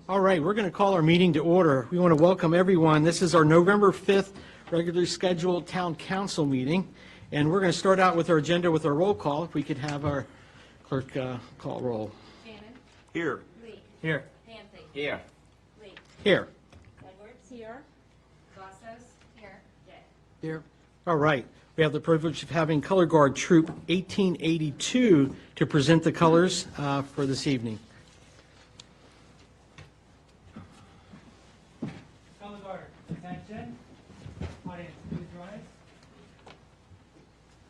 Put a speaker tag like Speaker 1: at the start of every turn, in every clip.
Speaker 1: All right, we're going to call our meeting to order. We want to welcome everyone. This is our November 5th regularly scheduled town council meeting, and we're going to start out with our agenda with our roll call. If we could have our clerk call roll.
Speaker 2: Shannon.
Speaker 3: Here.
Speaker 2: Lee.
Speaker 1: Here.
Speaker 2: Dancy.
Speaker 3: Here.
Speaker 2: Lee.
Speaker 1: Here.
Speaker 2: Edwards. Here. Vassos. Here. Jay.
Speaker 1: Here. All right. We have the privilege of having Color Guard Troop 1882 to present the colors for this evening.
Speaker 4: Color Guard, attention. Audience, please rise.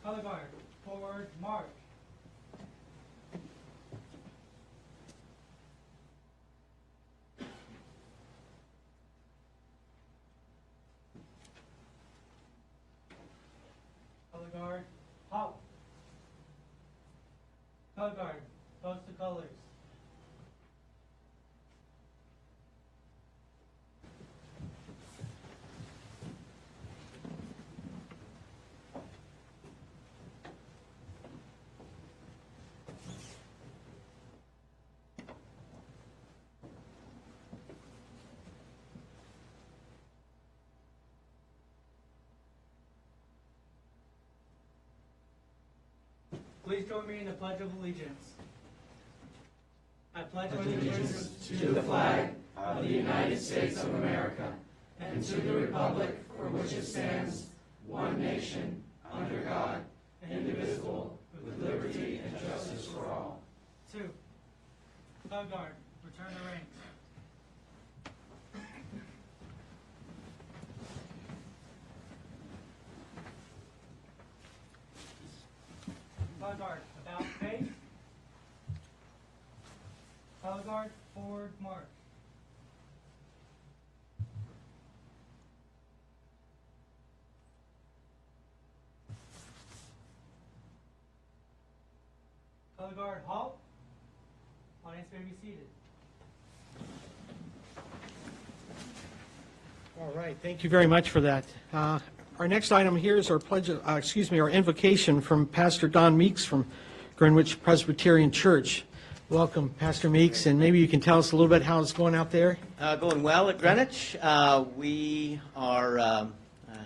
Speaker 4: Color Guard, forward march. Color Guard, halt. Color Guard, post the colors. Please join me in the Pledge of Allegiance. I pledge allegiance
Speaker 5: to the flag of the United States of America and to the republic for which it stands, one nation, under God, indivisible, with liberty and justice for all.
Speaker 4: 2. Color Guard, return to ranks. Color Guard, about face. Color Guard, forward march. Color Guard, halt. Audience may be seated.
Speaker 1: All right, thank you very much for that. Our next item here is our our invocation from Pastor Don Meeks from Greenwich Presbyterian Church. Welcome, Pastor Meeks, and maybe you can tell us a little bit how it's going out there.
Speaker 3: Going well at Greenwich. We are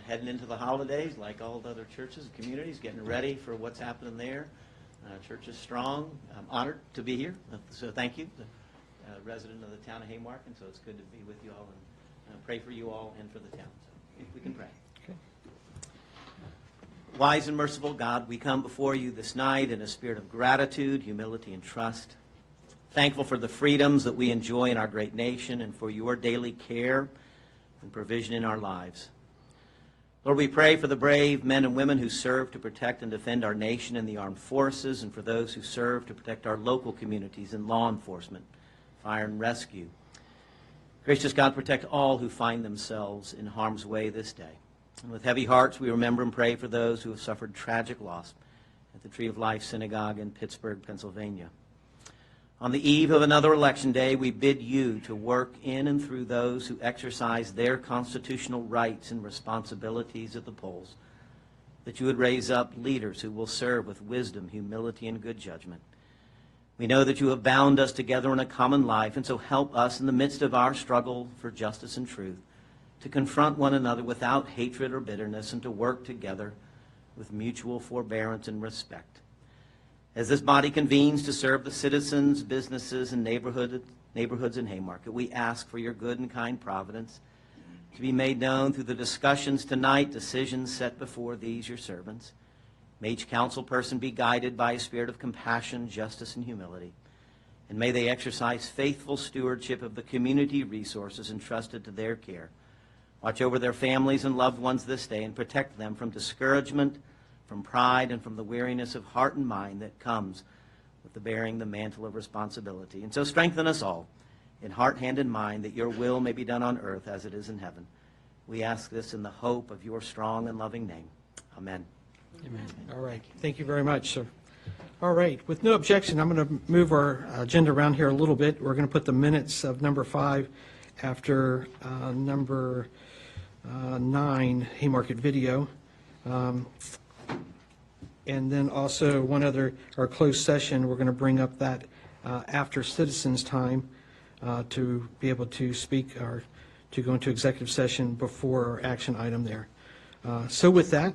Speaker 3: heading into the holidays like all the other churches and communities, getting ready for what's happening there. Church is strong. I'm honored to be here, so thank you. The resident of the town of Haymarket, so it's good to be with you all and pray for you all and for the town. So if we can pray.
Speaker 1: Okay.
Speaker 3: Wise and merciful God, we come before you this night in a spirit of gratitude, humility, and trust. Thankful for the freedoms that we enjoy in our great nation and for your daily care and provision in our lives. Lord, we pray for the brave men and women who serve to protect and defend our nation in the armed forces, and for those who serve to protect our local communities in law enforcement, fire and rescue. Gracious God, protect all who find themselves in harm's way this day. And with heavy hearts, we remember and pray for those who have suffered tragic loss at the Tree of Life Synagogue in Pittsburgh, Pennsylvania. On the eve of another election day, we bid you to work in and through those who exercise their constitutional rights and responsibilities at the polls, that you would raise up leaders who will serve with wisdom, humility, and good judgment. We know that you have bound us together in a common life, and so help us in the midst of our struggle for justice and truth to confront one another without hatred or bitterness and to work together with mutual forbearance and respect. As this body convenes to serve the citizens, businesses, and neighborhoods in Haymarket, we ask for your good and kind providence to be made known through the discussions tonight, decisions set before these your servants. May each council person be guided by a spirit of compassion, justice, and humility. And may they exercise faithful stewardship of the community resources entrusted to their care. Watch over their families and loved ones this day and protect them from discouragement, from pride, and from the weariness of heart and mind that comes with the bearing the mantle of responsibility. And so strengthen us all in heart, hand, and mind that your will may be done on earth as it is in heaven. We ask this in the hope of your strong and loving name. Amen.
Speaker 1: Amen. All right. Thank you very much, sir. All right. With no objection, I'm going to move our agenda around here a little bit. We're going to put the minutes of number 5 after number 9, Haymarket Video. And then also one other, our closed session, we're going to bring up that after citizens time. to be able to speak or to go into executive session before our action item there. So with that,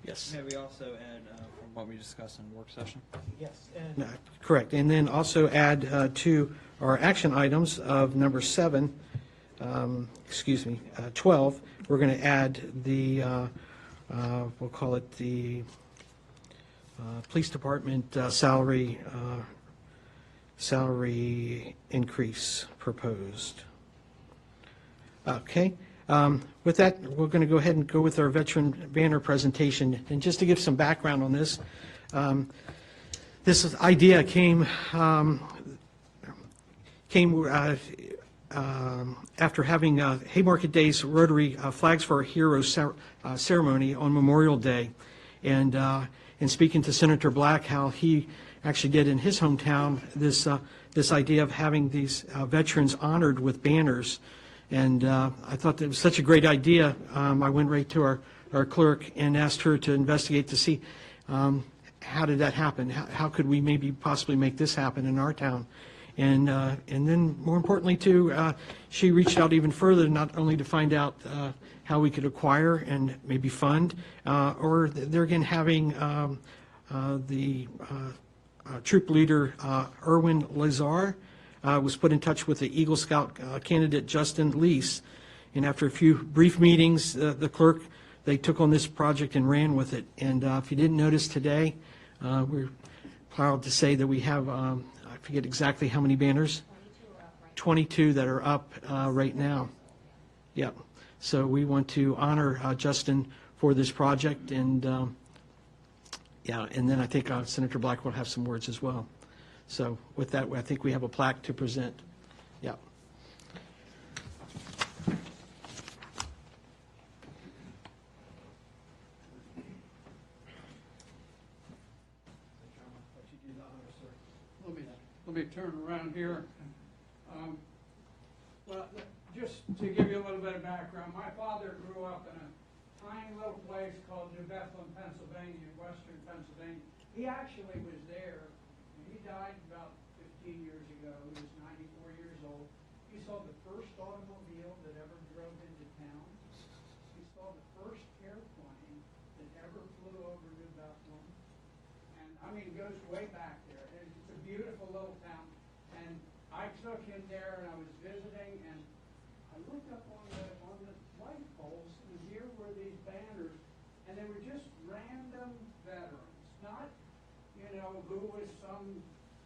Speaker 1: yes.
Speaker 6: May we also add from what we discussed in work session?
Speaker 1: Yes. Correct. And then also add to our action items of number 7, 12, we're going to add the, we'll call it the police department salary increase proposed. Okay. With that, we're going to go ahead and go with our veteran banner presentation. And just to give some background on this, this idea came after having Haymarket Days Rotary Flags for Our Heroes ceremony on Memorial Day, and speaking to Senator Black, how he actually did in his hometown this idea of having these veterans honored with banners. And I thought that was such a great idea. I went right to our clerk and asked her to investigate to see how did that happen? How could we maybe possibly make this happen in our town? And then more importantly too, she reached out even further, not only to find out how we could acquire and maybe fund, or they're again having the troop leader Erwin Lazar was put in touch with the Eagle Scout candidate Justin Lease, and after a few brief meetings, the clerk, they took on this project and ran with it. And if you didn't notice today, we're proud to say that we have, I forget exactly how many banners, 22 that are up right now. Yep. So we want to honor Justin for this project, and yeah, and then I think Senator Black will have some words as well. So with that, I think we have a plaque to present. Yeah.
Speaker 7: Let me turn around here. Well, just to give you a little bit of background, my father grew up in a tiny little place called New Bethlehem, Pennsylvania, western Pennsylvania. He actually was there. He died about 15 years ago. He was 94 years old. He saw the first automobile that ever drove into town. He saw the first airplane that ever flew over New Bethlehem. And I mean, it goes way back there. It's a beautiful little town. And I took him there and I was visiting, and I looked up on the light poles, and here were these banners, and they were just random veterans, not, you know, who was some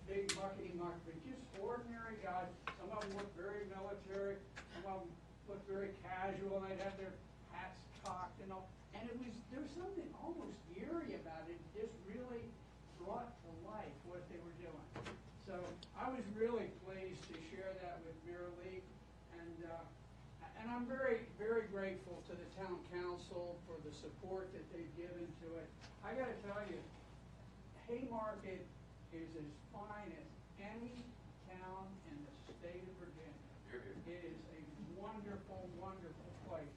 Speaker 7: big muckety-muck, but just ordinary guys. Some of them looked very military, some of them looked very casual, and they'd have their hats cocked and all. And there was something almost eerie about it. It just really brought to life what they were doing. So I was really pleased to share that with Mayor Lee, and I'm very, very grateful to the town council for the support that they've given to it. I got to tell you, Haymarket is as fine as any town in the state of Virginia. It is a wonderful, wonderful place.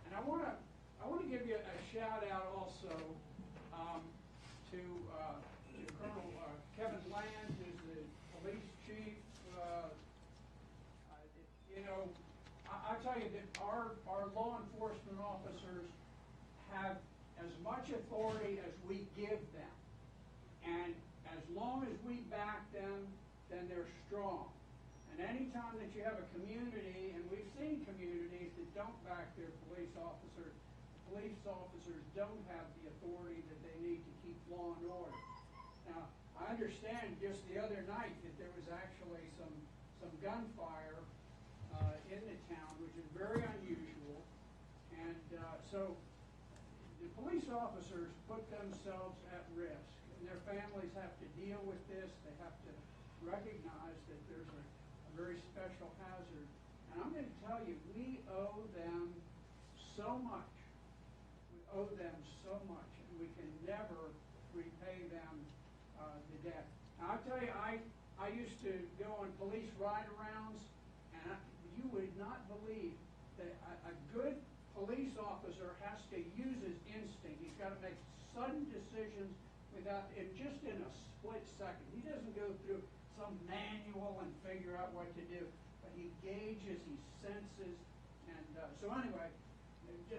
Speaker 7: And I want to give you a shout out also to Colonel Kevin Land, who's the police chief. You know, I tell you that our law enforcement officers have as much authority as we give them. And as long as we back them, then they're strong. And anytime that you have a community, and we've seen communities that don't back their police officers don't have the authority that they need to keep law and order. Now, I understand just the other night that there was actually some gunfire in the town, which is very unusual. And so the police officers put themselves at risk, and their families have to deal with this. They have to recognize that there's a very special hazard. And I'm going to tell you, we owe them so much. We owe them so much, and we can never repay them the debt. Now, I'll tell you, I used to go on police ride-arounds, and you would not believe that a good police officer has to use his instinct. He's got to make sudden decisions just in a split second. He doesn't go through some manual and figure out what to do, but he gauges, he senses, and so anyway,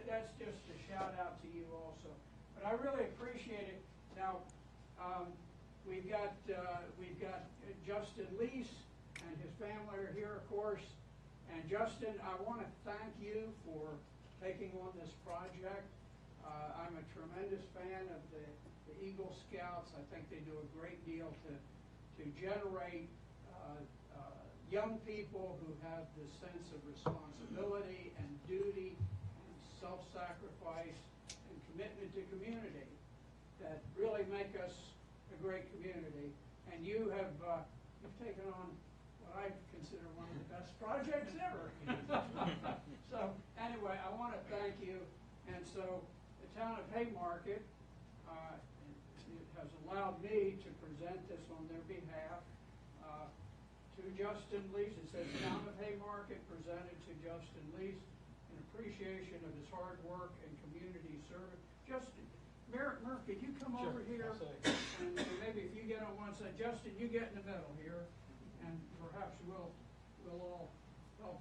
Speaker 7: that's just a shout out to you also. But I really appreciate it. Now, we've got Justin Lease and his family are here, of course. And Justin, I want to thank you for taking on this project. I'm a tremendous fan of the Eagle Scouts. I think they do a great deal to generate young people who have the sense of responsibility and duty and self-sacrifice and commitment to community that really make us a great community. And you have you've taken on what I consider one of the best projects ever. So anyway, I want to thank you. And so the town of Haymarket has allowed me to present this on their behalf to Justin Lease. It says town of Haymarket presented to Justin Lease in appreciation of his hard work and community service. Justin, Murph, could you come over here? And maybe if you get on one side, Justin, you get in the middle here, and perhaps we'll all help.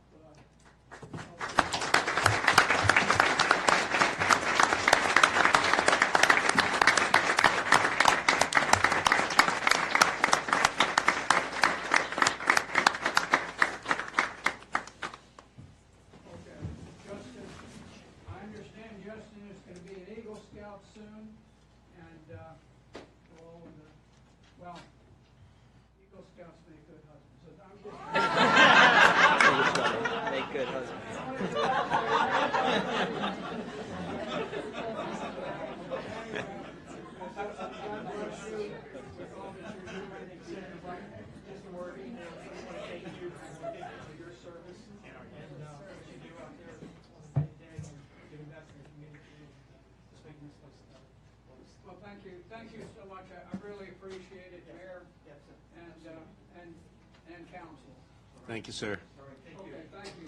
Speaker 7: Okay, Justin, I understand Justin is going to be an Eagle Scout soon, and well, Eagle Scouts make good husbands. So I'm just
Speaker 3: Make good husbands.
Speaker 7: Well, thank you so much. I really appreciate it, Mayor, and council.
Speaker 5: Thank you, sir.
Speaker 7: Okay, thank you.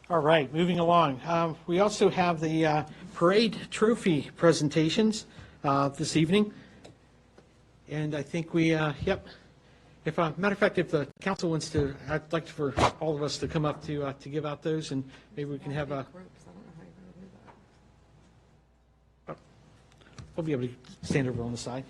Speaker 1: All right, moving along. We also have the parade trophy presentations this evening. And I think we, yep. If, matter of fact, if the council wants to, I'd like for all of us to come up to give out those, and maybe we can have a, we'll be able to stand over on the side.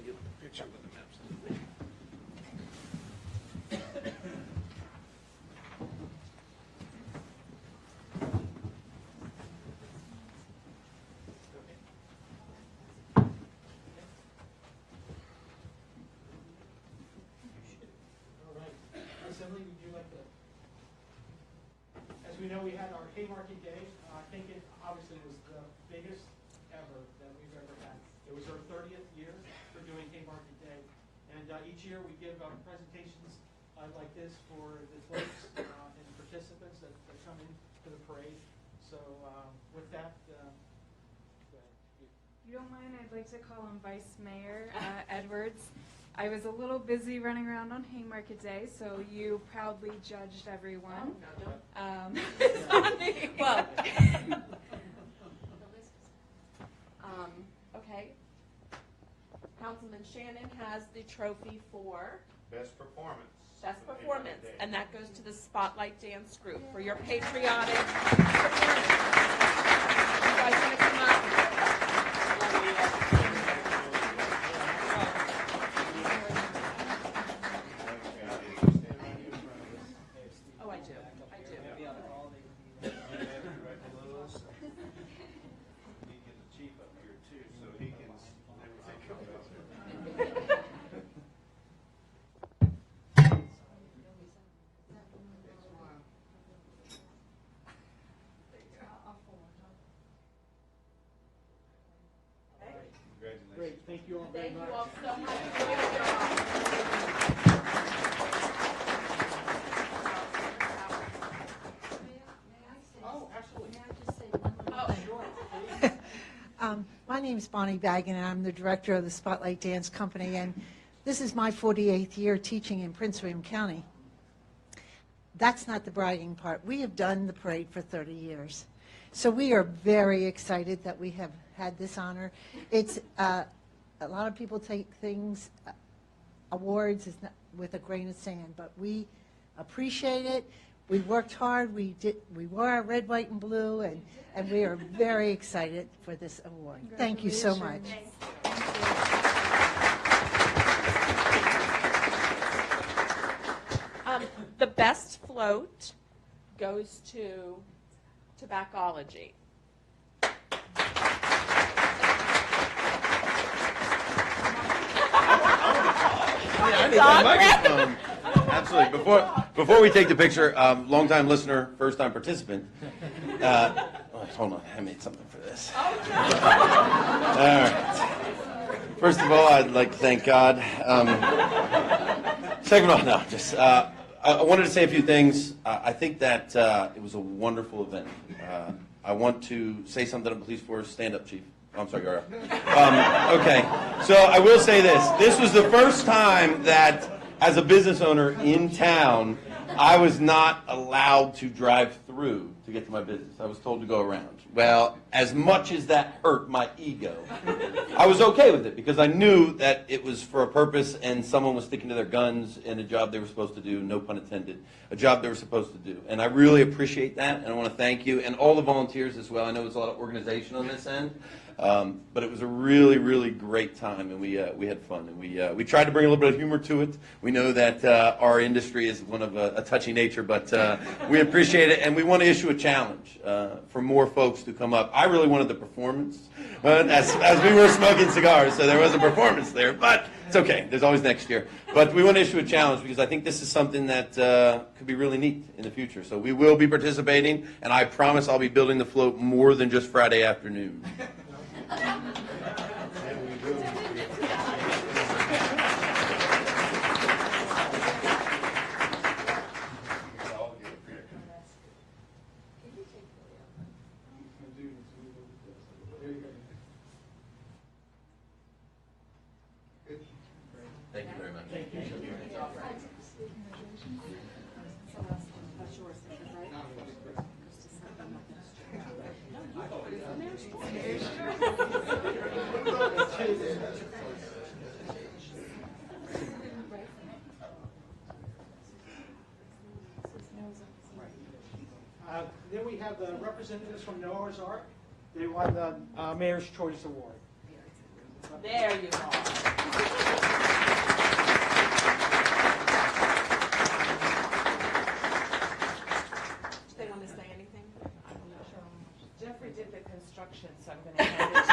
Speaker 1: Assembly, would you like to? As we know, we had our Haymarket Day. I think it obviously was the biggest ever that we've ever had. It was our 30th year for doing Haymarket Day. And each year we give presentations like this for the folks and participants that come in to the parade. So with that, go ahead.
Speaker 8: If you don't mind, I'd like to call on Vice Mayor Edwards. I was a little busy running around on Haymarket Day, so you proudly judged everyone.
Speaker 2: Oh, no, don't.
Speaker 8: Sorry.
Speaker 2: Well. Okay. Councilman Shannon has the trophy for
Speaker 5: Best performance.
Speaker 2: best performance, and that goes to the Spotlight Dance Group for your patriotic performance. You guys want to come up? Oh, I do. I do.
Speaker 5: We get the chief up here too, so he can everything comes up. Congratulations.
Speaker 1: Great, thank you all very
Speaker 2: Thank
Speaker 1: much.
Speaker 2: you all so much. Great job.
Speaker 1: Oh, absolutely.
Speaker 9: My name is Bonnie Baggin, and I'm the director of the Spotlight Dance Company, and this is my 48th year teaching in Prince William County. that's not the bragging part. We have done the parade for 30 years. So we are very excited that we have had this honor. It's, a lot of people take things, awards is not, with a grain of sand, but we appreciate it. We worked hard. We wore our red, white, and blue, and we are very excited for this award. Thank you so much.
Speaker 2: The best float goes to Tobaccology.
Speaker 10: I need my microphone. Absolutely. Before we take the picture, long-time listener, first-time participant. Hold on, I made something for this. All right. First of all, I'd like to thank God. Second of all, no, just I wanted to say a few things. I think that it was a wonderful event. I want to say something on the police force. Stand up, Chief. Oh, I'm sorry, you're up. Okay, so I will say this. This was the first time that, as a business owner in town, I was not allowed to drive through to get to my business. I was told to go around. Well, as much as that hurt my ego, I was okay with it because I knew that it was for a purpose and someone was sticking to their guns in a job they were supposed to do, no pun intended, a job they were supposed to do. And I really appreciate that, and I want to thank you and all the volunteers as well. I know there's a lot of organization on this end. But it was a really, really great time, and we had fun, and we tried to bring a little bit of humor to it. We know that our industry is one of a touchy nature, but we appreciate it, and we want to issue a challenge for more folks to come up. I really wanted the performance, as we were smoking cigars, so there was a performance there, but it's okay. There's always next year. But we want to issue a challenge because I think this is something that could be really neat in the future. So we will be participating, and I promise I'll be building the float more than just Friday afternoon. Thank you very much. Thank you.
Speaker 1: Then we have the representatives from Noah's Ark. They won the Mayor's Choice Award.
Speaker 2: There you go. Do they want to say anything? I'm not sure.
Speaker 11: Jeffrey did the construction, so I'm going to hand it to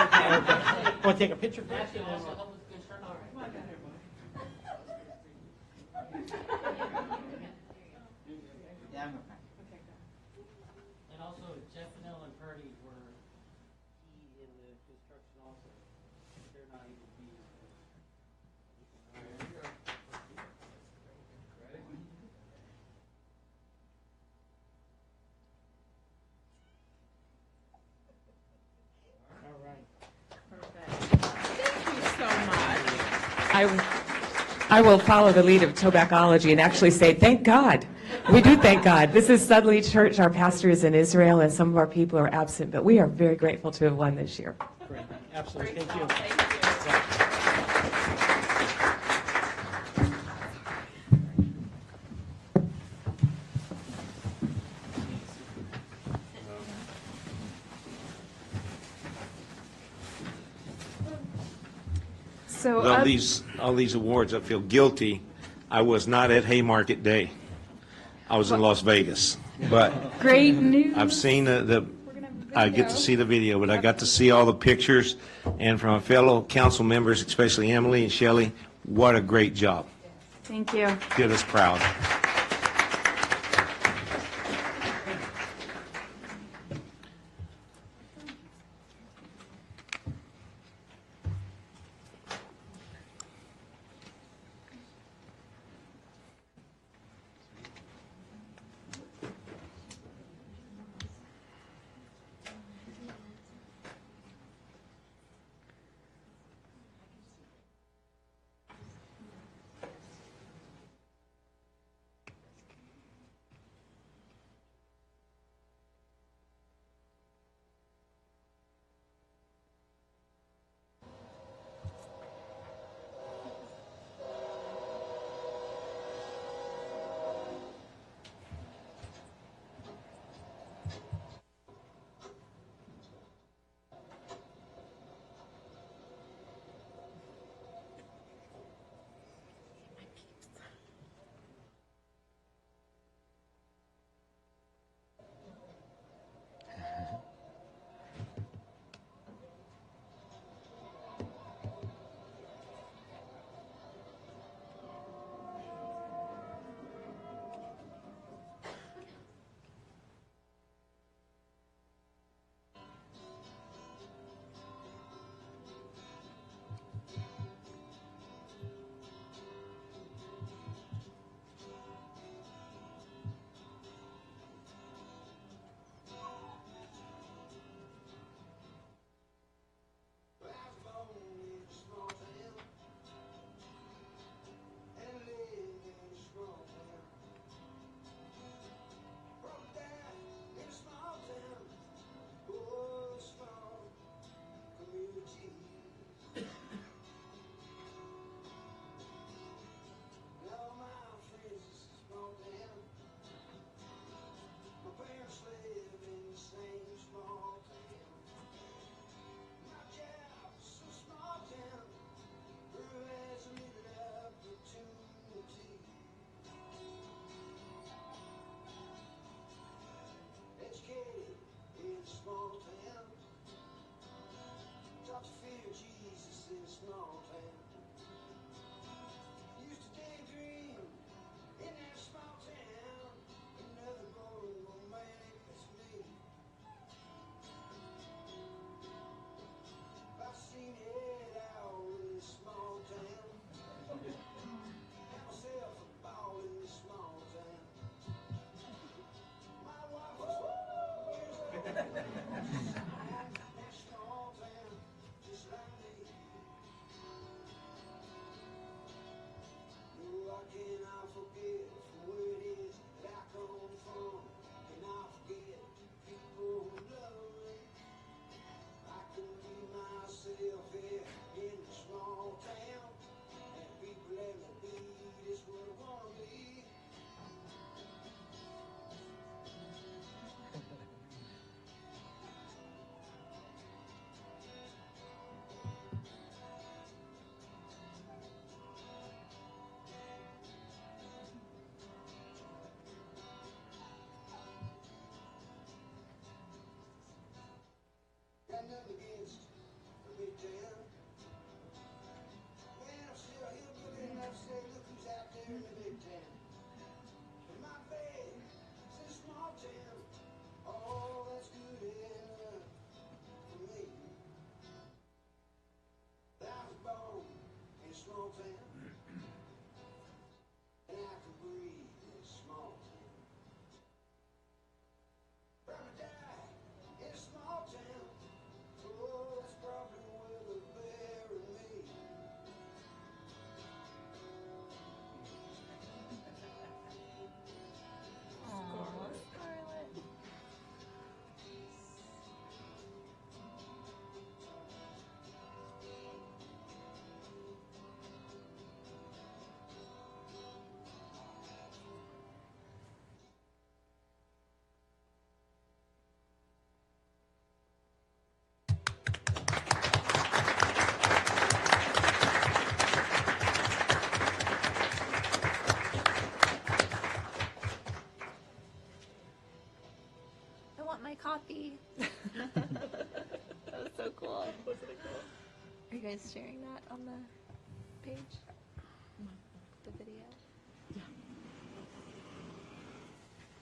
Speaker 11: him.
Speaker 1: Want to take a picture first?
Speaker 4: And also, Jeff and Ellen Purdy were key in the construction also. They're not able to be here.
Speaker 1: All right.
Speaker 2: Thank you so much.
Speaker 11: I will follow the lead of Tobaccology and actually say, thank God. We do thank God. This is Sudley Church. Our pastor is in Israel, and some of our people are absent, but we are very grateful to have won this year.
Speaker 1: Great. Absolutely. Thank you.
Speaker 2: Thank you.
Speaker 8: So
Speaker 12: With all these awards, I feel guilty. I was not at Haymarket Day. I was in Las Vegas, but
Speaker 8: great news.
Speaker 12: I've seen
Speaker 8: We're gonna have a
Speaker 12: I get to see the video, but I got to see all the pictures, and from fellow council members, especially Emily and Shelley, what a great job.
Speaker 8: Thank you.
Speaker 12: Did us proud.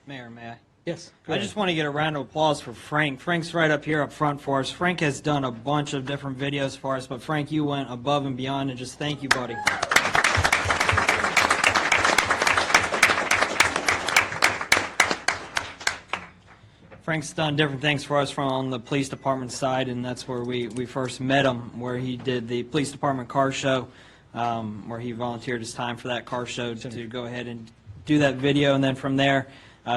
Speaker 6: Mayor, may I?
Speaker 1: Yes. go
Speaker 6: I
Speaker 1: ahead.
Speaker 6: just want to get a round of applause for Frank. Frank's right up here up front for us. Frank has done a bunch of different videos for us, but Frank, you went above and beyond, and just thank you, buddy. Frank's done different things for us from on the police department side, and that's where we first met him, where he did the police department car show, where he volunteered his time for that car show to go ahead and do that video. And then from there,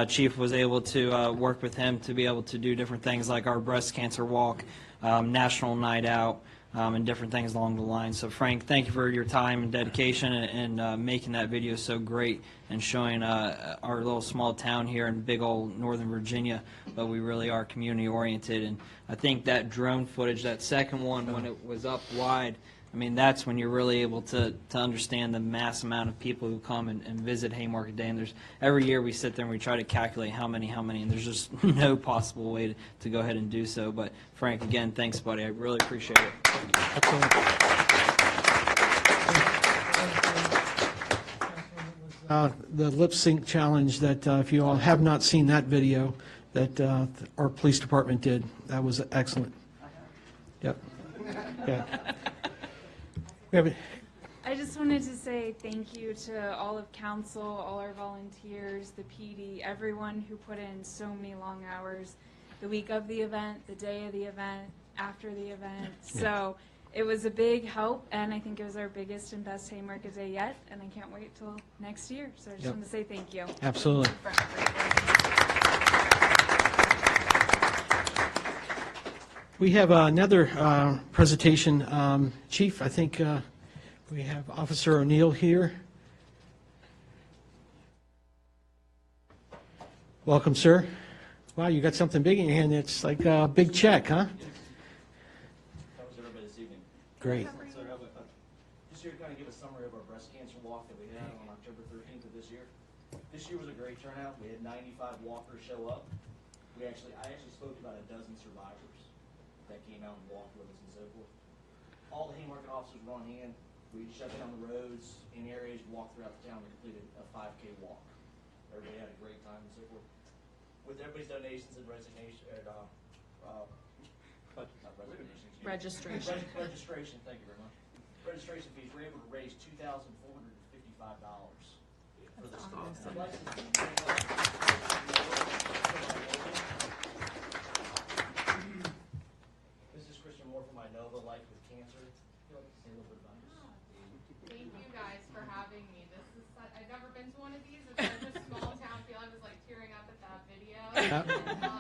Speaker 6: Chief was able to work with him to be able to do different things like our breast cancer walk, national night out, and different things along the line. So Frank, thank you for your time and dedication and making that video so great and showing our little small town here in big old Northern Virginia, but we really are community oriented. And I think that drone footage, that second one when it was up wide, I mean, that's when you're really able to understand the mass amount of people who come and visit Haymarket Day. And there's every year we sit there and we try to calculate how many, and there's just no possible way to go ahead and do so. But Frank, again, thanks, buddy. I really appreciate it.
Speaker 1: The lip sync challenge that if you all have not seen that video that our police department did, that was excellent. Yep. Yeah. We have
Speaker 8: I just wanted to say thank you to all of council, all our volunteers, the PD, everyone who put in so many long hours the week of the event, the day of the event, after the event. So it was a big help, and I think it was our biggest and best Haymarket Day yet, and I can't wait till next year. So I just wanted to say thank you.
Speaker 1: Absolutely.
Speaker 8: For everything.
Speaker 1: We have another presentation. Chief, I think we have Officer O'Neill here. Welcome, sir. Wow, you got something big in your hand. It's like a big check, huh?
Speaker 13: How was everybody this evening?
Speaker 1: Great.
Speaker 13: So, just here to kind of give a summary of our breast cancer walk that we had on October 13th of this year. This year was a great turnout. We had 95 walkers show up. I actually spoke to about a dozen survivors that came out and walked with us and so forth. All the Haymarket officers were on hand. We shut down the roads in areas, walked throughout the town, and completed a 5K walk. Everybody had a great time and so forth. With everybody's donations and resignation, not resignation, excuse me.
Speaker 2: Registration.
Speaker 13: Registration, thank you very much. Registration fees, we're able to raise $2,455 for this. This is Christian Moore from Inova Life with Cancer. Feel like to say a little bit about this.
Speaker 14: Thank you guys for having me. I've never been to one of these. It's such a small town feel. I was like tearing up at that video.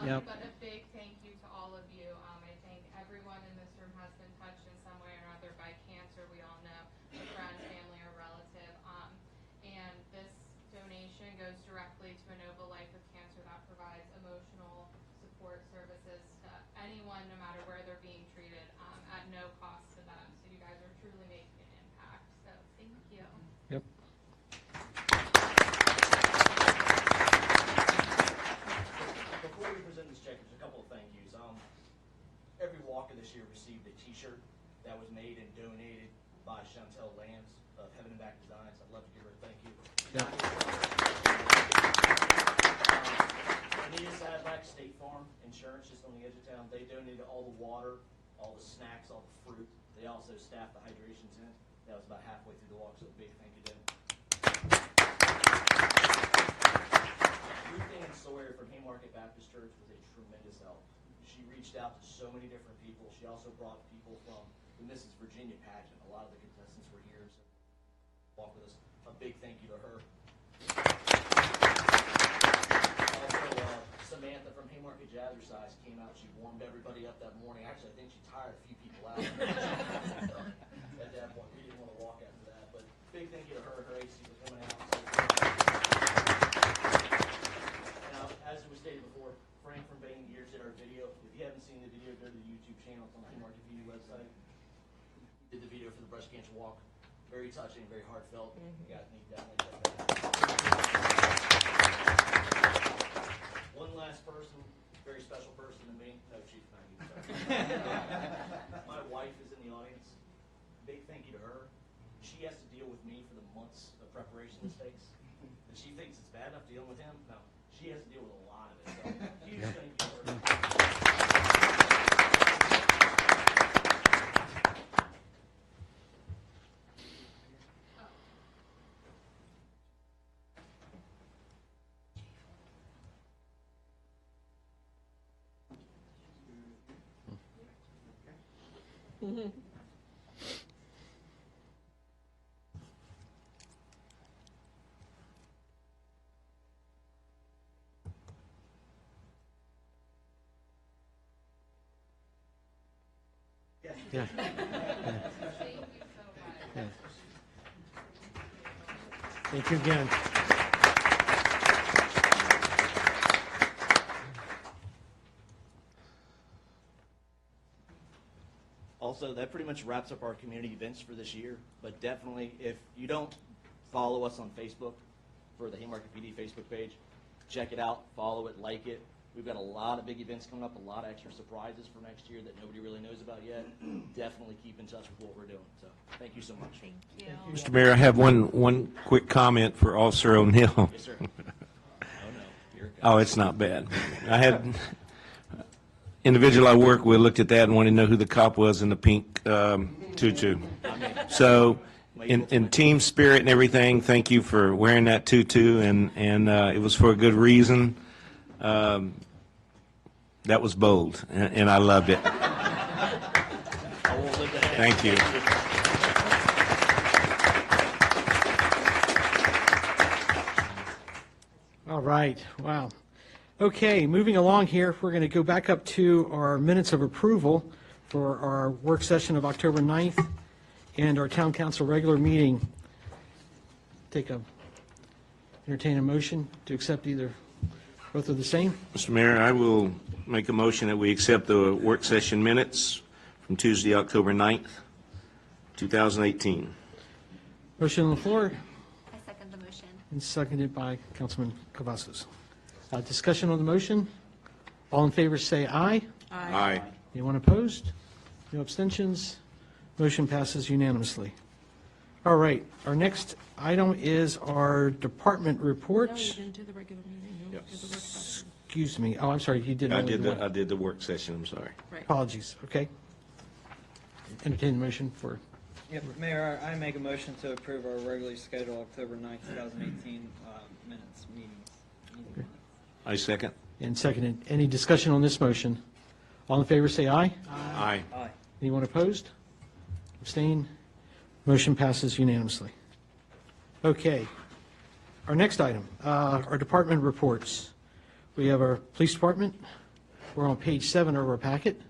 Speaker 1: Yep.
Speaker 14: But a big thank you to all of you. I think everyone in this room has been touched in some way or another by cancer. We all know a friend, family, or relative. And this donation goes directly to Inova Life with Cancer that provides emotional support services to anyone, no matter where they're being treated, at no cost to them. So you guys are truly making an impact. So thank you.
Speaker 1: Yep.
Speaker 13: Before we present this check, there's a couple of thank yous. Every walker this year received a T-shirt that was made and donated by Chantel Lambs of Heaven and Back Designs. I'd love to give her a thank you.
Speaker 1: Yep.
Speaker 13: Anita Sadlack, State Farm Insurance, just on the edge of town. They donated all the water, all the snacks, all the fruit. They also staffed the hydration tent. That was about halfway through the walk, so a big thank you to them. Ruth Ann Sawyer from Haymarket Baptist Church was a tremendous help. She reached out to so many different people. She also brought people from the Mrs. Virginia pageant. A lot of the contestants were here, so walk with us. A big thank you to her. Also, Samantha from Haymarket Jazzercise came out. She warmed everybody up that morning. Actually, I think she tired a few people out. At that point, we didn't want to walk after that. But big thank you to her and her agency for coming out. Now, as it was stated before, Frank from Bain Gears did our video. If you haven't seen the video, go to the YouTube channel. It's on the Haymarket VU website. Did the video for the breast cancer walk. Very touching, very heartfelt. You guys need to definitely check that out. One last person, very special person to me. No, Chief, not you. Sorry. My wife is in the audience. Big thank you to her. She has to deal with me for the months of preparation this takes. And she thinks it's bad enough dealing with him. No, she has to deal with a lot of it. So huge thank you for her.
Speaker 1: Yeah. Yeah. Thank you again.
Speaker 13: Also, that pretty much wraps up our community events for this year. But definitely, if you don't follow us on Facebook for the Haymarket PD Facebook page, check it out, follow it, like it. We've got a lot of big events coming up, a lot of extra surprises for next year that nobody really knows about yet. Definitely keep in touch with what we're doing. So thank you so much.
Speaker 2: Thank you.
Speaker 12: Mr. Mayor, I have one quick comment for Officer O'Neill.
Speaker 13: Yes, sir. Oh, no. Here it comes.
Speaker 12: Oh, it's not bad. I had individual I work with looked at that and wanted to know who the cop was in the pink tutu. So, in team spirit and everything, thank you for wearing that tutu, and it was for a good reason. That was bold, and I loved it.
Speaker 13: I won't live to have
Speaker 12: Thank you.
Speaker 1: All right, wow. Okay, moving along here, we're going to go back up to our minutes of approval for our work session of October 9th and our town council regular meeting. Entertain a motion to accept either, both are the same?
Speaker 12: Mr. Mayor, I will make a motion that we accept the work session minutes from Tuesday, October 9th, 2018.
Speaker 1: Motion on the floor
Speaker 15: I second the motion.
Speaker 1: and seconded by Councilman Cavazos. Discussion on the motion? All in favor say aye.
Speaker 12: Aye.
Speaker 1: Anyone opposed? No abstentions? Motion passes unanimously. All right, our next item is our department reports.
Speaker 2: didn't do the regular meeting. No, did the work session.
Speaker 1: Excuse me, oh, I'm sorry, you did.
Speaker 12: I
Speaker 1: only
Speaker 12: did
Speaker 1: one.
Speaker 12: I did the work session, I'm sorry.
Speaker 2: Right.
Speaker 1: Apologies, okay. Entertain the motion for,
Speaker 6: Yep, Mayor, I make a motion to approve our regularly scheduled October 9th, 2018 minutes, meetings.
Speaker 12: I second.
Speaker 1: and seconded. Any discussion on this motion? All in favor say aye.
Speaker 12: Aye.
Speaker 6: Aye.
Speaker 1: Anyone opposed? Abstain? Motion passes unanimously. Okay. Our next item, our department reports. We have our police department. We're on page 7 of our packet.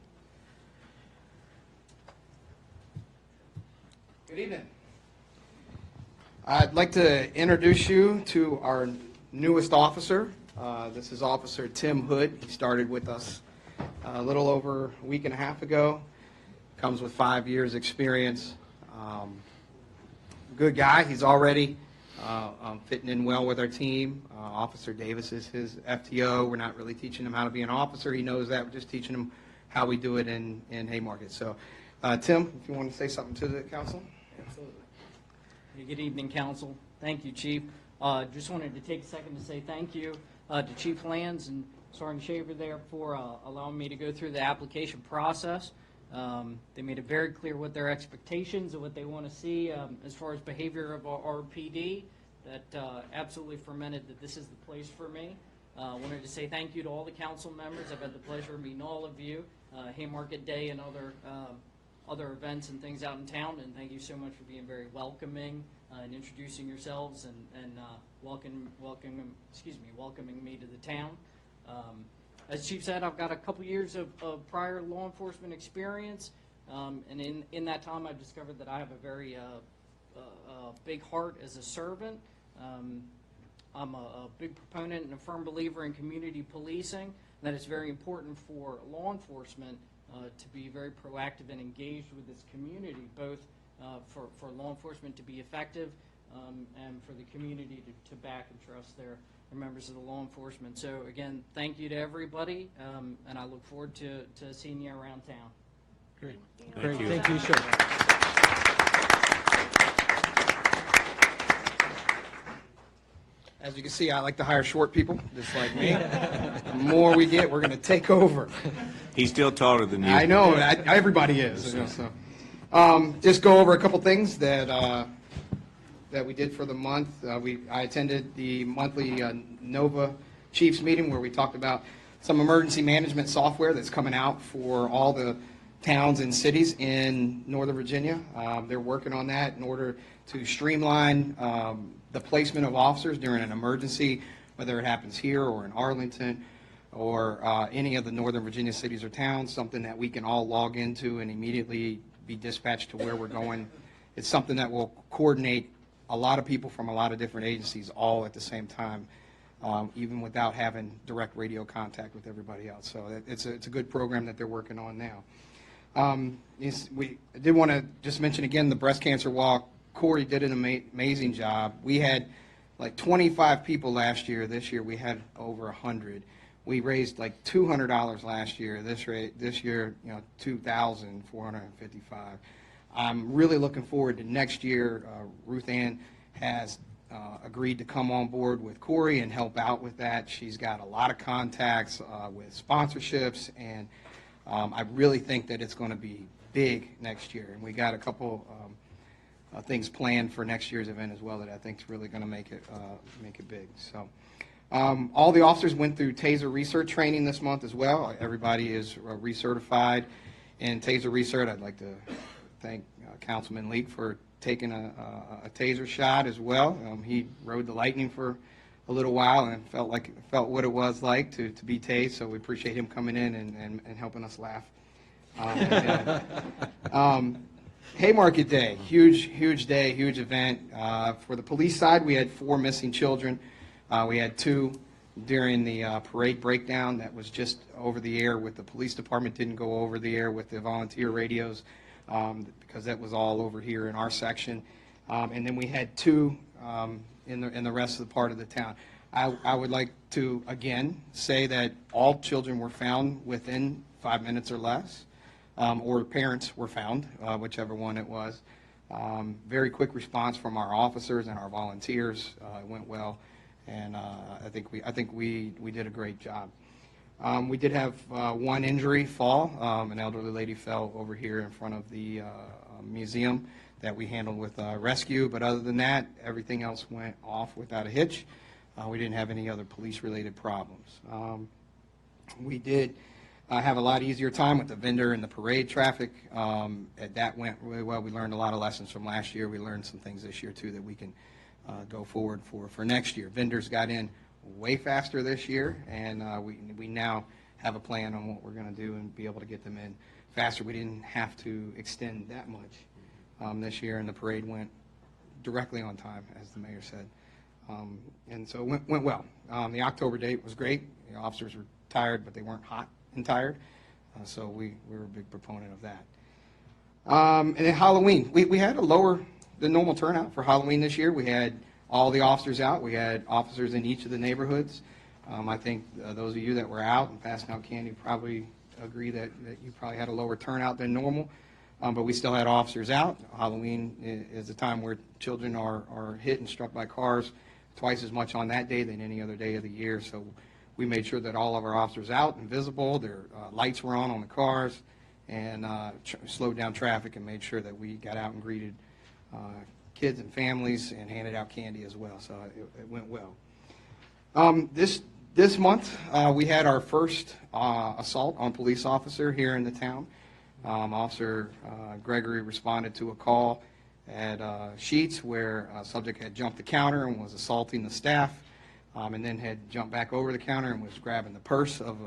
Speaker 16: Good evening. I'd like to introduce you to our newest officer. This is Officer Tim Hood. He started with us a little over a week and a half ago. Comes with 5 years' experience. Good guy. He's already fitting in well with our team. Officer Davis is his FTO. We're not really teaching him how to be an officer. He knows that. We're just teaching him how we do it in Haymarket. So, Tim, if you want to say something to the council.
Speaker 4: Absolutely. Hey, good evening, council. Thank you, Chief. Just wanted to take a second to say thank you to Chief Lands and Sergeant Shaver there for allowing me to go through the application process. They made it very clear what their expectations and what they want to see as far as behavior of our PD. That absolutely fermented that this is the place for me. Wanted to say thank you to all the council members. I've had the pleasure of meeting all of you, Haymarket Day and other events and things out in town, and thank you so much for being very welcoming and introducing yourselves and welcoming me to the town. As Chief said, I've got a couple years of prior law enforcement experience, and in that time I've discovered that I have a very big heart as a servant. I'm a big proponent and a firm believer in community policing, and that it's very important for law enforcement to be very proactive and engaged with this community, both for law enforcement to be effective and for the community to back and trust their members of the law enforcement. So again, thank you to everybody, and I look forward to seeing you around town.
Speaker 1: Great.
Speaker 12: Thank you.
Speaker 1: Thank you, sir.
Speaker 16: As you can see, I like to hire short people, just like me. The more we get, we're going to take over.
Speaker 12: He's still taller than you.
Speaker 16: I know, everybody is. You know, so. Just go over a couple things that we did for the month. I attended the monthly NOVA Chiefs meeting where we talked about some emergency management software that's coming out for all the towns and cities in Northern Virginia. They're working on that in order to streamline the placement of officers during an emergency, whether it happens here or in Arlington or any of the Northern Virginia cities or towns, something that we can all log into and immediately be dispatched to where we're going. It's something that will coordinate a lot of people from a lot of different agencies all at the same time, even without having direct radio contact with everybody else. So it's a good program that they're working on now. I did want to just mention again the breast cancer walk. Corey did an amazing job. We had like 25 people last year. This year we had over 100. We raised like $200 last year. This year, $2,455. I'm really looking forward to next year. Ruth Ann has agreed to come on board with Corey and help out with that. She's got a lot of contacts with sponsorships, and I really think that it's going to be big next year. And we got a couple things planned for next year's event as well that I think is really going to make it big. So. All the officers went through TASER research training this month as well. Everybody is recertified in TASER research. I'd like to thank Councilman Leak for taking a TASER shot as well. He rode the Lightning for a little while and felt what it was like to be tased, so we appreciate him coming in and helping us laugh. Haymarket Day, huge day, huge event. For the police side, we had 4 missing children. We had 2 during the parade breakdown that was just over the air with the police department, didn't go over the air with the volunteer radios because that was all over here in our section. And then we had 2 in the rest of the part of the town. I would like to, again, say that all children were found within 5 minutes or less, or parents were found, whichever one it was. Very quick response from our officers and our volunteers. It went well. And I think we did a great job. We did have 1 injury fall. An elderly lady fell over here in front of the museum that we handled with rescue. But other than that, everything else went off without a hitch. We didn't have any other police-related problems. We did have a lot easier time with the vendor and the parade traffic. That went really well. We learned a lot of lessons from last year. We learned some things this year, too, that we can go forward for next year. Vendors got in way faster this year, and we now have a plan on what we're going to do and be able to get them in faster. We didn't have to extend that much this year, and the parade went directly on time, as the mayor said. And so it went well. The October date was great. The officers were tired, but they weren't hot and tired, so we were a big proponent of that. And then Halloween, we had a lower than normal turnout for Halloween this year. We had all the officers out. We had officers in each of the neighborhoods. I think those of you that were out and passing out candy probably agree that you probably had a lower turnout than normal, but we still had officers out. Halloween is a time where children are hit and struck by cars twice as much on that day than any other day of the year, so we made sure that all of our officers out and visible, their lights were on the cars, and slowed down traffic and made sure that we got out and greeted kids and families and handed out candy as well, so it went well. This month, we had our first assault on police officer here in the town. Officer Gregory responded to a call at Sheets where a subject had jumped the counter and was assaulting the staff, and then had jumped back over the counter and was grabbing the purse of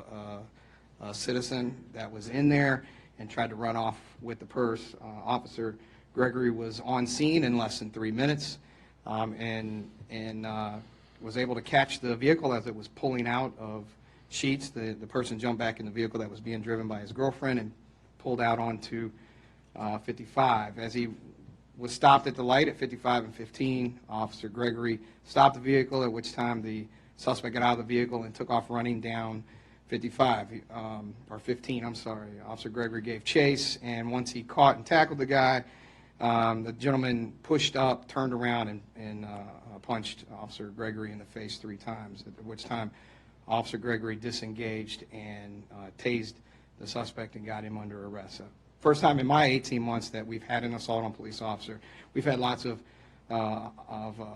Speaker 16: a citizen that was in there and tried to run off with the purse. Officer Gregory was on scene in less than 3 minutes, and was able to catch the vehicle as it was pulling out of Sheets. The person jumped back in the vehicle that was being driven by his girlfriend and pulled out onto 55. As he was stopped at the light at 55 and 15, Officer Gregory stopped the vehicle, at which time the suspect got out of the vehicle and took off running down 55, or 15, I'm sorry. Officer Gregory gave chase, and once he caught and tackled the guy, The gentleman pushed up, turned around, and punched Officer Gregory in the face 3 times, at which time Officer Gregory disengaged and tased the suspect and got him under arrest. So, first time in my 18 months that we've had an assault on a police officer. We've had lots of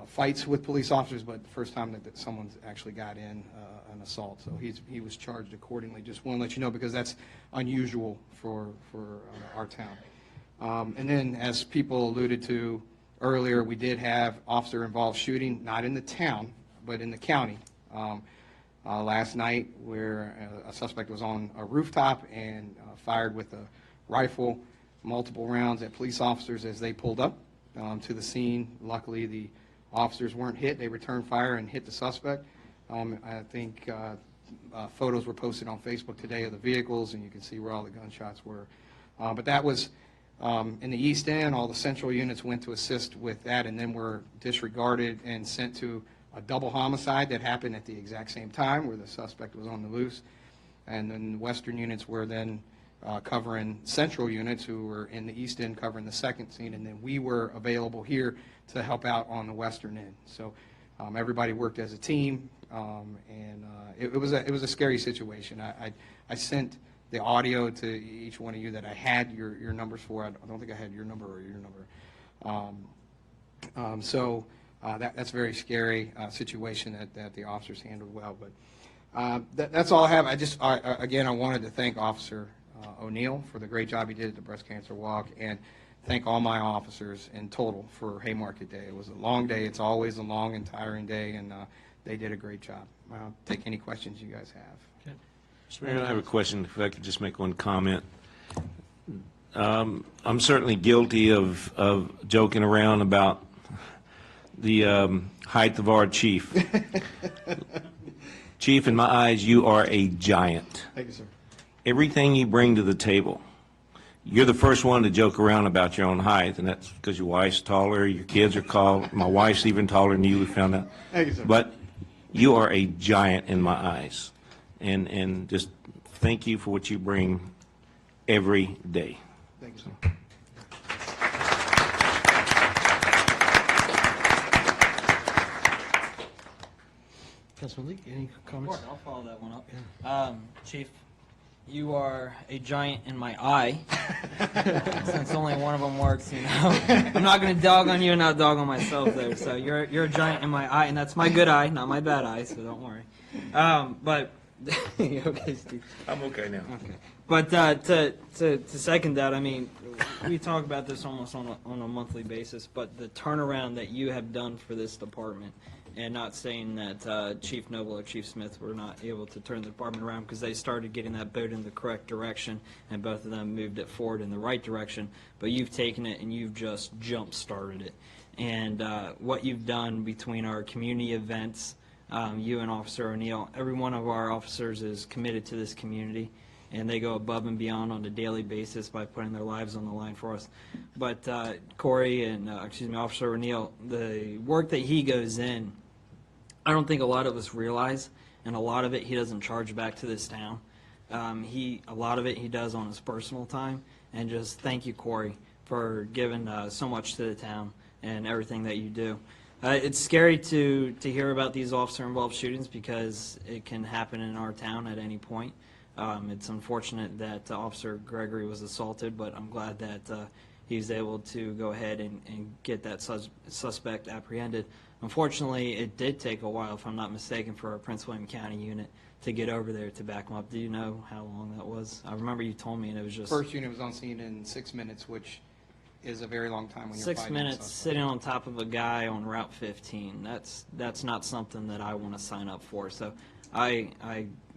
Speaker 16: fights with police officers, but the first time that someone's actually got in an assault. So he was charged accordingly. Just want to let you know because that's unusual for our town. And then, as people alluded to earlier, we did have officer-involved shooting, not in the town, but in the county. Last night, where a suspect was on a rooftop and fired with a rifle multiple rounds at police officers as they pulled up to the scene. Luckily, the officers weren't hit. They returned fire and hit the suspect. I think photos were posted on Facebook today of the vehicles, and you can see where all the gunshots were. But that was in the East End. All the central units went to assist with that, and then were disregarded and sent to a double homicide that happened at the exact same time, where the suspect was on the loose. And then the Western units were then covering central units who were in the East End covering the second scene, and then we were available here to help out on the Western end. So everybody worked as a team, and it was a scary situation. I sent the audio to each one of you that I had your numbers for. I don't think I had your number or your number. So that's a very scary situation that the officers handled well. But that's all I have. Again, I wanted to thank Officer O'Neill for the great job he did at the breast cancer walk, and thank all my officers in total for Haymarket Day. It was a long day. It's always a long and tiring day, and they did a great job. I'll take any questions you guys have.
Speaker 12: Mr. Mayor, I have a question, if I could just make one comment. I'm certainly guilty of joking around about the height of our chief. Chief, in my eyes, you are a giant.
Speaker 16: Thank you, sir.
Speaker 12: Everything you bring to the table, you're the first one to joke around about your own height, and that's because your wife's taller, your kids are tall, my wife's even taller than you, we found out.
Speaker 16: Thank you, sir.
Speaker 12: But you are a giant in my eyes, and just thank you for what you bring every day.
Speaker 16: Thank you, sir.
Speaker 1: Councilman Lee, any comments?
Speaker 6: I'll follow that one up. Chief, you are a giant in my eye, since only one of them works, you know. I'm not going to dog on you and not dog on myself there. So you're a giant in my eye, and that's my good eye, not my bad eye, so don't worry. But you okay, Steve?
Speaker 12: I'm okay now.
Speaker 6: Okay. But to second that, I mean, we talk about this almost on a monthly basis, but the turnaround that you have done for this department, and not saying that Chief Noble or Chief Smith were not able to turn the department around, because they started getting that boat in the correct direction, and both of them moved it forward in the right direction, but you've taken it and you've just jump-started it. And what you've done between our community events, you and Officer O'Neill, every one of our officers is committed to this community, and they go above and beyond on a daily basis by putting their lives on the line for us. But Corey and, Officer O'Neill, the work that he goes in, I don't think a lot of us realize, and a lot of it he doesn't charge back to this town. A lot of it he does on his personal time, and just thank you, Corey, for giving so much to the town and everything that you do. It's scary to hear about these officer-involved shootings, because it can happen in our town at any point. It's unfortunate that Officer Gregory was assaulted, but I'm glad that he was able to go ahead and get that suspect apprehended. Unfortunately, it did take a while, if I'm not mistaken, for our Prince William County unit to get over there to back him up. Do you know how long that was? I remember you told me, and it was just...
Speaker 16: First unit was on scene in 6 minutes, which is a very long time when you're
Speaker 6: 6 minutes sitting on top of a guy on Route 15. That's not something that I want to sign up for. So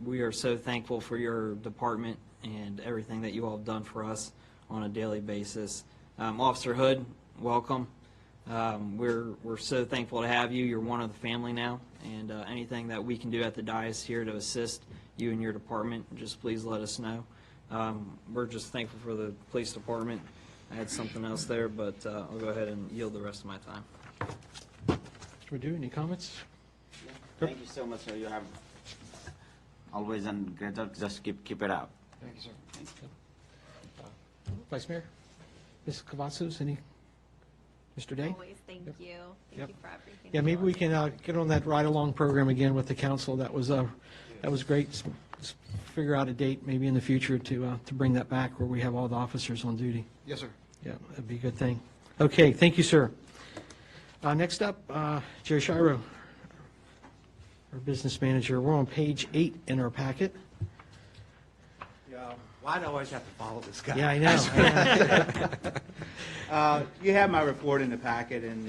Speaker 6: we are so thankful for your department and everything that you all have done for us on a daily basis. Officer Hood, welcome. We're so thankful to have you. You're one of the family now, and anything that we can do at the dais here to assist you and your department, just please let us know. We're just thankful for the police department. I had something else there, but I'll go ahead and yield the rest of my time.
Speaker 1: Mr. Madhu, any comments?
Speaker 15: Thank you so much, sir. You have always done great job. Just keep it up.
Speaker 16: Thank you, sir.
Speaker 1: Vice Mayor? Ms. Cavazos, any Mr. Day?
Speaker 17: Always, thank you. Thank
Speaker 1: Yep.
Speaker 17: you for everything.
Speaker 1: Yeah, maybe we can get on that ride-along program again with the council. That was great. Let's figure out a date maybe in the future to bring that back where we have all the officers on duty.
Speaker 16: Yes, sir.
Speaker 1: Yeah, that'd be a good thing. Okay, thank you, sir. Next up, Jerry Shiro, our business manager. We're on page 8 in our packet.
Speaker 18: Yeah, why do I always have to follow this guy?
Speaker 1: Yeah, I know.
Speaker 18: You have my report in the packet, and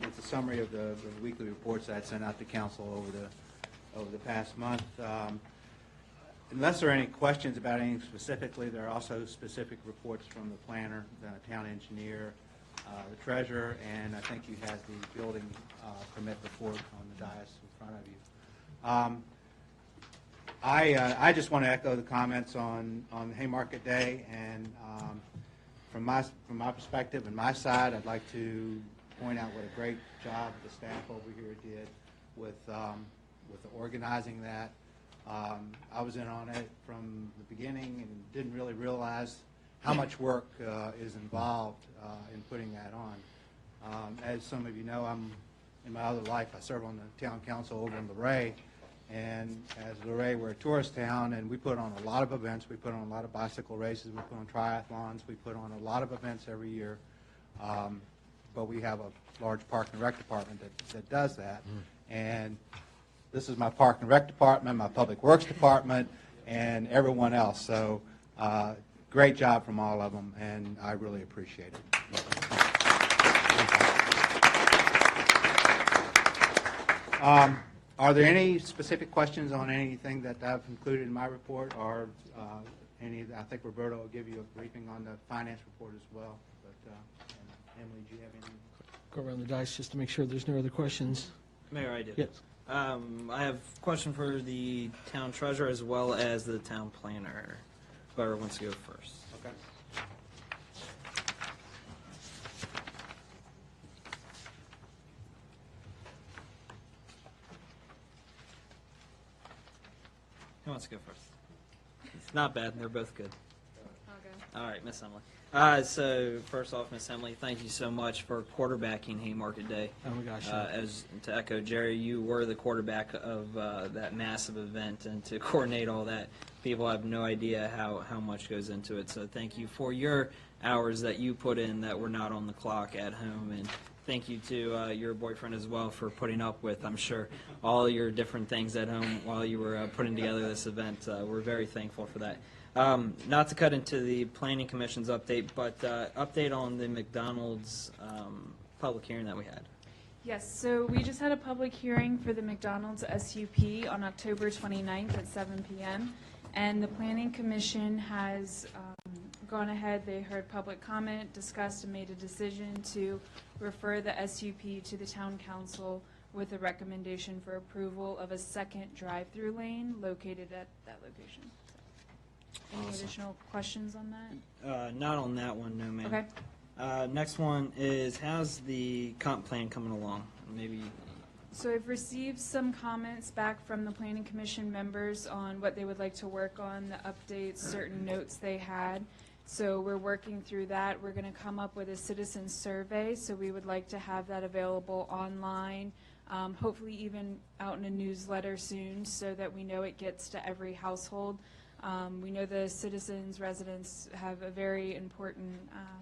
Speaker 18: it's a summary of the weekly reports that I sent out to council over the past month. Unless there are any questions about anything specifically, there are also specific reports from the planner, the town engineer, the treasurer, and I think you have the building permit report on the dais in front of you. I just want to echo the comments on Haymarket Day, and from my perspective and my side, I'd like to point out what a great job the staff over here did with organizing that. I was in on it from the beginning and didn't really realize how much work is involved in putting that on. As some of you know, in my other life, I serve on the town council over in Luray, and as Luray, we're a tourist town, and we put on a lot of events. We put on a lot of bicycle races. We put on triathlons. We put on a lot of events every year. But we have a large park and rec department that does that. And this is my park and rec department, my public works department, and everyone else. So great job from all of them, and I really appreciate it. Are there any specific questions on anything that I've included in my report, or any? I think Roberto will give you a briefing on the finance report as well. But Emily, do you have anything?
Speaker 1: Go around the dice just to make sure there's no other questions.
Speaker 6: Mayor, I do.
Speaker 1: Yes.
Speaker 6: I have a question for the town treasurer as well as the town planner. Whoever wants to go first.
Speaker 18: Okay.
Speaker 6: Who wants to go first? It's not bad. They're both good.
Speaker 8: Okay.
Speaker 6: All right, Miss Emily. So first off, Miss Emily, thank you so much for quarterbacking Haymarket Day.
Speaker 1: Oh my gosh.
Speaker 6: As to echo Jerry, you were the quarterback of that massive event, and to coordinate all that, people have no idea how much goes into it. So thank you for your hours that you put in that were not on the clock at home, and thank you to your boyfriend as well for putting up with, I'm sure, all your different things at home while you were putting together this event. We're very thankful for that. Not to cut into the Planning Commission's update, but update on the McDonald's public hearing that we had.
Speaker 8: Yes, so we just had a public hearing for the McDonald's SUP on October 29th at 7 p.m. And the Planning Commission has gone ahead, they heard public comment, discussed, and made a decision to refer the SUP to the Town Council with a recommendation for approval of a second drive-through lane located at that location. Any
Speaker 6: Awesome.
Speaker 8: additional questions on that?
Speaker 6: Not on that one, no, ma'am.
Speaker 8: Okay.
Speaker 6: Next one is, how's the comp plan coming along? Maybe.
Speaker 8: So I've received some comments back from the Planning Commission members on what they would like to work on, the updates, certain notes they had. So we're working through that. We're going to come up with a citizen survey, so we would like to have that available online, hopefully even out in a newsletter soon, so that we know it gets to every household. We know the citizens, residents have a very important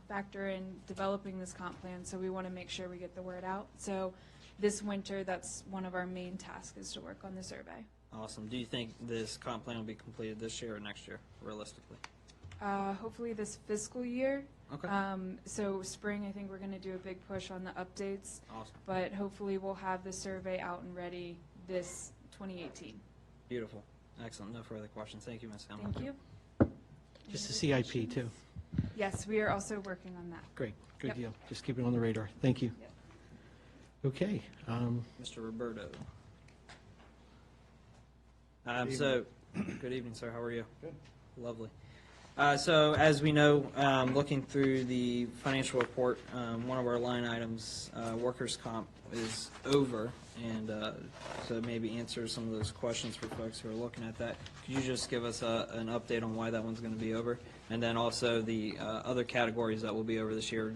Speaker 8: factor in developing this comp plan, so we want to make sure we get the word out. So this winter, that's one of our main tasks, is to work on the survey.
Speaker 6: Awesome. Do you think this comp plan will be completed this year or next year, realistically?
Speaker 8: Hopefully this fiscal year.
Speaker 6: Okay.
Speaker 8: So spring, I think we're going to do a big push on the updates.
Speaker 6: Awesome.
Speaker 8: But hopefully we'll have the survey out and ready this 2018.
Speaker 6: Beautiful. Excellent. No further questions. Thank you, Ms. Emily.
Speaker 8: Thank you.
Speaker 1: Just the CIP, too.
Speaker 8: Yes, we are also working on that.
Speaker 1: Great, good
Speaker 8: Yep.
Speaker 1: deal. Just keep it on the radar. Thank you.
Speaker 8: Yep.
Speaker 1: Okay.
Speaker 6: Mr. Roberto. Good evening, sir. How are you?
Speaker 18: Good.
Speaker 6: Lovely. So as we know, looking through the financial report, one of our line items, workers' comp, is over, and so maybe answer some of those questions for folks who are looking at that. Could you just give us an update on why that one's going to be over? And then also the other categories that will be over this year,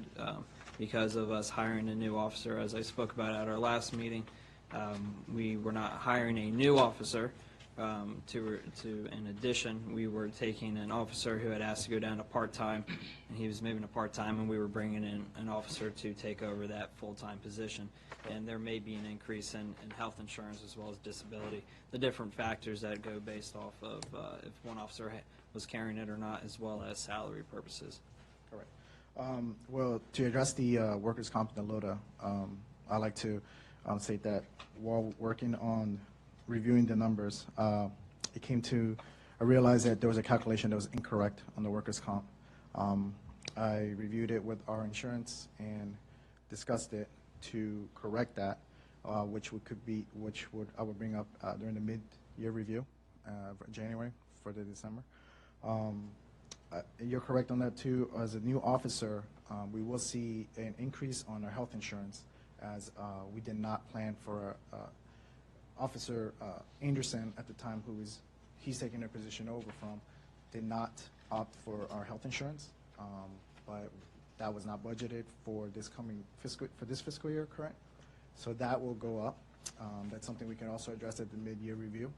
Speaker 6: because of us hiring a new officer. As I spoke about at our last meeting, we were not hiring a new officer. In addition, we were taking an officer who had asked to go down to part-time, and he was moving to part-time, and we were bringing in an officer to take over that full-time position. And there may be an increase in health insurance as well as disability, the different factors that go based off of if one officer was carrying it or not, as well as salary purposes.
Speaker 17: Correct. Well, to address the workers' comp and the LOTA, I'd like to state that while working on reviewing the numbers, I realized that there was a calculation that was incorrect on the workers' comp. I reviewed it with our insurance and discussed it to correct that, which I would bring up during the mid-year review, for January for the December. You're correct on that too. As a new officer, we will see an increase on our health insurance, as we did not plan for Officer Anderson at the time, he's taking a position over from, did not opt for our health insurance, but that was not budgeted for this fiscal year, correct? So that will go up. That's something we can also address at the mid-year review,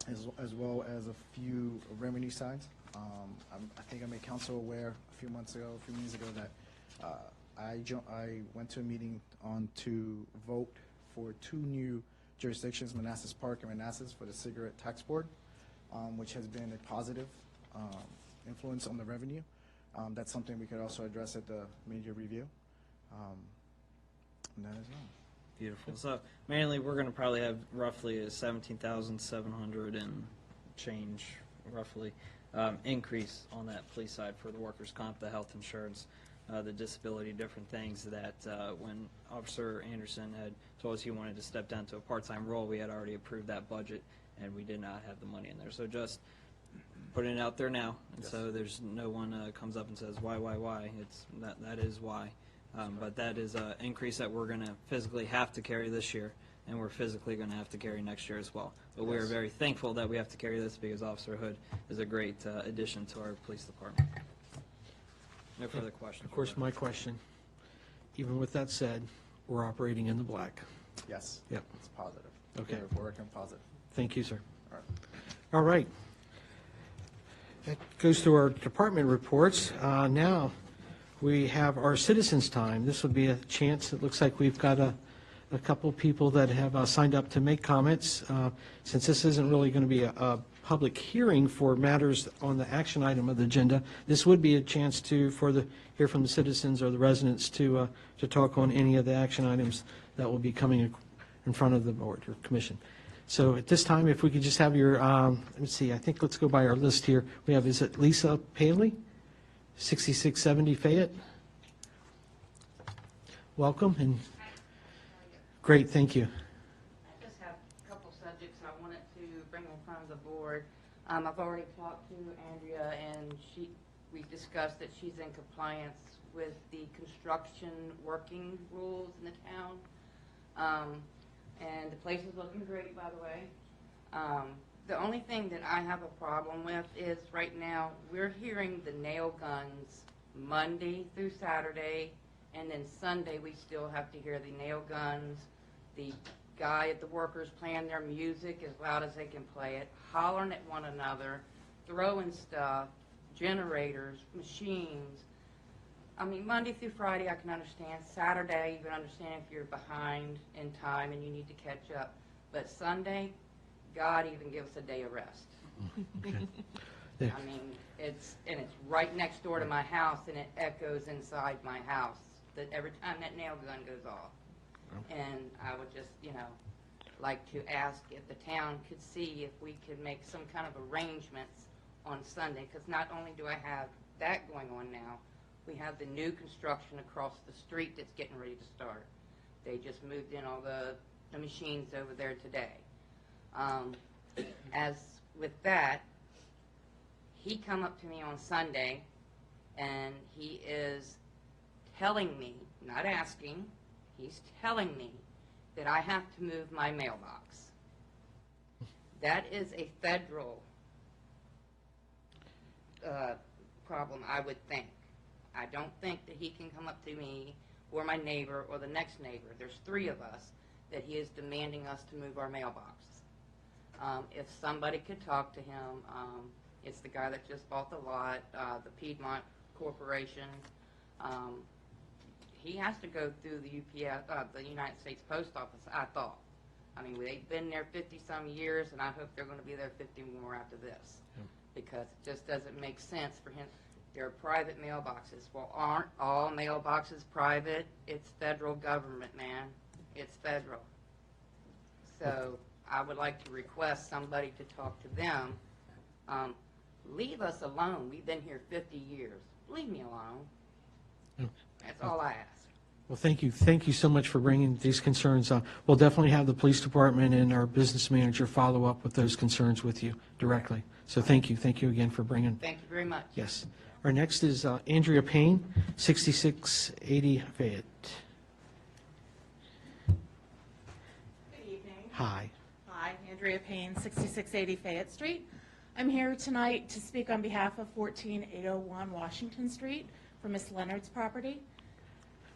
Speaker 17: as well as a few revenue sides. I think I made council aware a few meetings ago that I went to a meeting to vote for 2 new jurisdictions, Manassas Park and Manassas, for the cigarette tax board, which has been a positive influence on the revenue. That's something we could also address at the mid-year review. And that is all.
Speaker 6: Beautiful. So mainly, we're going to probably have roughly a 17,700 and change, roughly, increase on that police side for the workers' comp, the health insurance, the disability, different things that when Officer Anderson had told us he wanted to step down to a part-time role, we had already approved that budget, and we did not have the money in there. So just putting it out there now, and so there's no one comes up and says, why? It's that is why. But that is an increase that we're going to physically have to carry this year, and we're physically going to have to carry next year as well. But we are very thankful that we have to carry this because Officer Hood is a great addition to our police department. No further questions.
Speaker 1: Of course, my question, even with that said, we're operating in the black.
Speaker 17: Yes.
Speaker 1: Yep.
Speaker 17: It's positive.
Speaker 1: Okay.
Speaker 17: We're working positive.
Speaker 1: Thank you, sir.
Speaker 17: All right.
Speaker 1: All right. That goes to our department reports. Now we have our citizens' time. This would be a chance. It looks like we've got a couple people that have signed up to make comments. Since this isn't really going to be a public hearing for matters on the action item of the agenda, this would be a chance to hear from the citizens or the residents to talk on any of the action items that will be coming in front of the board or commission. So at this time, if we could just have your, let me see, let's go by our list here. We have, is it Lisa Paley, 6670 Fayette? Welcome, and great, thank you.
Speaker 19: I just have a couple subjects I wanted to bring in front of the board. I've already talked to Andrea, and we discussed that she's in compliance with the construction working rules in the town. And the place is looking great, by the way. The only thing that I have a problem with is right now we're hearing the nail guns Monday through Saturday, and then Sunday we still have to hear the nail guns, the guy at the workers playing their music as loud as they can play it, hollering at one another, throwing stuff, generators, machines. I mean, Monday through Friday I can understand. Saturday you can understand if you're behind in time and you need to catch up. But Sunday, God even gives us a day of rest.
Speaker 1: Okay. Yeah.
Speaker 19: I mean, it's right next door to my house, and it echoes inside my house that every time that nail gun goes off. And I would just, like to ask if the town could see if we could make some kind of arrangements on Sunday, because not only do I have that going on now, we have the new construction across the street that's getting ready to start. They just moved in all the machines over there today. As with that, he come up to me on Sunday, and he is telling me, not asking, he's telling me that I have to move my mailbox. That is a federal problem, I would think. I don't think that he can come up to me or my neighbor or the next neighbor. There's 3 of us that he is demanding us to move our mailboxes. If somebody could talk to him, it's the guy that just bought the lot, the Piedmont Corporation. He has to go through the UPS, the United States Post Office, I thought. I mean, they've been there 50-some years, and I hope they're going to be there 50 more after this, because it just doesn't make sense for him. They're private mailboxes. Well, aren't all mailboxes private? It's federal government, man. It's federal. So I would like to request somebody to talk to them. Leave us alone. We've been here 50 years. Leave me alone. That's all I ask.
Speaker 1: Well, thank you. Thank you so much for bringing these concerns. We'll definitely have the police department and our business manager follow up with those concerns with you directly. So thank you. Thank you again for bringing.
Speaker 19: Thank you very much.
Speaker 1: Yes. Our next is Andrea Payne, 6680 Fayette.
Speaker 20: Good evening.
Speaker 1: Hi.
Speaker 20: Hi, Andrea Payne, 6680 Fayette Street. I'm here tonight to speak on behalf of 14801 Washington Street for Miss Leonard's property.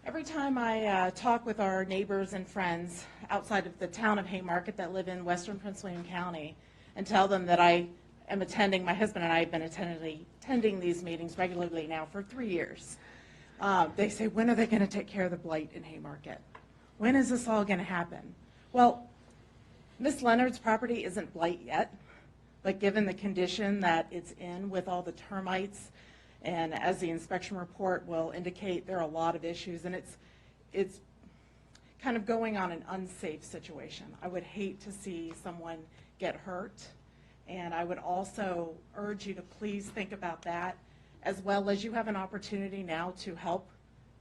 Speaker 20: Every time I talk with our neighbors and friends outside of the town of Haymarket that live in western Prince William County and tell them that I am attending, my husband and I have been attending these meetings regularly now for 3 years. They say, when are they going to take care of the blight in Haymarket? When is this all going to happen? Well, Miss Leonard's property isn't blight yet, but given the condition that it's in with all the termites, and as the inspection report will indicate, there are a lot of issues, and it's kind of going on an unsafe situation. I would hate to see someone get hurt, and I would also urge you to please think about that, as well as you have an opportunity now to help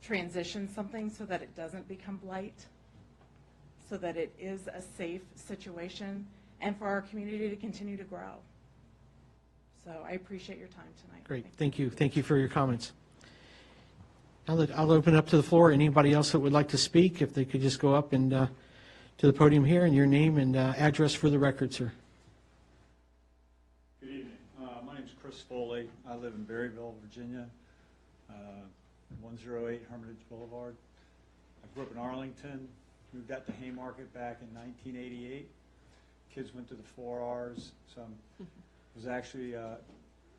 Speaker 20: transition something so that it doesn't become blight, so that it is a safe situation, and for our community to continue to grow. So I appreciate your time tonight.
Speaker 1: Great. Thank you. Thank you for your comments. I'll open up to the floor. Anybody else that would like to speak, if they could just go up and to the podium here, and your name and address for the record, sir.
Speaker 21: Good evening. My name is Chris Foley. I live in Berryville, Virginia, 108 Hermitage Boulevard. I grew up in Arlington, moved out to Haymarket back in 1988. Kids went to the 4 Rs. So I was actually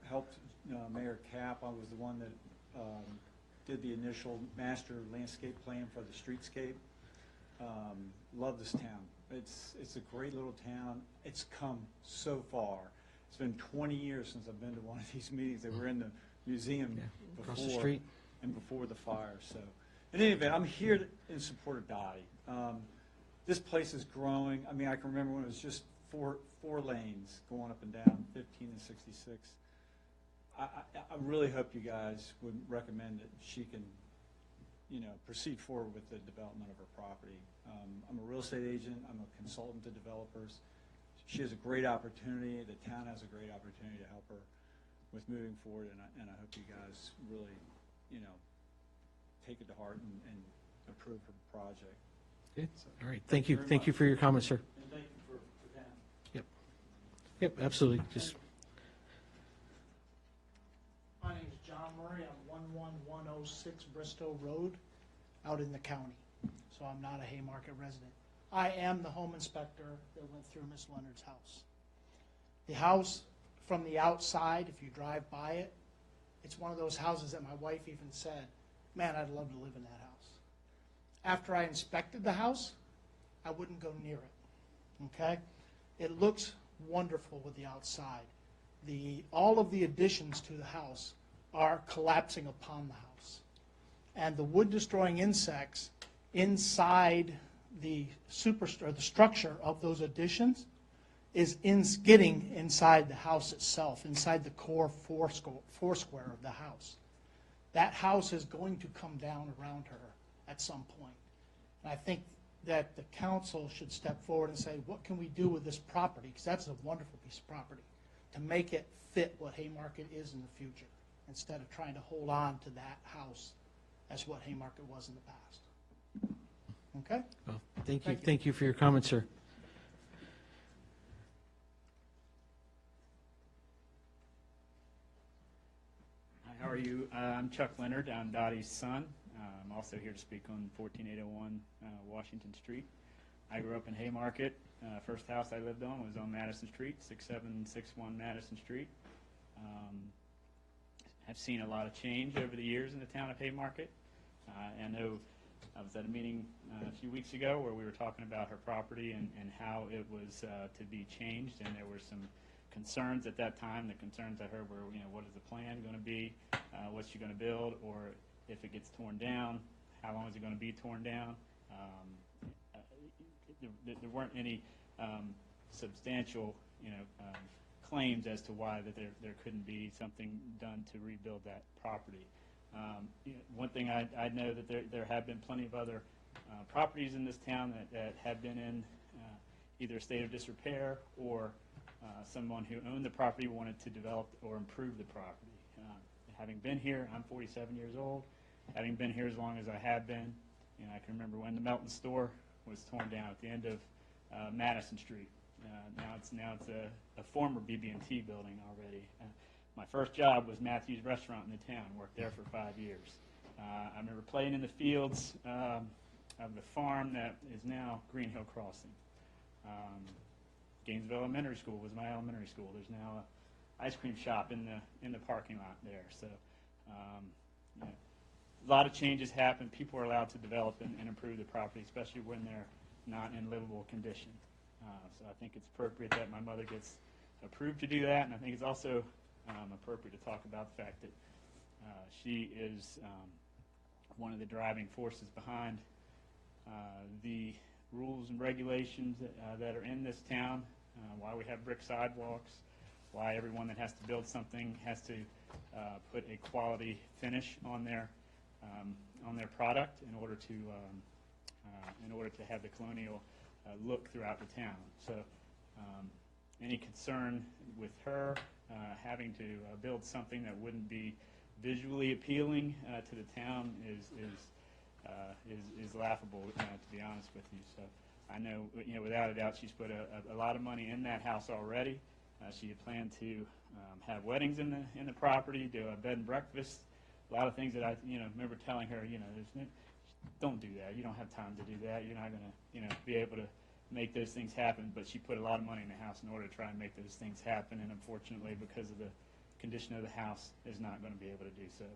Speaker 21: helped Mayor Cap. I was the one that did the initial master landscape plan for the streetscape. Love this town. It's a great little town. It's come so far. It's been 20 years since I've been to one of these meetings. They were in the museum before,
Speaker 1: across the street.
Speaker 21: And before the fire. So, in any event, I'm here in support of Dottie. This place is growing. I mean, I can remember when it was just four lanes going up and down 15 and 66. I really hope you guys would recommend that she can, proceed forward with the development of her property. I'm a real estate agent. I'm a consultant to developers. She has a great opportunity. The town has a great opportunity to help her with moving forward, and I hope you guys really, take it to heart and approve her project.
Speaker 1: Okay. All right. Thank you. Thank you for your comments, sir.
Speaker 21: And thank you for town.
Speaker 1: Yep. Yep, absolutely. Just
Speaker 22: My name is John Murray. I'm 11106 Bristow Road out in the county. So I'm not a Haymarket resident. I am the home inspector that went through Miss Leonard's house. The house from the outside, if you drive by it, it's one of those houses that my wife even said, man, I'd love to live in that house. After I inspected the house, I wouldn't go near it, okay? It looks wonderful with the outside. All of the additions to the house are collapsing upon the house. And the wood-destroying insects inside the structure of those additions is getting inside the house itself, inside the core foursquare of the house. That house is going to come down around her at some point. And I think that the council should step forward and say, what can we do with this property? Because that's a wonderful piece of property, to make it fit what Haymarket is in the future, instead of trying to hold on to that house as what Haymarket was in the past. Okay?
Speaker 1: well, thank you. Thank you for your comments, sir.
Speaker 23: Hi, how are you?
Speaker 3: I'm Chuck Leonard. I'm Dottie's son. I'm also here to speak on 14801 Washington Street. I grew up in Haymarket. First house I lived on was on Madison Street, 6761 Madison Street. I've seen a lot of change over the years in the town of Haymarket. I know I was at a meeting a few weeks ago where we were talking about her property and how it was to be changed, and there were some concerns at that time. The concerns I heard were, what is the plan going to be? What's she going to build? Or if it gets torn down, how long is it going to be torn down? There weren't any substantial, claims as to why that there couldn't be something done to rebuild that property. One thing I know that there have been plenty of other properties in this town that have been in either a state of disrepair or someone who owned the property wanted to develop or improve the property. Having been here, I'm 47 years old. Having been here as long as I have been, I can remember when the Melton store was torn down at the end of Madison Street. Now it's a former BB&T building already. My first job was Matthew's Restaurant in the town. Worked there for 5 years. I remember playing in the fields of the farm that is now Green Hill Crossing. Gainesville Elementary School was my elementary school. There's now an ice cream shop in the parking lot there. So a lot of changes happen. People are allowed to develop and improve the property, especially when they're not in livable condition. So I think it's appropriate that my mother gets approved to do that, and I think it's also appropriate to talk about the fact that she is one of the driving forces behind the rules and regulations that are in this town, why we have brick sidewalks, why everyone that has to build something has to put a quality finish on their product in order to have the colonial look throughout the town. So any concern with her having to build something that wouldn't be visually appealing to the town is laughable, to be honest with you. So I know, without a doubt, she's put a lot of money in that house already. She had planned to have weddings in the property, do a bed and breakfast, a lot of things that I remember telling her, don't do that. You don't have time to do that. You're not going to be able to make those things happen. But she put a lot of money in the house in order to try and make those things happen. And unfortunately, because of the condition of the house, is not going to be able to do so.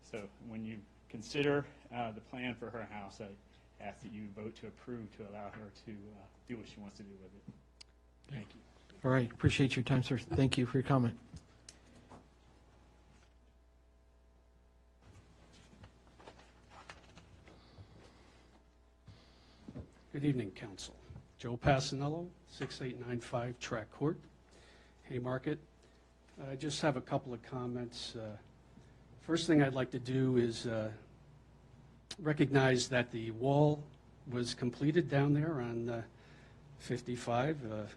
Speaker 3: So when you consider the plan for her house, I ask that you vote to approve to allow her to do what she wants to do with it. Thank you.
Speaker 1: All right, appreciate your time, sir. Thank you for your comment.
Speaker 7: Good evening, Council. Joe Passanello, 6895 Track Court, Haymarket. I just have a couple of comments. First thing I'd like to do is recognize that the wall was completed down there on 55.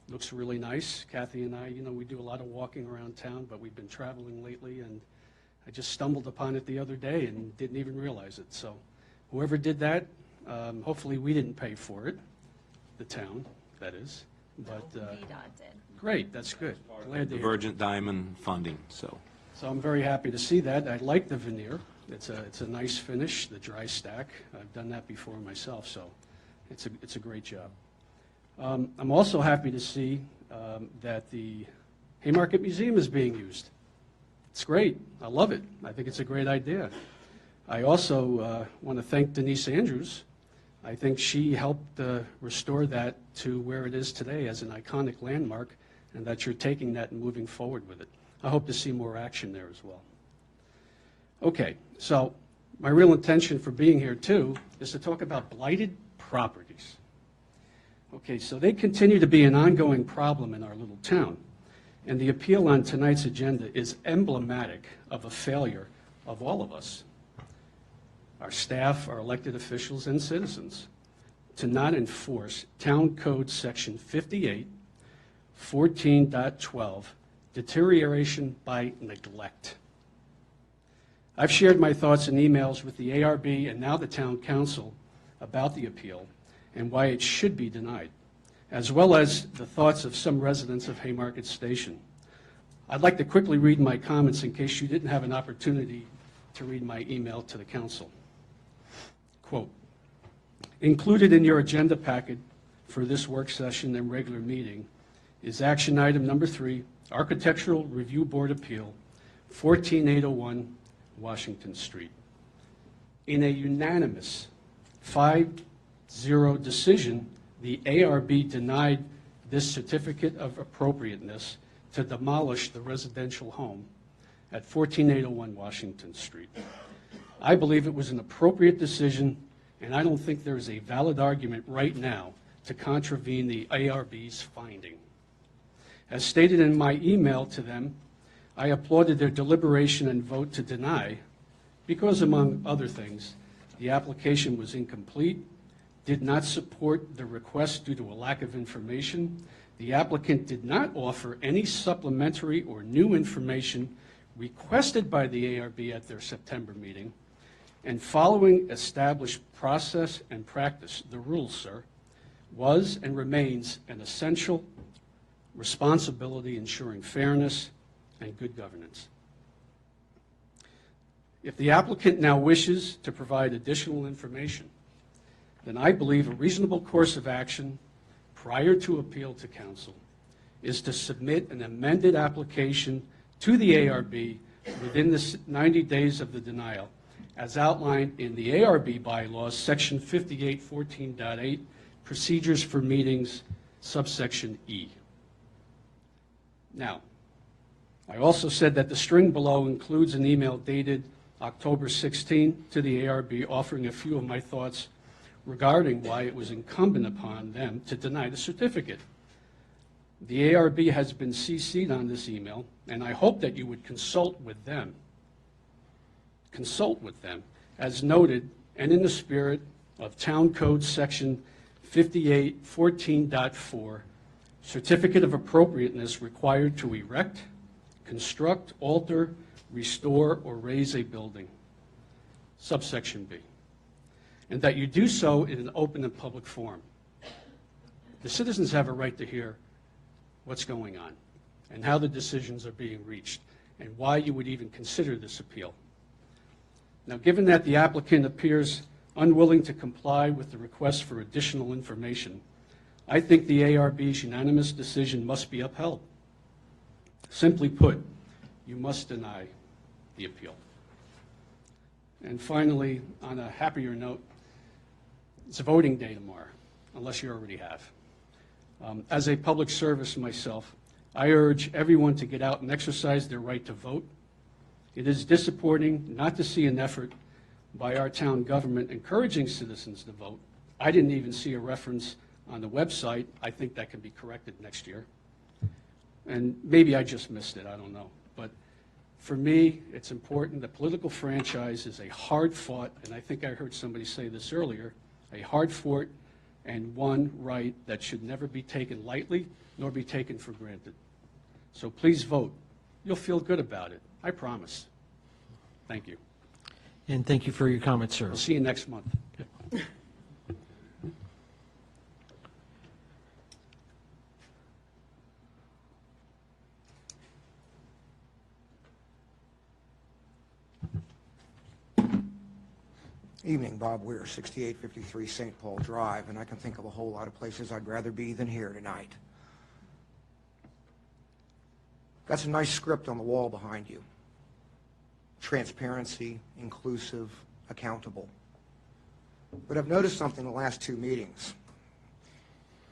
Speaker 7: Looks really nice. Kathy and I, we do a lot of walking around town, but we've been traveling lately, and I just stumbled upon it the other day and didn't even realize it. So whoever did that, hopefully we didn't pay for it, the town, that is. But
Speaker 23: VDOT did.
Speaker 7: Great, that's good. Glad to hear.
Speaker 12: Divergent Diamond funding, so.
Speaker 7: So I'm very happy to see that. I like the veneer. It's a nice finish, the dry stack. I've done that before myself, so it's a great job. I'm also happy to see that the Haymarket Museum is being used. It's great. I love it. I think it's a great idea. I also want to thank Denise Andrews. I think she helped restore that to where it is today as an iconic landmark, and that you're taking that and moving forward with it. I hope to see more action there as well. Okay, so my real intention for being here too is to talk about blighted properties. Okay, so they continue to be an ongoing problem in our little town, and the appeal on tonight's agenda is emblematic of a failure of all of us, our staff, our elected officials, and citizens, to not enforce Town Code Section 58, 14.12, deterioration by neglect. I've shared my thoughts in emails with the ARB and now the Town Council about the appeal and why it should be denied, as well as the thoughts of some residents of Haymarket Station. I'd like to quickly read my comments in case you didn't have an opportunity to read my email to the council. Quote, included in your agenda packet for this work session and regular meeting is action item number 3, Architectural Review Board Appeal, 14801 Washington Street. In a unanimous 5-0 decision, the ARB denied this certificate of appropriateness to demolish the residential home at 14801 Washington Street. I believe it was an appropriate decision, and I don't think there is a valid argument right now to contravene the ARB's finding. As stated in my email to them, I applauded their deliberation and vote to deny because, among other things, the application was incomplete, did not support the request due to a lack of information. The applicant did not offer any supplementary or new information requested by the ARB at their September meeting. And following established process and practice, the rules, sir, was and remains an essential responsibility ensuring fairness and good governance. If the applicant now wishes to provide additional information, then I believe a reasonable course of action prior to appeal to council is to submit an amended application to the ARB within the 90 days of the denial, as outlined in the ARB bylaws, section 5814.8, procedures for meetings, subsection E. Now, I also said that the string below includes an email dated October 16 to the ARB offering a few of my thoughts regarding why it was incumbent upon them to deny the certificate. The ARB has been CC'd on this email, and I hope that you would consult with them. Consult with them, as noted and in the spirit of Town Code Section 5814.4, certificate of appropriateness required to erect, construct, alter, restore, or raise a building, subsection B, and that you do so in an open and public forum. The citizens have a right to hear what's going on and how the decisions are being reached and why you would even consider this appeal. Now, given that the applicant appears unwilling to comply with the request for additional information, I think the ARB's unanimous decision must be upheld. Simply put, you must deny the appeal. And finally, on a happier note, it's a voting day tomorrow, unless you already have. As a public service myself, I urge everyone to get out and exercise their right to vote. It is disappointing not to see an effort by our town government encouraging citizens to vote. I didn't even see a reference on the website. I think that can be corrected next year. And maybe I just missed it, I don't know. But for me, it's important. The political franchise is a hard-fought, and I think I heard somebody say this earlier, a hard-fought and won right that should never be taken lightly nor be taken for granted. So please vote. You'll feel good about it, I promise. Thank you.
Speaker 1: And thank you for your comments, sir.
Speaker 7: We'll see you next month.
Speaker 5: Evening, Bob Weir, 6853 St. Paul Drive, and I can think of a whole lot of places I'd rather be than here tonight. Got some nice script on the wall behind you. Transparency, inclusive, accountable. But I've noticed something in the last 2 meetings.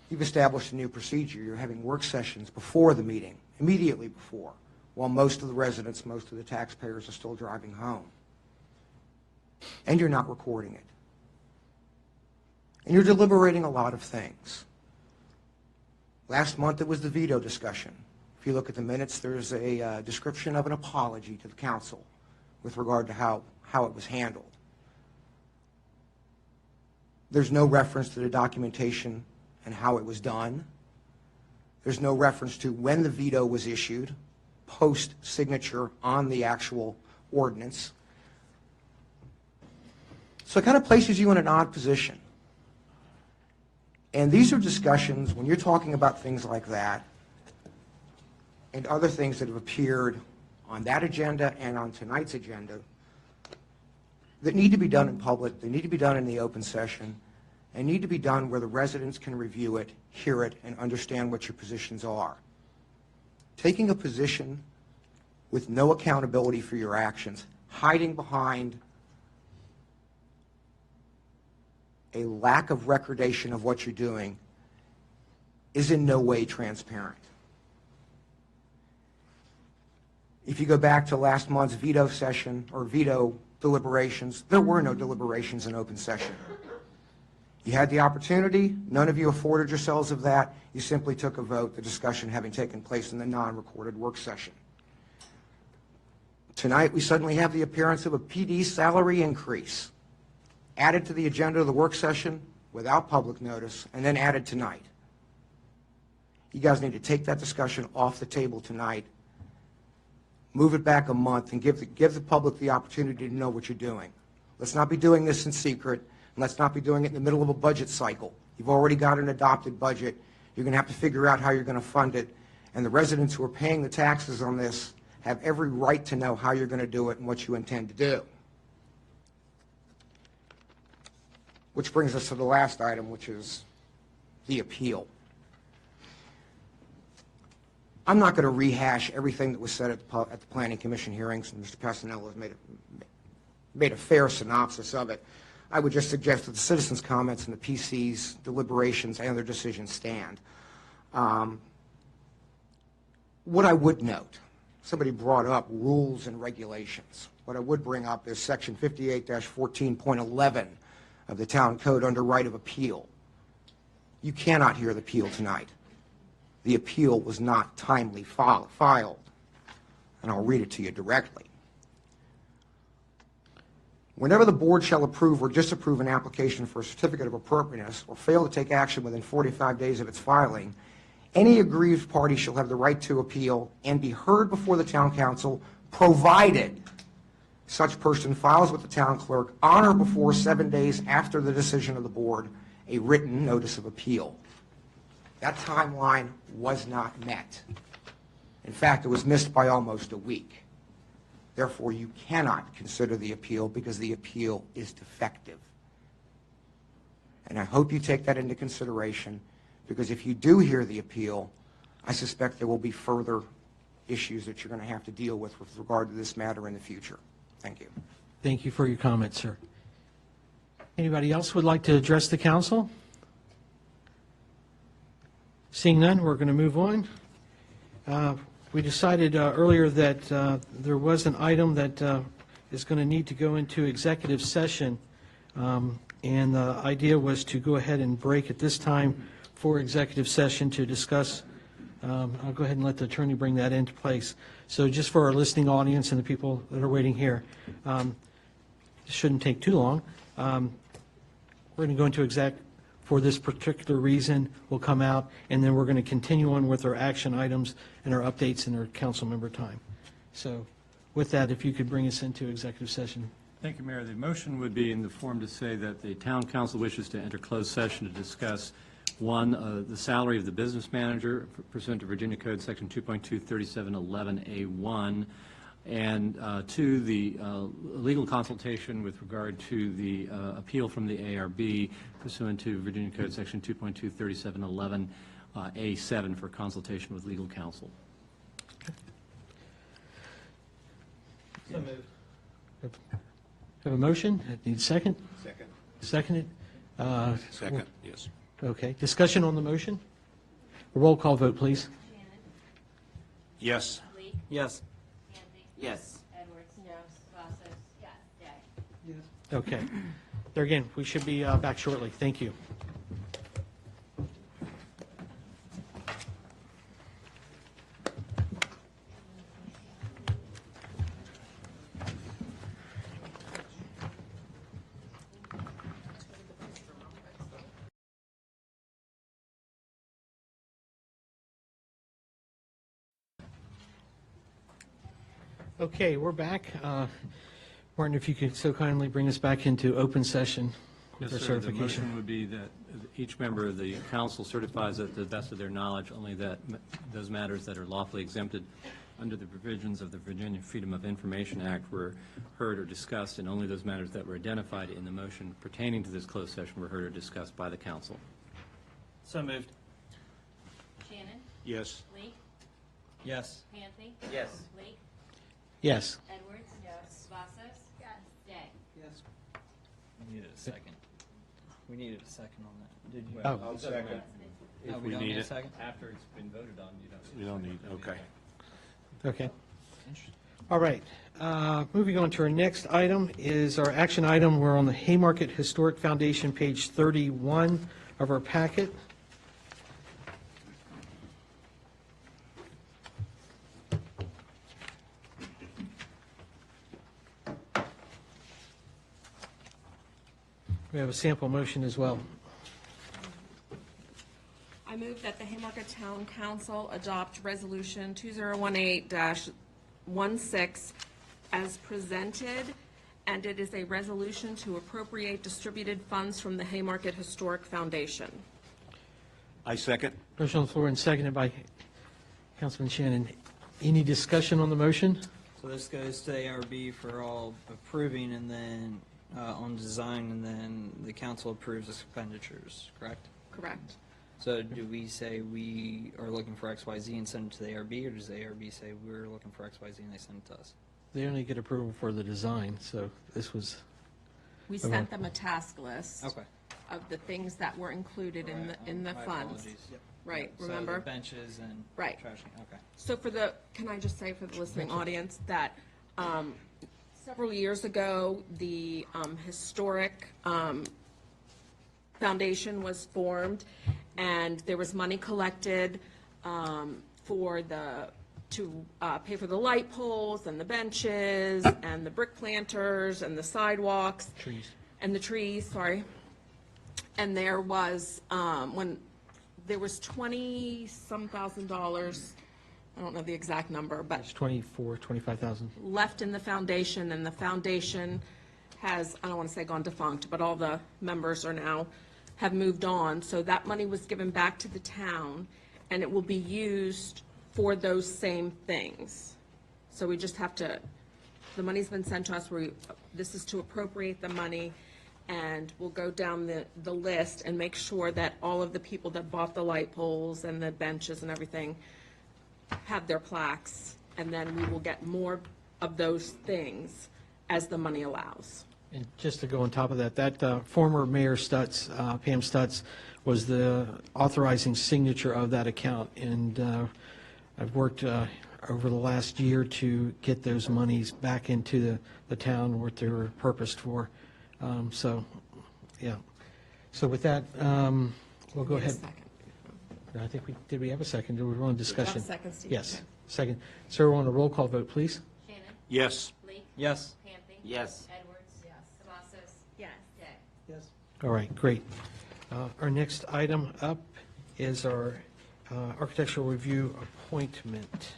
Speaker 5: You've established a new procedure. You're having work sessions before the meeting, immediately before, while most of the residents, most of the taxpayers are still driving home. And you're not recording it. And you're deliberating a lot of things. Last month it was the veto discussion. If you look at the minutes, there's a description of an apology to the council with regard to how it was handled. There's no reference to the documentation and how it was done. There's no reference to when the veto was issued, post-signature on the actual ordinance. So it kind of places you in an odd position. And these are discussions, when you're talking about things like that, and other things that have appeared on that agenda and on tonight's agenda that need to be done in public, they need to be done in the open session, and need to be done where the residents can review it, hear it, and understand what your positions are. Taking a position with no accountability for your actions, hiding behind a lack of recordation of what you're doing, is in no way transparent. If you go back to last month's veto session or veto deliberations, there were no deliberations in open session. You had the opportunity, none of you afforded yourselves of that, you simply took a vote, the discussion having taken place in the non-recorded work session. Tonight, we suddenly have the appearance of a PD salary increase added to the agenda of the work session without public notice, and then added tonight. You guys need to take that discussion off the table tonight, move it back a month, and give the public the opportunity to know what you're doing. Let's not be doing this in secret, and let's not be doing it in the middle of a budget cycle. You've already got an adopted budget. You're going to have to figure out how you're going to fund it, and the residents who are paying the taxes on this have every right to know how you're going to do it and what you intend to do. Which brings us to the last item, which is the appeal. I'm not going to rehash everything that was said at the Planning Commission hearings, and Mr. Passanello has made a fair synopsis of it. I would just suggest that the citizens' comments and the PC's deliberations and their decisions stand. What I would note, somebody brought up rules and regulations. What I would bring up is Section 58-14.11 of the Town Code under right of appeal. You cannot hear the appeal tonight. The appeal was not timely filed, and I'll read it to you directly. Whenever the board shall approve or disapprove an application for a certificate of appropriateness or fail to take action within 45 days of its filing, any aggrieved party shall have the right to appeal and be heard before the town council, provided such person files with the town clerk on or before 7 days after the decision of the board a written notice of appeal. That timeline was not met. In fact, it was missed by almost a week. Therefore, you cannot consider the appeal because the appeal is defective. And I hope you take that into consideration, because if you do hear the appeal, I suspect there will be further issues that you're going to have to deal with regard to this matter in the future. Thank you.
Speaker 1: Thank you for your comments, sir. Anybody else would like to address the council? Seeing none, we're going to move on. We decided earlier that there was an item that is going to need to go into executive session, and the idea was to go ahead and break at this time for executive session to discuss. I'll go ahead and let the attorney bring that into place. So just for our listening audience and the people that are waiting here, it shouldn't take too long. We're going to go into exec for this particular reason. We'll come out, and then we're going to continue on with our action items and our updates in our council member time. So with that, if you could bring us into executive session.
Speaker 9: Thank you, Mayor. The motion would be in the form to say that the town council wishes to enter closed session to discuss, one, the salary of the business manager pursuant to Virginia Code Section 2.23711A1, and two, the legal consultation with regard to the appeal from the ARB pursuant to Virginia Code Section 2.23711A7 for consultation with legal counsel.
Speaker 1: So moved. Have a motion? Need a second?
Speaker 12: Second.
Speaker 1: Seconded?
Speaker 12: Second, yes.
Speaker 1: Okay. Discussion on the motion? A roll call vote, please.
Speaker 12: Yes.
Speaker 4: Yes.
Speaker 19: Yes.
Speaker 14: Edwards. Yes. Vassos. Yes. Day.
Speaker 1: Okay. There again, we should be back shortly. Thank you. Okay, we're back. Martin, if you could so kindly bring us back into open session with
Speaker 9: Yes,
Speaker 1: their
Speaker 9: sir. The
Speaker 1: certification.
Speaker 9: motion would be that each member of the council certifies that to the best of their knowledge, only that those matters that are lawfully exempted under the provisions of the Virginia Freedom of Information Act were heard or discussed, and only those matters that were identified in the motion pertaining to this closed session were heard or discussed by the council.
Speaker 6: So moved.
Speaker 14: Shannon?
Speaker 12: Yes.
Speaker 14: Lee?
Speaker 6: Yes.
Speaker 14: Panthy?
Speaker 15: Yes.
Speaker 14: Blake?
Speaker 1: Yes.
Speaker 14: Edwards? Yes. Vassos? Yes. Day?
Speaker 6: Yes. We needed a second. We needed a second on that. Did you?
Speaker 1: Oh.
Speaker 15: I'll second.
Speaker 6: Oh,
Speaker 9: If
Speaker 6: we
Speaker 9: we
Speaker 6: don't
Speaker 9: need
Speaker 6: need a
Speaker 9: it.
Speaker 6: second?
Speaker 9: After it's been voted on, you don't.
Speaker 12: We don't need, okay.
Speaker 1: Okay. All right. Moving on to our next item is our action item. We're on the Haymarket Historic Foundation, page 31 of our packet. We have a sample motion as well.
Speaker 2: I move that the Haymarket Town Council adopt Resolution 2018-16 as presented, and it is a resolution to appropriate distributed funds from the Haymarket Historic Foundation.
Speaker 12: I second.
Speaker 1: Motion on the floor and seconded by Councilman Shannon. Any discussion on the motion?
Speaker 6: So this goes to ARB for all approving, and then on design, and then the council approves expenditures, correct?
Speaker 2: Correct.
Speaker 6: So do we say we are looking for XYZ and send it to the ARB, or does the ARB say we're looking for XYZ and they send it to us?
Speaker 1: They only get approval for the design, so this was.
Speaker 2: We
Speaker 1: Okay.
Speaker 2: sent them a task list
Speaker 6: Okay.
Speaker 2: of the things that were included in the
Speaker 6: My
Speaker 2: funds.
Speaker 6: apologies. Yep.
Speaker 2: Right,
Speaker 6: So
Speaker 2: remember?
Speaker 6: the benches and
Speaker 2: Right.
Speaker 6: trashing, okay.
Speaker 2: So for the, can I just say for the listening audience that several years ago, the historic foundation was formed, and there was money collected for to pay for the light poles and the benches and the brick planters and the sidewalks.
Speaker 1: Trees.
Speaker 2: And the trees, sorry. And there was, when there was 20-some thousand, I don't know the exact number, but
Speaker 1: It's 25,000.
Speaker 2: left in the foundation, and the foundation has, I don't want to say gone defunct, but all the members are now, have moved on. So that money was given back to the town, and it will be used for those same things. So we just have to, the money's been sent to us, this is to appropriate the money, and we'll go down the list and make sure that all of the people that bought the light poles and the benches and everything have their plaques, and then we will get more of those things as the money allows.
Speaker 1: And just to go on top of that, that former Mayor Stutz, Pam Stutz, was the authorizing signature of that account, and I've worked over the last year to get those monies back into the town what they were purposed for. So, yeah. So with that, we'll go
Speaker 2: Need a
Speaker 1: ahead.
Speaker 2: second.
Speaker 1: I think did we have a second? Did we want a discussion?
Speaker 2: Have a second, Steve?
Speaker 1: Yes, second. Sir, we're on a roll call vote, please.
Speaker 14: Shannon?
Speaker 12: Yes.
Speaker 14: Lee?
Speaker 6: Yes.
Speaker 14: Panthy?
Speaker 15: Yes.
Speaker 14: Edwards? Yes. Vassos? Yes. Day?
Speaker 6: Yes.
Speaker 1: All right, great. Our next item up is our architectural review appointment.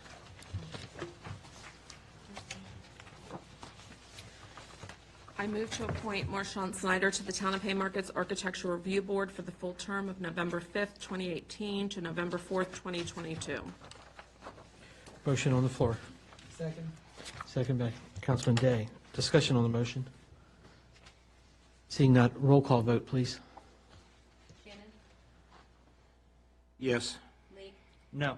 Speaker 2: I move to appoint Marshawn Snyder to the Town of Haymarket's Architectural Review Board for the full term of November 5th, 2018 to November 4th, 2022.
Speaker 1: Motion on the floor.
Speaker 22: Second.
Speaker 1: Second by Councilman Day. Discussion on the motion. Seeing none, roll call vote, please.
Speaker 14: Shannon?
Speaker 12: Yes.
Speaker 14: Lee?
Speaker 6: No.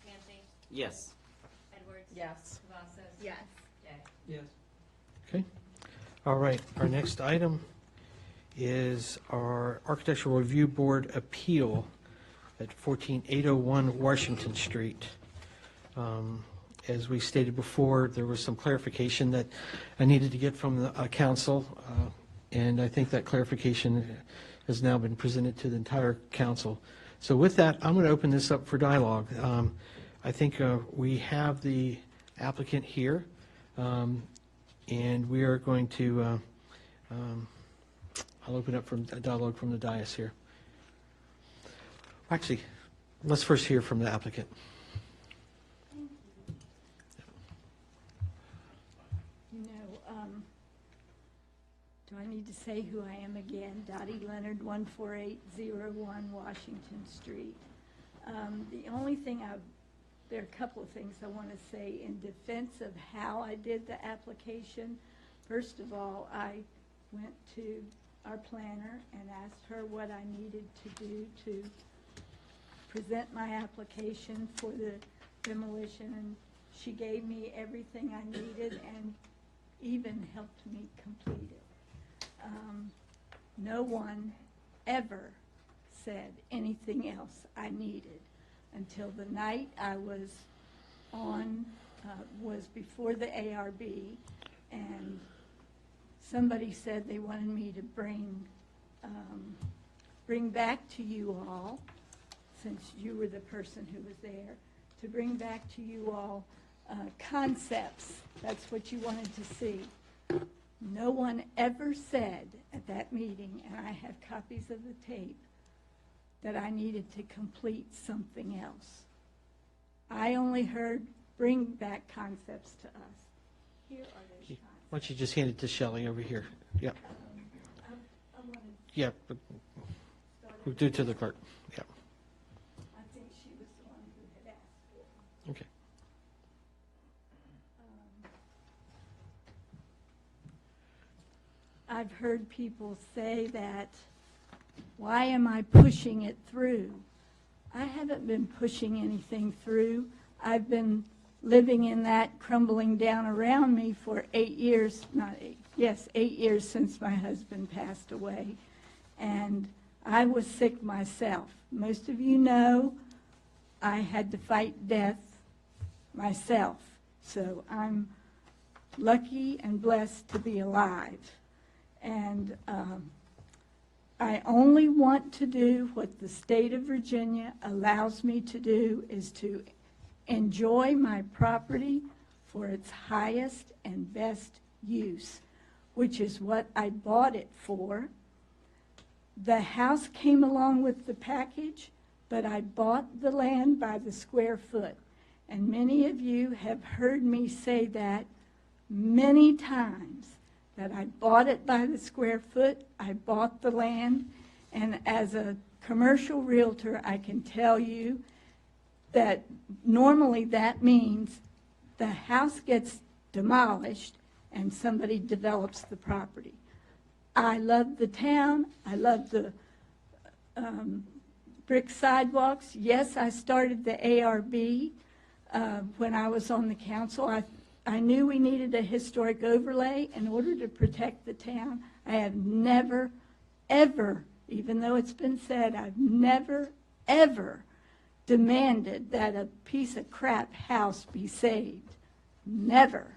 Speaker 14: Panthy?
Speaker 15: Yes.
Speaker 14: Edwards?
Speaker 2: Yes.
Speaker 14: Vassos?
Speaker 19: Yes.
Speaker 14: Day?
Speaker 6: Yes.
Speaker 1: Okay. All right, our next item is our Architectural Review Board appeal at 14801 Washington Street. As we stated before, there was some clarification that I needed to get from the council, and I think that clarification has now been presented to the entire council. So with that, I'm going to open this up for dialogue. I think we have the applicant here, and we are going to, I'll open up for a dialogue from the dais here. Actually, let's first hear from the applicant.
Speaker 10: Do I need to say say who I am again, Dottie Leonard, 14801 Washington Street. The only thing there are a couple of things I want to say in defense of how I did the application. First of all, I went to our planner and asked her what I needed to do to present my application for the demolition, and she gave me everything I needed and even helped me complete it. No one ever said anything else I needed until the night I was was before the ARB, and somebody said they wanted me to bring back to you all, since you were the person who was there, to bring back to you all concepts. That's what you wanted to see. No one ever said at that meeting, and I have copies of the tape, that I needed to complete something else. I only heard bring back concepts to us. Here are those concepts.
Speaker 1: Why don't you just hand it to Shelley over here? Yep. Yep. We'll do it to the clerk. Yep.
Speaker 10: I think she was the one who had asked for it.
Speaker 1: Okay.
Speaker 10: I've heard people say that, why am I pushing it through? I haven't been pushing anything through. I've been living in that crumbling down around me for 8 years, 8 years since my husband passed away. And I was sick myself. Most of you know I had to fight death myself. So I'm lucky and blessed to be alive. And I only want to do what the state of Virginia allows me to do, is to enjoy my property for its highest and best use, which is what I bought it for. The house came along with the package, but I bought the land by the square foot. And many of you have heard me say that many times, that I bought it by the square foot. I bought the land, and as a commercial realtor, I can tell you that normally that means the house gets demolished and somebody develops the property. I love the town. I love the brick sidewalks. Yes, I started the ARB when I was on the council. I knew we needed a historic overlay in order to protect the town. I have never, ever, even though it's been said, I've never, ever demanded that a piece of crap house be saved. Never.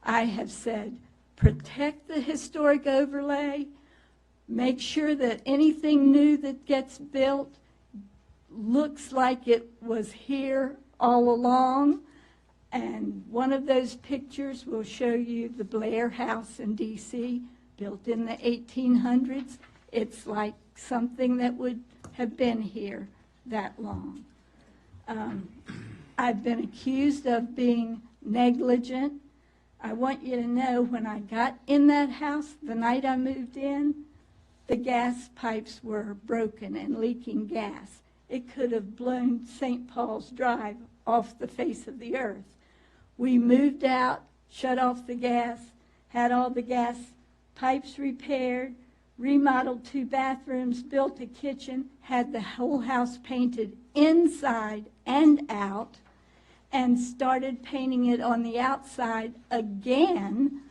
Speaker 10: I have said, protect the historic overlay, make sure that anything new that gets built looks like it was here all along. And one of those pictures will show you the Blair House in D.C., built in the 1800s. It's like something that would have been here that long. I've been accused of being negligent. I want you to know, when I got in that house, the night I moved in, the gas pipes were broken and leaking gas. It could have blown St. Paul's Drive off the face of the earth. We moved out, shut off the gas, had all the gas pipes repaired, remodeled 2 bathrooms, built a kitchen, had the whole house painted inside and out, and started painting it on the outside again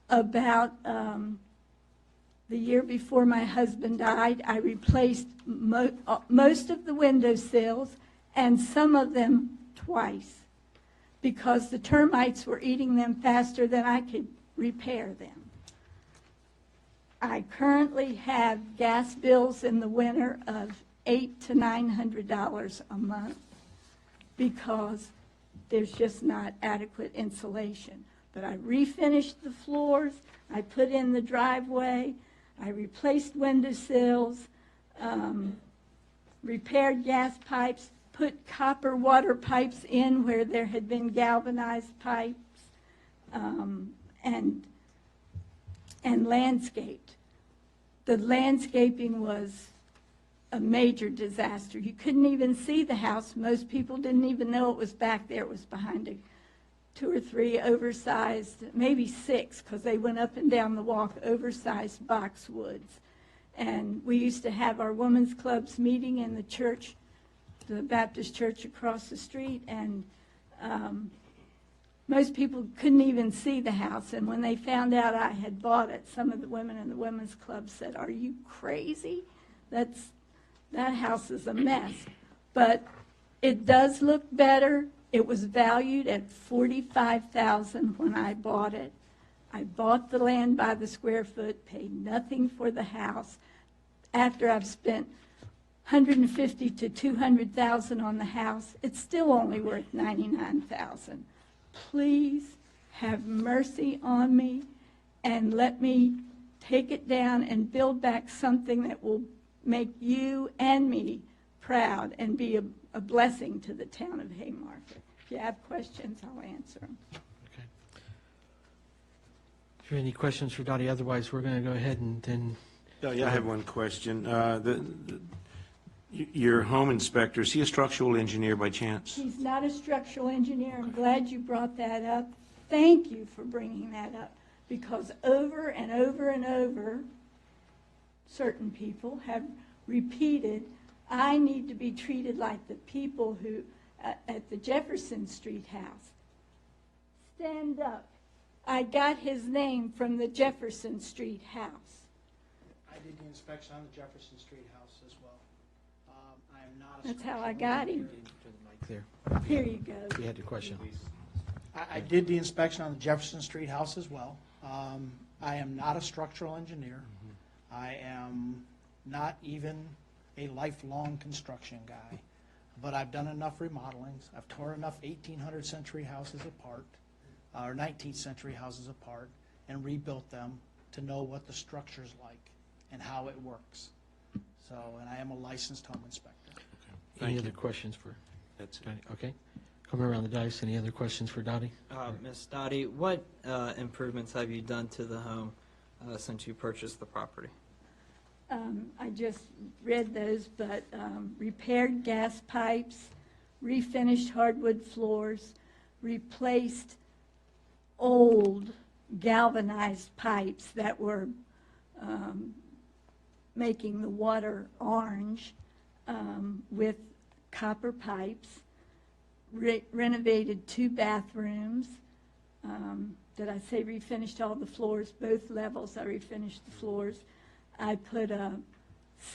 Speaker 10: about the year before my husband died. I replaced most of the windowsills, and some of them twice, because the termites were eating them faster than I could repair them. I currently have gas bills in the winter of $800 to $900 a month because there's just not adequate insulation. But I refinished the floors, I put in the driveway, I replaced windowsills, repaired gas pipes, put copper water pipes in where there had been galvanized pipes, and landscaped. the landscaping was a major disaster. You couldn't even see the house. Most people didn't even know it was back there. It was behind 2 or 3 oversized, maybe 6, because they went up and down the walk, oversized boxwoods. And we used to have our women's clubs meeting in the church, the Baptist church across the street, and most people couldn't even see the house. And when they found out I had bought it, some of the women in the women's club said, "Are you crazy? That house is a mess." But it does look better. It was valued at $45,000 when I bought it. I bought the land by the square foot, paid nothing for the house. After I've spent $150,000 to $200,000 on the house, it's still only worth $99,000. Please have mercy on me and let me take it down and build back something that will make you and me proud and be a blessing to the town of Haymarket. If you have questions, I'll answer them.
Speaker 1: Okay. If you have any questions for Dottie, otherwise we're going to go ahead and then.
Speaker 12: Yeah, I have one question. Your home inspector, is he a structural engineer by chance?
Speaker 10: He's not a structural engineer. I'm glad you brought that up. Thank you for bringing that up, because over and over and over, certain people have repeated, I need to be treated like the people who, at the Jefferson Street house. Stand up. I got his name from the Jefferson Street house.
Speaker 22: I did the inspection on the Jefferson Street house as well. I am not a.
Speaker 10: That's how I got him.
Speaker 1: There.
Speaker 10: Here you go.
Speaker 1: You had your question.
Speaker 22: I did the inspection on the Jefferson Street house as well. I am not a structural engineer. I am not even a lifelong construction guy, but I've done enough remodelings. I've torn enough 1800 century houses apart, or 19th century houses apart, and rebuilt them to know what the structure's like and how it works. So, and I am a licensed home inspector.
Speaker 1: Any other questions for
Speaker 12: That's it.
Speaker 1: Dottie? Okay. Coming around the dice, any other questions for Dottie?
Speaker 6: Ms. Dottie, what improvements have you done to the home since you purchased the property?
Speaker 10: I just read those, but repaired gas pipes, refinished hardwood floors, replaced old galvanized pipes that were making the water orange with copper pipes, renovated 2 bathrooms. Did I say refinished all the floors? Both levels I refinished the floors. I put a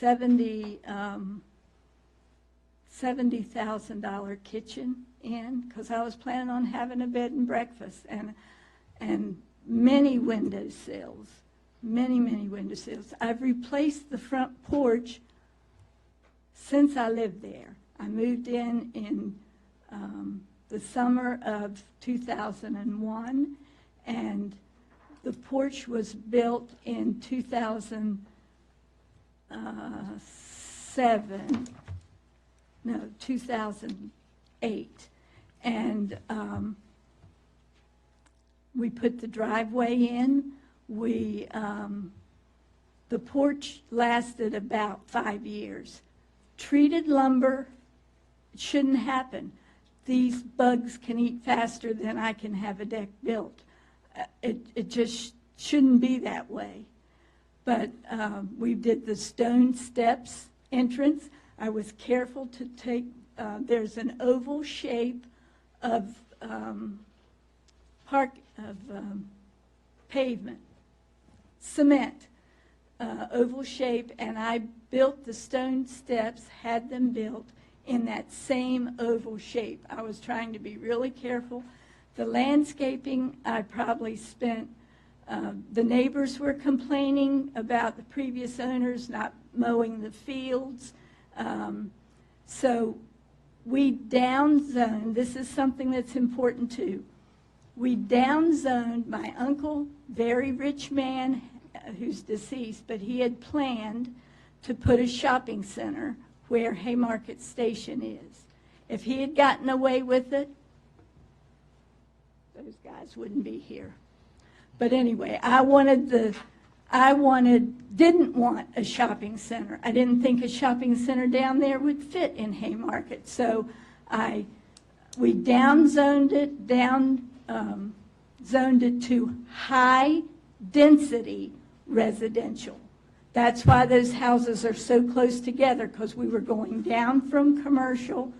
Speaker 10: $70,000 kitchen in because I was planning on having a bed and breakfast, and many window sills, many window sills. I've replaced the front porch since I lived there. I moved in the summer of 2001, and the porch was built in 2008. And we put the driveway in. The porch lasted about 5 years. Treated lumber, it shouldn't happen. These bugs can eat faster than I can have a deck built. It just shouldn't be that way. But we did the stone steps entrance. I was careful to take, there's an oval shape of pavement, cement, oval shape, and I built the stone steps, had them built in that same oval shape. I was trying to be really careful. The landscaping, I probably spent, the neighbors were complaining about the previous owners not mowing the fields. So we downzoned. This is something that's important too. We downzoned. My uncle, very rich man, who's deceased, but he had planned to put a shopping center where Haymarket Station is. If he had gotten away with it, those guys wouldn't be here. But anyway, I wanted didn't want a shopping center. I didn't think a shopping center down there would fit in Haymarket. So we zoned it to high-density residential. That's why those houses are so close together, because we were going down from commercial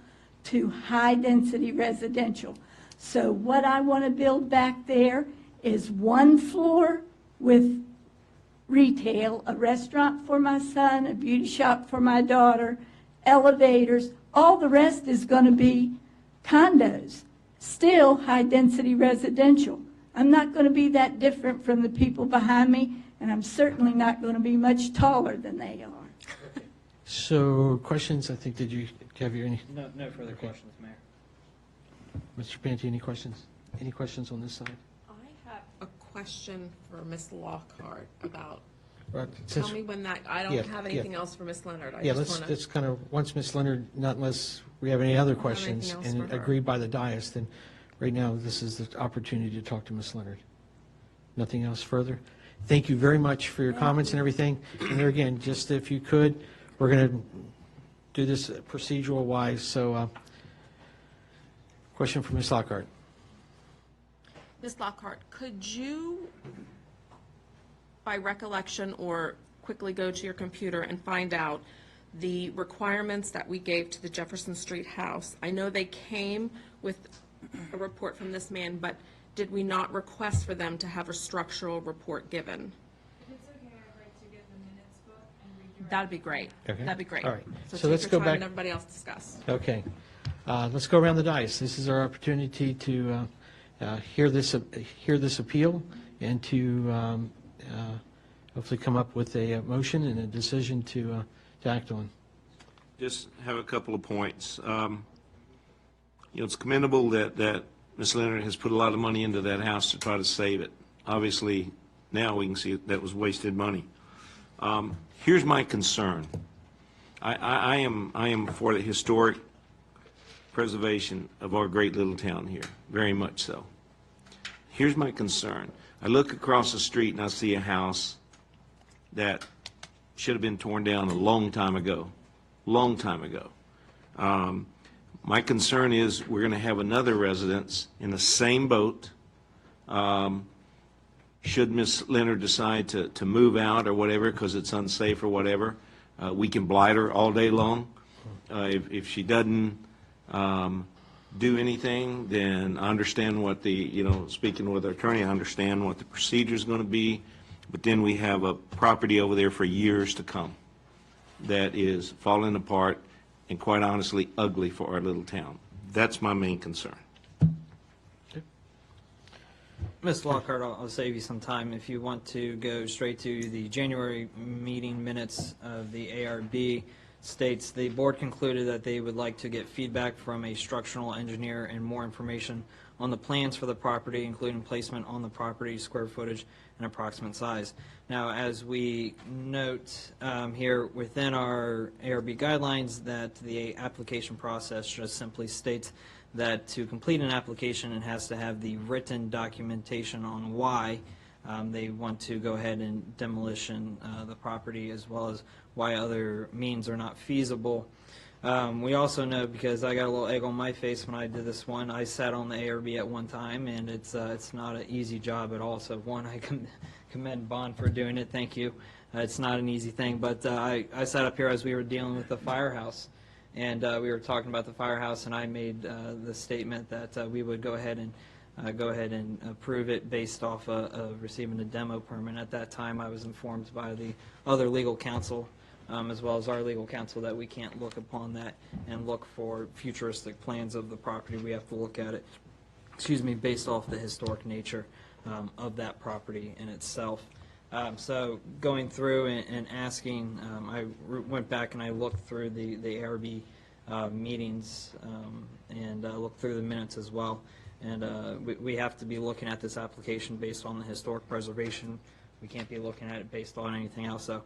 Speaker 10: to high-density residential. So what I want to build back there is one floor with retail, a restaurant for my son, a beauty shop for my daughter, elevators. All the rest is going to be condos, still high-density residential. I'm not going to be that different from the people behind me, and I'm certainly not going to be much taller than they are.
Speaker 1: So, questions, I think, have you any?
Speaker 4: No further questions, Mayor.
Speaker 1: Mr. Panty, any questions? Any questions on this side?
Speaker 2: I have a question for Ms. Lockhart about,
Speaker 1: Right,
Speaker 2: tell
Speaker 1: since-
Speaker 2: me when that, I
Speaker 1: Yeah,
Speaker 2: don't have anything else for Ms. Leonard. I
Speaker 1: Yeah,
Speaker 2: just wanna-
Speaker 1: let's kind of, once Ms. Leonard, not unless we have any other
Speaker 2: don't have anything
Speaker 1: questions
Speaker 2: else
Speaker 1: and
Speaker 2: for her.
Speaker 1: agreed by the dais, then right now, this is the opportunity to talk to Ms. Leonard. Nothing else further? Thank you very much for your comments and everything. And there again, just if you could, we're going to do this procedural wise, so question for Ms. Lockhart.
Speaker 2: Ms. Lockhart, could you, by recollection or quickly go to your computer and find out the requirements that we gave to the Jefferson Street house? I know they came with a report from this man, but did we not request for them to have a structural report given?
Speaker 8: If it's okay, I'd like to get the minutes book and redirect.
Speaker 2: That'd be great.
Speaker 1: Okay.
Speaker 2: That'd be great.
Speaker 1: All right.
Speaker 2: So
Speaker 1: So
Speaker 2: take
Speaker 1: let's
Speaker 2: your
Speaker 1: go
Speaker 2: time
Speaker 1: back-
Speaker 2: and everybody else discuss.
Speaker 1: Okay. Let's go around the dais. This is our opportunity to hear this appeal and to hopefully come up with a motion and a decision to act on.
Speaker 12: Just have a couple of points. It's commendable that Ms. Leonard has put a lot of money into that house to try to save it. Obviously, now we can see that was wasted money. Here's my concern. I am for the historic preservation of our great little town here, very much so. Here's my concern. I look across the street and I see a house that should have been torn down a long time ago. My concern is we're going to have another residence in the same boat. Should Ms. Leonard decide to move out or whatever because it's unsafe or whatever, we can blight her all day long. If she doesn't do anything, then I understand what speaking with our attorney, I understand what the procedure is going to be, but then we have a property over there for years to come that is falling apart and quite honestly ugly for our little town. That's my main concern.
Speaker 6: Ms. Lockhart, I'll save you some time. If you want to go straight to the January meeting minutes of the ARB, states the board concluded that they would like to get feedback from a structural engineer and more information on the plans for the property, including placement on the property, square footage, and approximate size. Now, as we note here within our ARB guidelines, that the application process just simply states that to complete an application, it has to have the written documentation on why they want to go ahead and demolition the property, as well as why other means are not feasible. We also know, because I got a little egg on my face when I did this one, I sat on the ARB at one time, and it's not an easy job at all. So one, I commend Bond for doing it. Thank you. It's not an easy thing, but I sat up here as we were dealing with the firehouse, and we were talking about the firehouse, and I made the statement that we would go ahead and approve it based off of receiving a demo permit. At that time, I was informed by the other legal counsel, as well as our legal counsel, that we can't look upon that and look for futuristic plans of the property. We have to look at it, based off the historic nature of that property in itself. So going through and asking, I went back and I looked through the ARB meetings and looked through the minutes as well. And we have to be looking at this application based on the historic preservation. We can't be looking at it based on anything else. So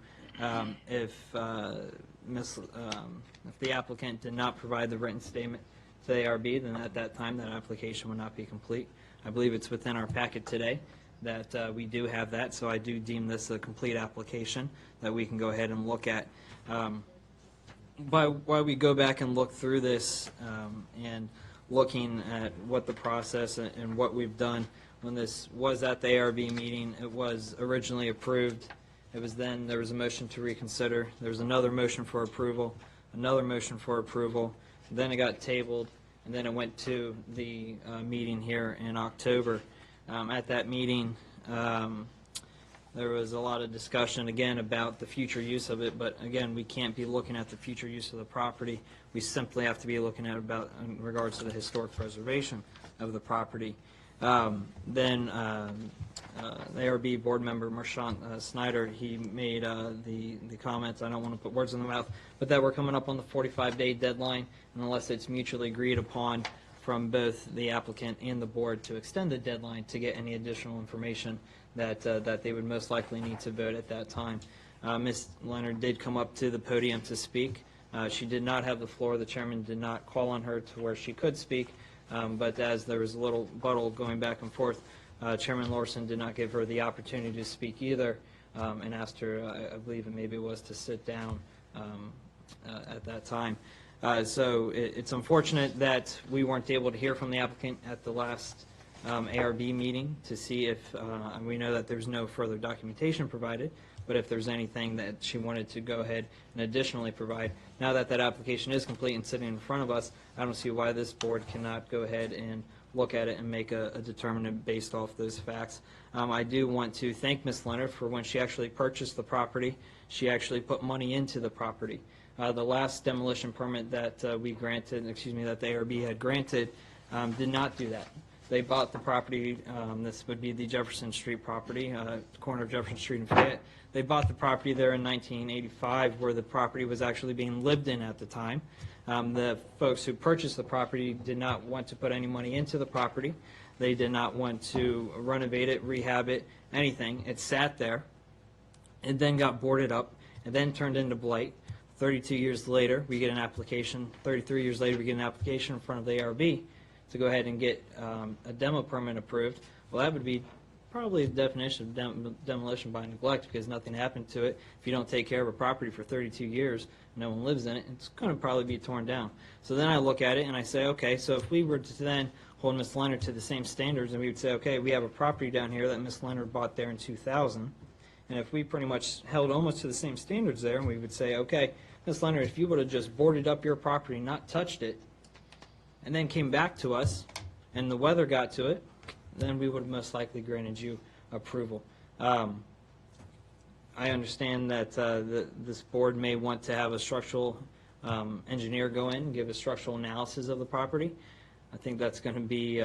Speaker 6: if the applicant did not provide the written statement to the ARB, then at that time that application would not be complete. I believe it's within our packet today. that we do have that, so I do deem this a complete application that we can go ahead and look at. While we go back and look through this and looking at what the process and what we've done, when this was at the ARB meeting, it was originally approved. It was then, there was a motion to reconsider. There was another motion for approval, another motion for approval. Then it got tabled, and then it went to the meeting here in October. At that meeting, there was a lot of discussion, again, about the future use of it, but again, we can't be looking at the future use of the property. We simply have to be looking at about in regards to the historic preservation of the property. Then the ARB board member, Marchant Snyder, he made the comments, I don't want to put words in the mouth, but that we're coming up on the 45-day deadline, and unless it's mutually agreed upon from both the applicant and the board to extend the deadline to get any additional information that they would most likely need to vote at that time. Ms. Leonard did come up to the podium to speak. She did not have the floor. The chairman did not call on her to where she could speak, but as there was a little battle going back and forth, Chairman Larson did not give her the opportunity to speak either, and asked her, I believe it maybe was to sit down at that time. So it's unfortunate that we weren't able to hear from the applicant at the last ARB meeting to see if, we know that there's no further documentation provided, but if there's anything that she wanted to go ahead and additionally provide. Now that that application is complete and sitting in front of us, I don't see why this board cannot go ahead and look at it and make a determinant based off those facts. I do want to thank Ms. Leonard for when she actually purchased the property, she actually put money into the property. The last demolition permit that we granted, that the ARB had granted, did not do that. They bought the property, this would be the Jefferson Street property, corner of Jefferson Street and Fayette. They bought the property there in 1985 where the property was actually being lived in at the time. The folks who purchased the property did not want to put any money into the property. They did not want to renovate it, rehab it, anything. It sat there. It then got boarded up. It then turned into blight. 32 years later, we get an application. 33 years later, we get an application in front of the ARB to go ahead and get a demo permit approved. Well, that would be probably the definition of demolition by neglect, because nothing happened to it. If you don't take care of a property for 32 years, no one lives in it, it's going to probably be torn down. So then I look at it and I say, okay, so if we were to then hold Ms. Leonard to the same standards, and we would say, okay, we have a property down here that Ms. Leonard bought there in 2000, and if we pretty much held almost to the same standards there, and we would say, okay, Ms. Leonard, if you would have just boarded up your property, not touched it, and then came back to us, and the weather got to it, then we would have most likely granted you approval. I understand that this board may want to have a structural engineer go in and give a structural analysis of the property. I think that's going to be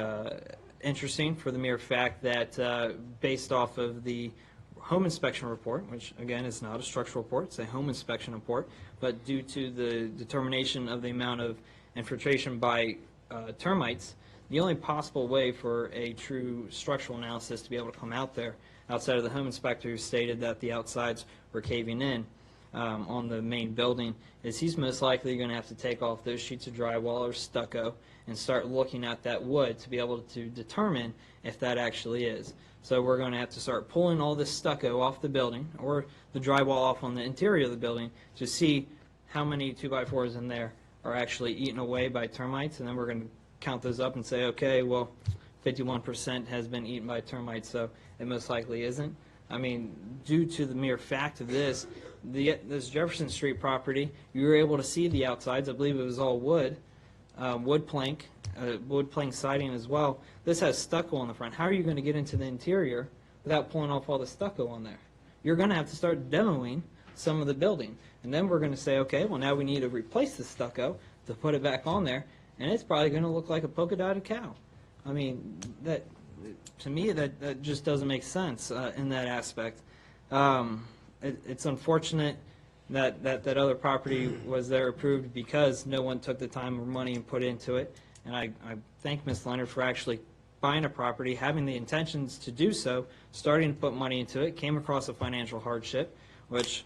Speaker 6: interesting for the mere fact that based off of the home inspection report, which again is not a structural report, it's a home inspection report, but due to the determination of the amount of infiltration by termites, the only possible way for a true structural analysis to be able to come out there, outside of the home inspector who stated that the outsides were caving in on the main building, is he's most likely going to have to take off those sheets of drywall or stucco and start looking at that wood to be able to determine if that actually is. So we're going to have to start pulling all this stucco off the building or the drywall off on the interior of the building to see how many 2x4s in there are actually eaten away by termites, and then we're going to count those up and say, okay, well, 51% has been eaten by termites, so it most likely isn't. I mean, due to the mere fact of this, this Jefferson Street property, you were able to see the outsides. I believe it was all wood, wood plank siding as well. This has stucco on the front. How are you going to get into the interior without pulling off all the stucco on there? You're going to have to start demoing some of the building. And then we're going to say, okay, well, now we need to replace the stucco to put it back on there, and it's probably going to look like a polka-dotted cow. I mean, that to me, that just doesn't make sense in that aspect. It's unfortunate that other property was there approved because no one took the time or money and put into it. And I thank Ms. Leonard for actually buying a property, having the intentions to do so, starting to put money into it, came across a financial hardship, which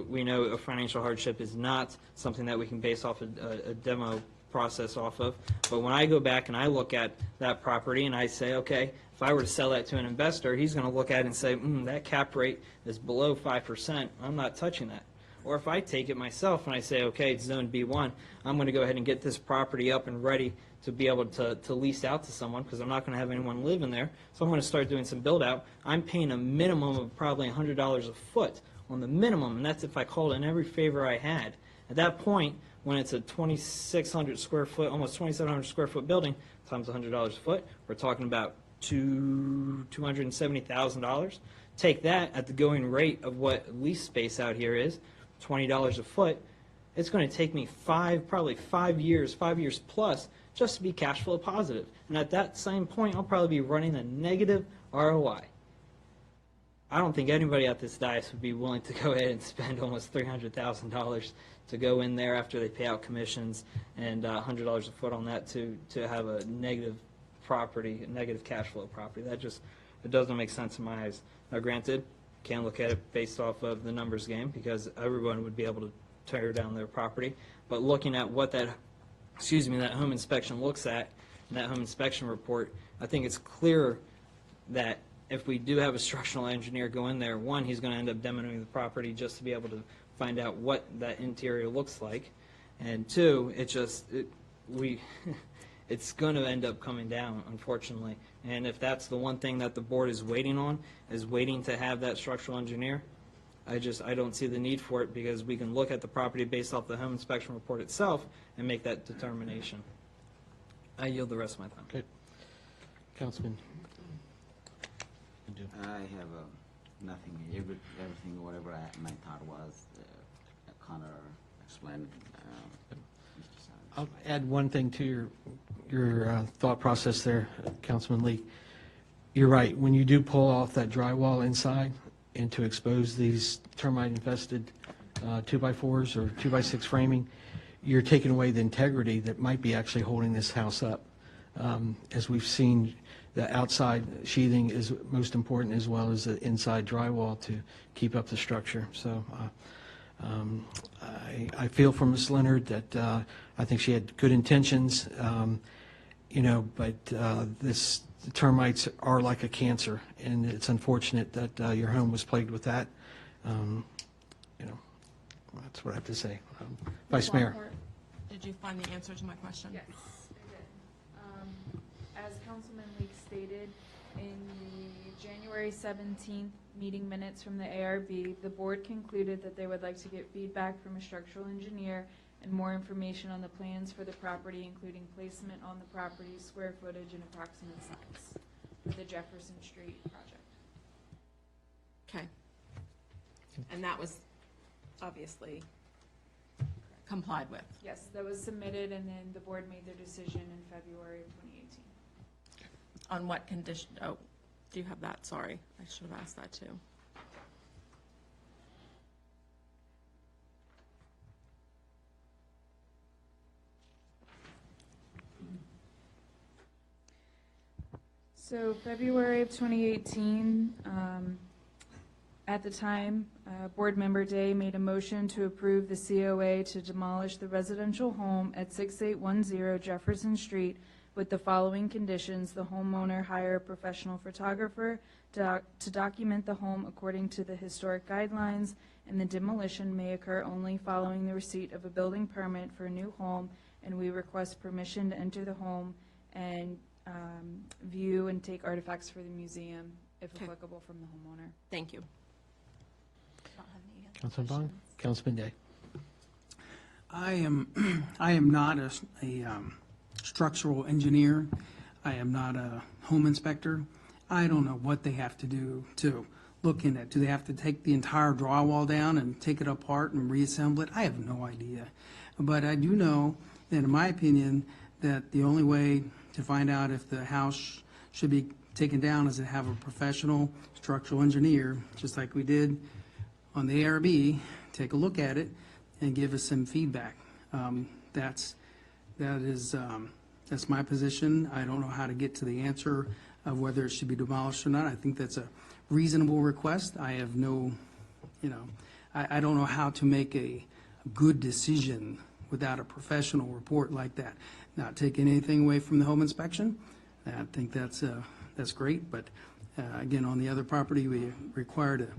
Speaker 6: We know a financial hardship is not something that we can base off a demo process off of. But when I go back and I look at that property and I say, okay, if I were to sell that to an investor, he's going to look at it and say, that cap rate is below 5%. I'm not touching that. Or if I take it myself and I say, okay, it's zone B1, I'm going to go ahead and get this property up and ready to be able to lease out to someone because I'm not going to have anyone live in there. So I'm going to start doing some build out. I'm paying a minimum of probably $100 a foot on the minimum, and that's if I called in every favor I had. At that point, when it's a 2,600 square foot, almost 2,700 square foot building times $100 a foot, we're talking about $270,000. Take that at the going rate of what lease space out here is, $20 a foot. It's going to take me probably 5 years plus, just to be cash flow positive. And at that same point, I'll probably be running a negative ROI. I don't think anybody at this dais would be willing to go ahead and spend almost $300,000 to go in there after they pay out commissions and $100 a foot on that to have a negative property, a negative cash flow property. It doesn't make sense in my eyes. Now, granted, can't look at it based off of the numbers game because everyone would be able to tear down their property. But looking at what that home inspection looks at, in that home inspection report, I think it's clear that if we do have a structural engineer go in there, one, he's going to end up demoing the property just to be able to find out what that interior looks like, and two, it's going to end up coming down, unfortunately. And if that's the one thing that the board is waiting on, is waiting to have that structural engineer, I don't see the need for it because we can look at the property based off the home inspection report itself and make that determination. I yield the rest of my time.
Speaker 1: Good. Councilman.
Speaker 15: I have nothing. Everything, whatever my thought was, Connor explained.
Speaker 1: I'll add one thing to your thought process there, Councilman Lee. You're right. When you do pull off that drywall inside and to expose these termite-infested 2x4s or 2x6 framing, you're taking away the integrity that might be actually holding this house up. As we've seen, the outside sheathing is most important as well as the inside drywall to keep up the structure. So I feel for Ms. Leonard that I think she had good intentions, but the termites are like a cancer, and it's unfortunate that your home was plagued with that. That's what I have to say. Vice Mayor.
Speaker 2: Did you find the answer to my question?
Speaker 8: Yes, I did. As Councilman Leek stated, in the January 17th meeting minutes from the ARB, the board concluded that they would like to get feedback from a structural engineer and more information on the plans for the property, including placement on the property, square footage, and approximate size for the Jefferson Street project.
Speaker 2: Okay. And that was obviously complied with.
Speaker 8: Yes, that was submitted, and then the board made their decision in February of 2018.
Speaker 2: On what condition? Oh, do you have that? Sorry, I should have asked that too.
Speaker 8: So February of 2018, at the time, Board Member Day made a motion to approve the COA to demolish the residential home at 6810 Jefferson Street with the following conditions: the homeowner hire a professional photographer to document the home according to the historic guidelines, and the demolition may occur only following the receipt of a building permit for a new home, and we request permission to enter the home and view and take artifacts for the museum, if applicable, from the homeowner.
Speaker 2: Thank you.
Speaker 1: Councilman Bond? Councilman Day?
Speaker 11: I am not a structural engineer. I am not a home inspector. I don't know what they have to do to look in it. Do they have to take the entire drywall down and take it apart and reassemble it? I have no idea. But I do know that, in my opinion, that the only way to find out if the house should be taken down is to have a professional structural engineer, just like we did on the ARB, take a look at it and give us some feedback. That's my position. I don't know how to get to the answer of whether it should be demolished or not. I think that's a reasonable request. I have no, I don't know how to make a good decision without a professional report like that. Not taking anything away from the home inspection. I think that's great, but again, on the other property, we required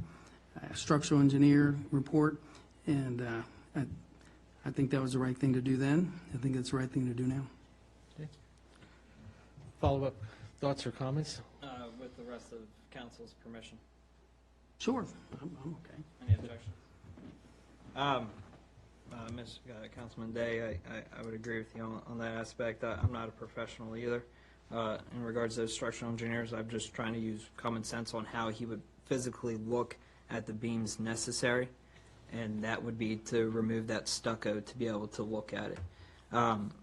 Speaker 11: a structural engineer report, and I think that was the right thing to do then. I think it's the right thing to do now.
Speaker 1: Follow-up thoughts or comments?
Speaker 6: With the rest of council's permission.
Speaker 11: Sure, I'm okay.
Speaker 6: Any objection? Councilman Day, I would agree with you on that aspect. I'm not a professional either. In regards to those structural engineers, I'm just trying to use common sense on how he would physically look at the beams necessary, and that would be to remove that stucco to be able to look at it.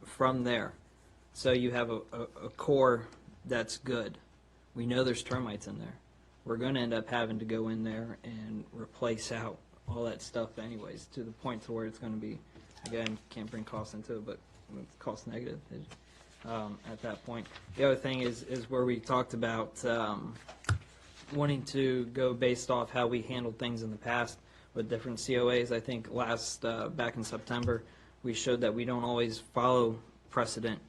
Speaker 6: From there, so you have a core that's good. We know there's termites in there. We're going to end up having to go in there and replace out all that stuff anyways, to the point to where it's going to be, again, can't bring cost into it, but it's cost negative at that point. The other thing is where we talked about wanting to go based off how we handled things in the past with different COAs. I think back in September, we showed that we don't always follow precedent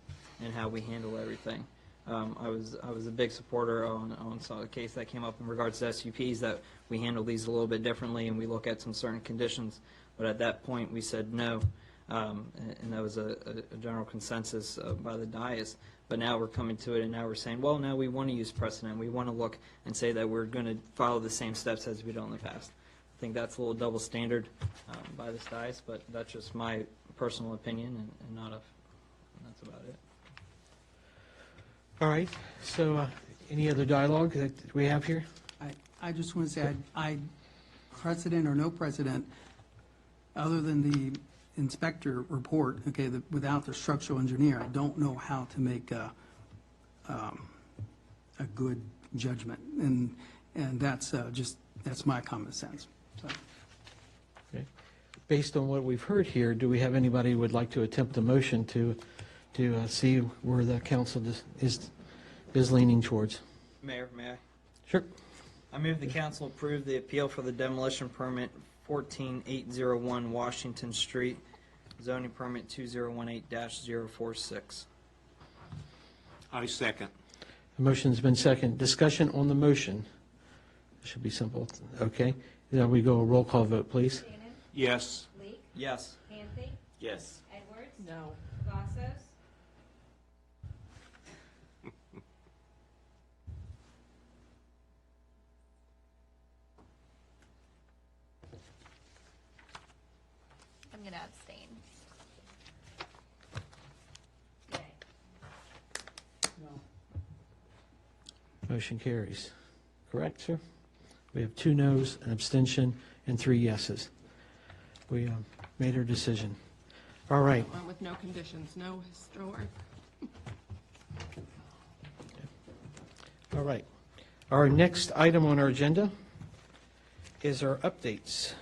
Speaker 6: in how we handle everything. I was a big supporter on a case that came up in regards to SUPs, that we handle these a little bit differently and we look at some certain conditions. But at that point, we said no, and that was a general consensus by the dais. But now we're coming to it, and now we're saying, well, now we want to use precedent. We want to look and say that we're going to follow the same steps as we've done in the past. I think that's a little double standard by this dais, but that's just my personal opinion, and not a. That's about it.
Speaker 1: All right, so any other dialogue that we have here?
Speaker 11: I just want to say, I precedent or no precedent, other than the inspector report, okay, without the structural engineer, I don't know how to make a good judgment, and that's that's my common sense. So.
Speaker 1: Okay. Based on what we've heard here, do we have anybody who would like to attempt a motion to see where the council is leaning towards?
Speaker 6: Mayor, may I?
Speaker 1: Sure.
Speaker 6: I move the council approve the appeal for the demolition permit 14801 Washington Street, zoning permit 2018-046.
Speaker 12: I second.
Speaker 1: The motion's been second. Discussion on the motion. Should be simple. Okay. Then we go a roll call vote, please.
Speaker 13: Shannon?
Speaker 12: Yes.
Speaker 13: Leek?
Speaker 6: Yes.
Speaker 13: Hancy?
Speaker 9: Yes.
Speaker 13: Edwards?
Speaker 2: No.
Speaker 13: Vassos? I'm gonna abstain.
Speaker 1: Motion carries. Correct, sir? We have 2 noes, an abstention, and 3 yeses. We made our decision. All right.
Speaker 2: Went with no conditions, no historic.
Speaker 1: All right. Our next item on our agenda is our updates.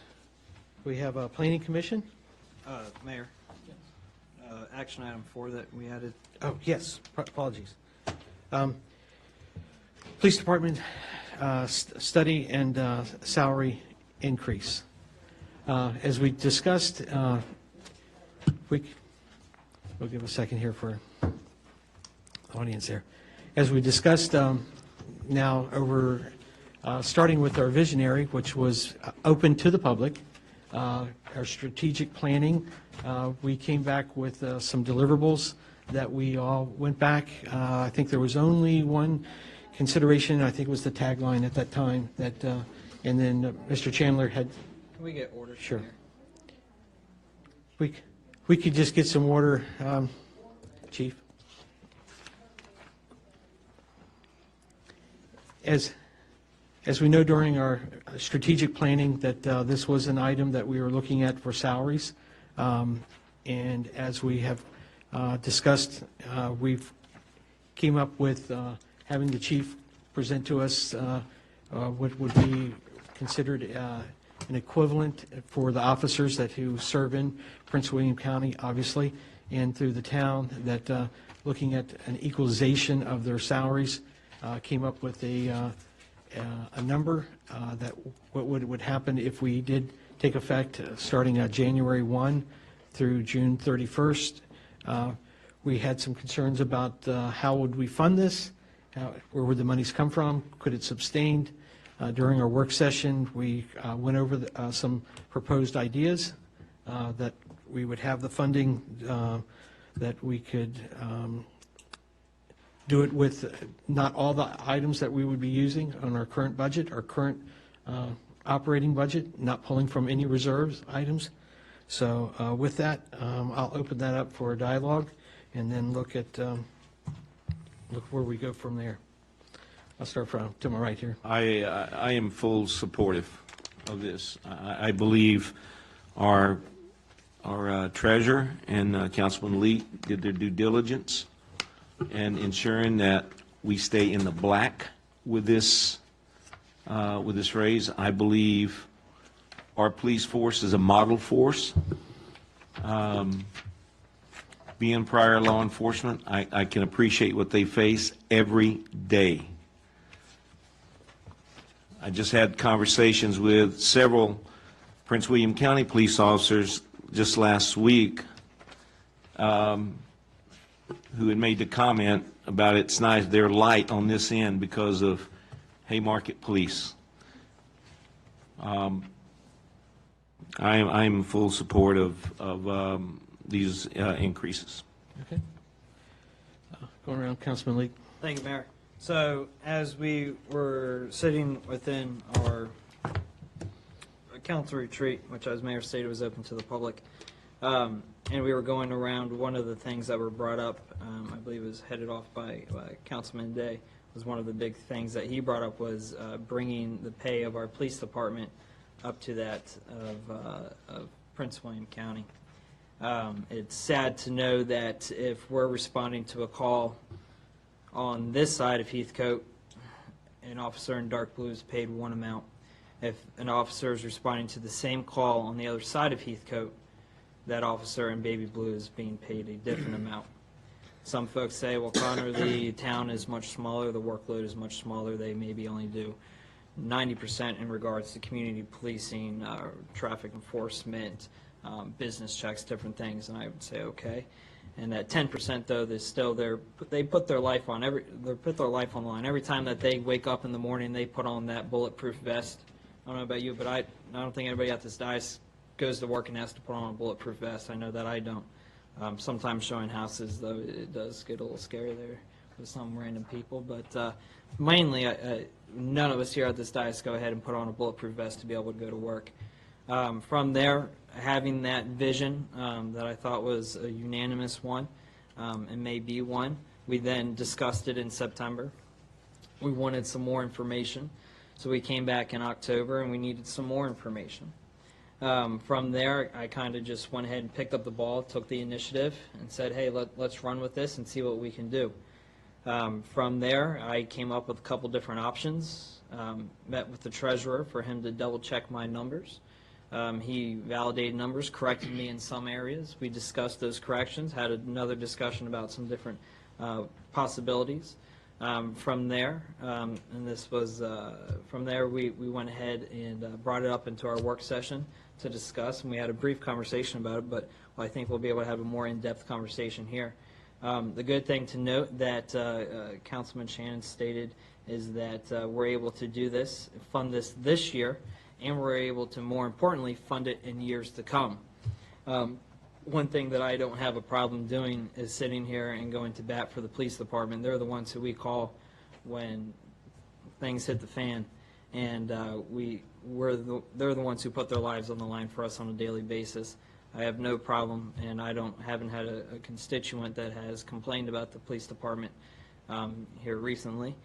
Speaker 1: We have a planning commission.
Speaker 6: Mayor. Action item 4 that we added.
Speaker 1: Oh, yes, apologies. Police Department study and salary increase. As we discussed, we'll give a second here for the audience there. As we discussed now over, starting with our visionary, which was open to the public, our strategic planning, we came back with some deliverables that we all went back. I think there was only one consideration, I think it was the tagline at that time, that, and then Mr. Chandler had.
Speaker 6: Can we get order?
Speaker 1: Sure. We could just get some order, Chief. As we know during our strategic planning that this was an item that we were looking at for salaries, and as we have discussed, we've came up with having the chief present to us what would be considered an equivalent for the officers who serve in Prince William County, obviously, and through the town, that looking at an equalization of their salaries, came up with a number that what would happen if we did take effect starting January 1 through June 31st. We had some concerns about how would we fund this, where would the monies come from, could it sustained? During our work session, we went over some proposed ideas that we would have the funding, that we could do it with not all the items that we would be using on our current budget, our current operating budget, not pulling from any reserves items. So with that, I'll open that up for a dialogue and then look where we go from there. I'll start to my right here.
Speaker 12: I am full supportive of this. I believe our treasurer and Councilman Leak did their due diligence in ensuring that we stay in the black with this raise. I believe our police force is a model force. Being prior law enforcement, I can appreciate what they face every day. I just had conversations with several Prince William County police officers just last week who had made the comment about it's nice they're light on this end because of Haymarket Police. I'm in full support of these increases.
Speaker 1: Okay. Going around, Councilman Leak.
Speaker 6: Thank you, Mayor. So as we were sitting within our council retreat, which as Mayor stated was open to the public, and we were going around, one of the things that were brought up, I believe it was headed off by Councilman Day, was one of the big things that he brought up was bringing the pay of our police department up to that of Prince William County. It's sad to know that if we're responding to a call on this side of Heathcote, an officer in dark blue is paid one amount. If an officer is responding to the same call on the other side of Heathcote, that officer in baby blue is being paid a different amount. Some folks say, well, Connor, the town is much smaller, the workload is much smaller, they maybe only do 90% in regards to community policing, traffic enforcement, business checks, different things, and I would say okay. And that 10% though, they put their life on the line every time that they wake up in the morning. They put on that bulletproof vest. I don't know about you, but I don't think anybody at this dais goes to work and has to put on a bulletproof vest. I know that I don't. Sometimes showing houses though, it does get a little scary there with some random people, but mainly none of us here at this dais go ahead and put on a bulletproof vest to be able to go to work. From there, having that vision that I thought was a unanimous one and may be one, we then discussed it in September. We wanted some more information, so we came back in October and we needed some more information. From there, I kind of just went ahead and picked up the ball, took the initiative, and said, hey, let's run with this and see what we can do. From there, I came up with a couple different options, met with the treasurer for him to double check my numbers. He validated numbers, corrected me in some areas. We discussed those corrections, had another discussion about some different possibilities. From there, from there we went ahead and brought it up into our work session to discuss, and we had a brief conversation about it, but I think we'll be able to have a more in-depth conversation here. The good thing to note that Councilman Shannon stated is that we're able to do this, fund this year, and we're able to, more importantly, fund it in years to come. One thing that I don't have a problem doing is sitting here and going to bat for the police department. They're the ones who we call when things hit the fan, and they're the ones who put their lives on the line for us on a daily basis. I have no problem, and I haven't had a constituent that has complained about the police department here recently.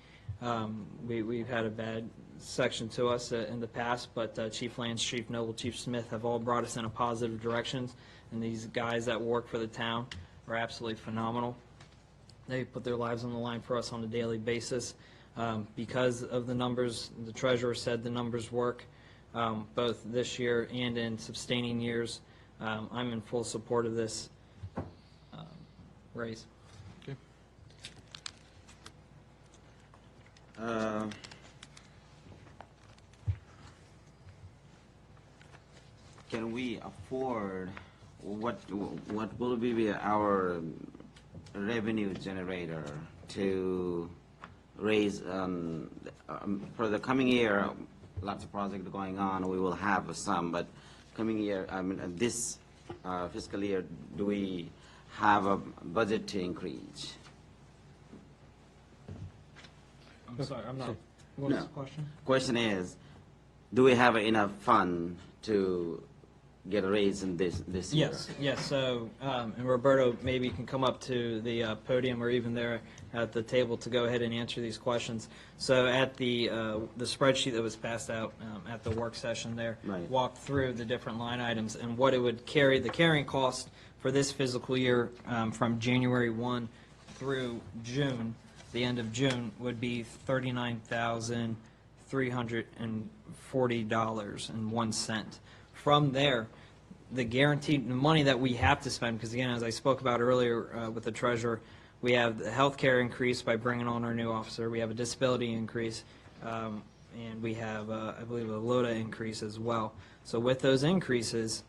Speaker 6: We've had a bad section to us in the past, but Chief Lance, Chief Noble, Chief Smith have all brought us in a positive directions, and these guys that work for the town are absolutely phenomenal. They put their lives on the line for us on a daily basis. Because of the numbers, the treasurer said the numbers work, both this year and in sustaining years. I'm in full support of this raise.
Speaker 1: Okay.
Speaker 15: can we afford, what will be our revenue generator to raise, for the coming year, lots of projects going on, we will have some, but coming year, this fiscal year, do we have a budget to increase?
Speaker 6: I'm sorry, I'm not, what was
Speaker 15: No.
Speaker 6: the question?
Speaker 15: Question is, do we have enough fund to get a raise in this year?
Speaker 6: Yes, so, and Roberto maybe can come up to the podium or even there at the table to go ahead and answer these questions. So at the spreadsheet that was passed out at the work session there,
Speaker 15: Right.
Speaker 6: walked through the different line items and what it would carry, the carrying cost for this fiscal year from January 1 through June, the end of June, would be $39,340.01. From there, the guaranteed the money that we have to spend, because again, as I spoke about earlier with the treasurer, we have the healthcare increase by bringing on our new officer. We have a disability increase, and we have, I believe, a LOTA increase as well. So with those increases,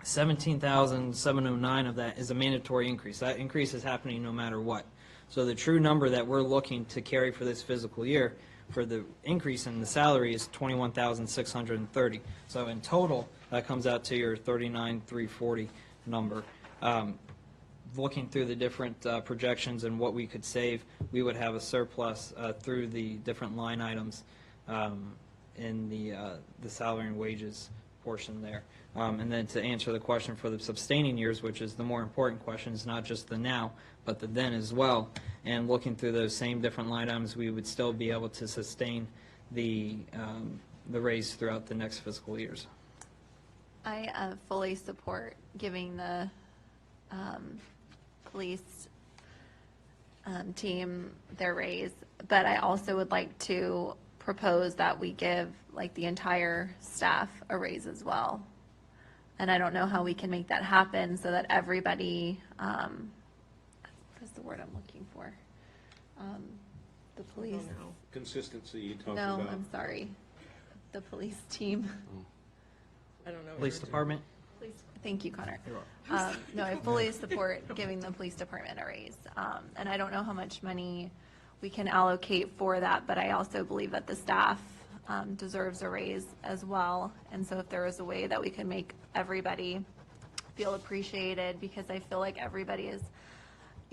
Speaker 6: $17,709 of that is a mandatory increase. That increase is happening no matter what. So the true number that we're looking to carry for this fiscal year for the increase in the salary is $21,630. So in total, that comes out to your $39,340 number. Looking through the different projections and what we could save, we would have a surplus through the different line items in the salary and wages portion there. And then to answer the question for the sustaining years, which is the more important question, is not just the now, but the then as well. And looking through those same different line items, we would still be able to sustain the raise throughout the next fiscal years.
Speaker 13: I fully support giving the police team their raise, but I also would like to propose that we give like the entire staff a raise as well. And I don't know how we can make that happen so that everybody, what is the word I'm looking for? The police.
Speaker 12: Consistency you talked
Speaker 13: No,
Speaker 12: about.
Speaker 13: I'm sorry. The police team.
Speaker 2: I don't know.
Speaker 6: Police department?
Speaker 13: Thank you, Connor. No, I fully support giving the police department a raise. And I don't know how much money we can allocate for that, but I also believe that the staff deserves a raise as well. And so if there is a way that we can make everybody feel appreciated, because I feel like everybody is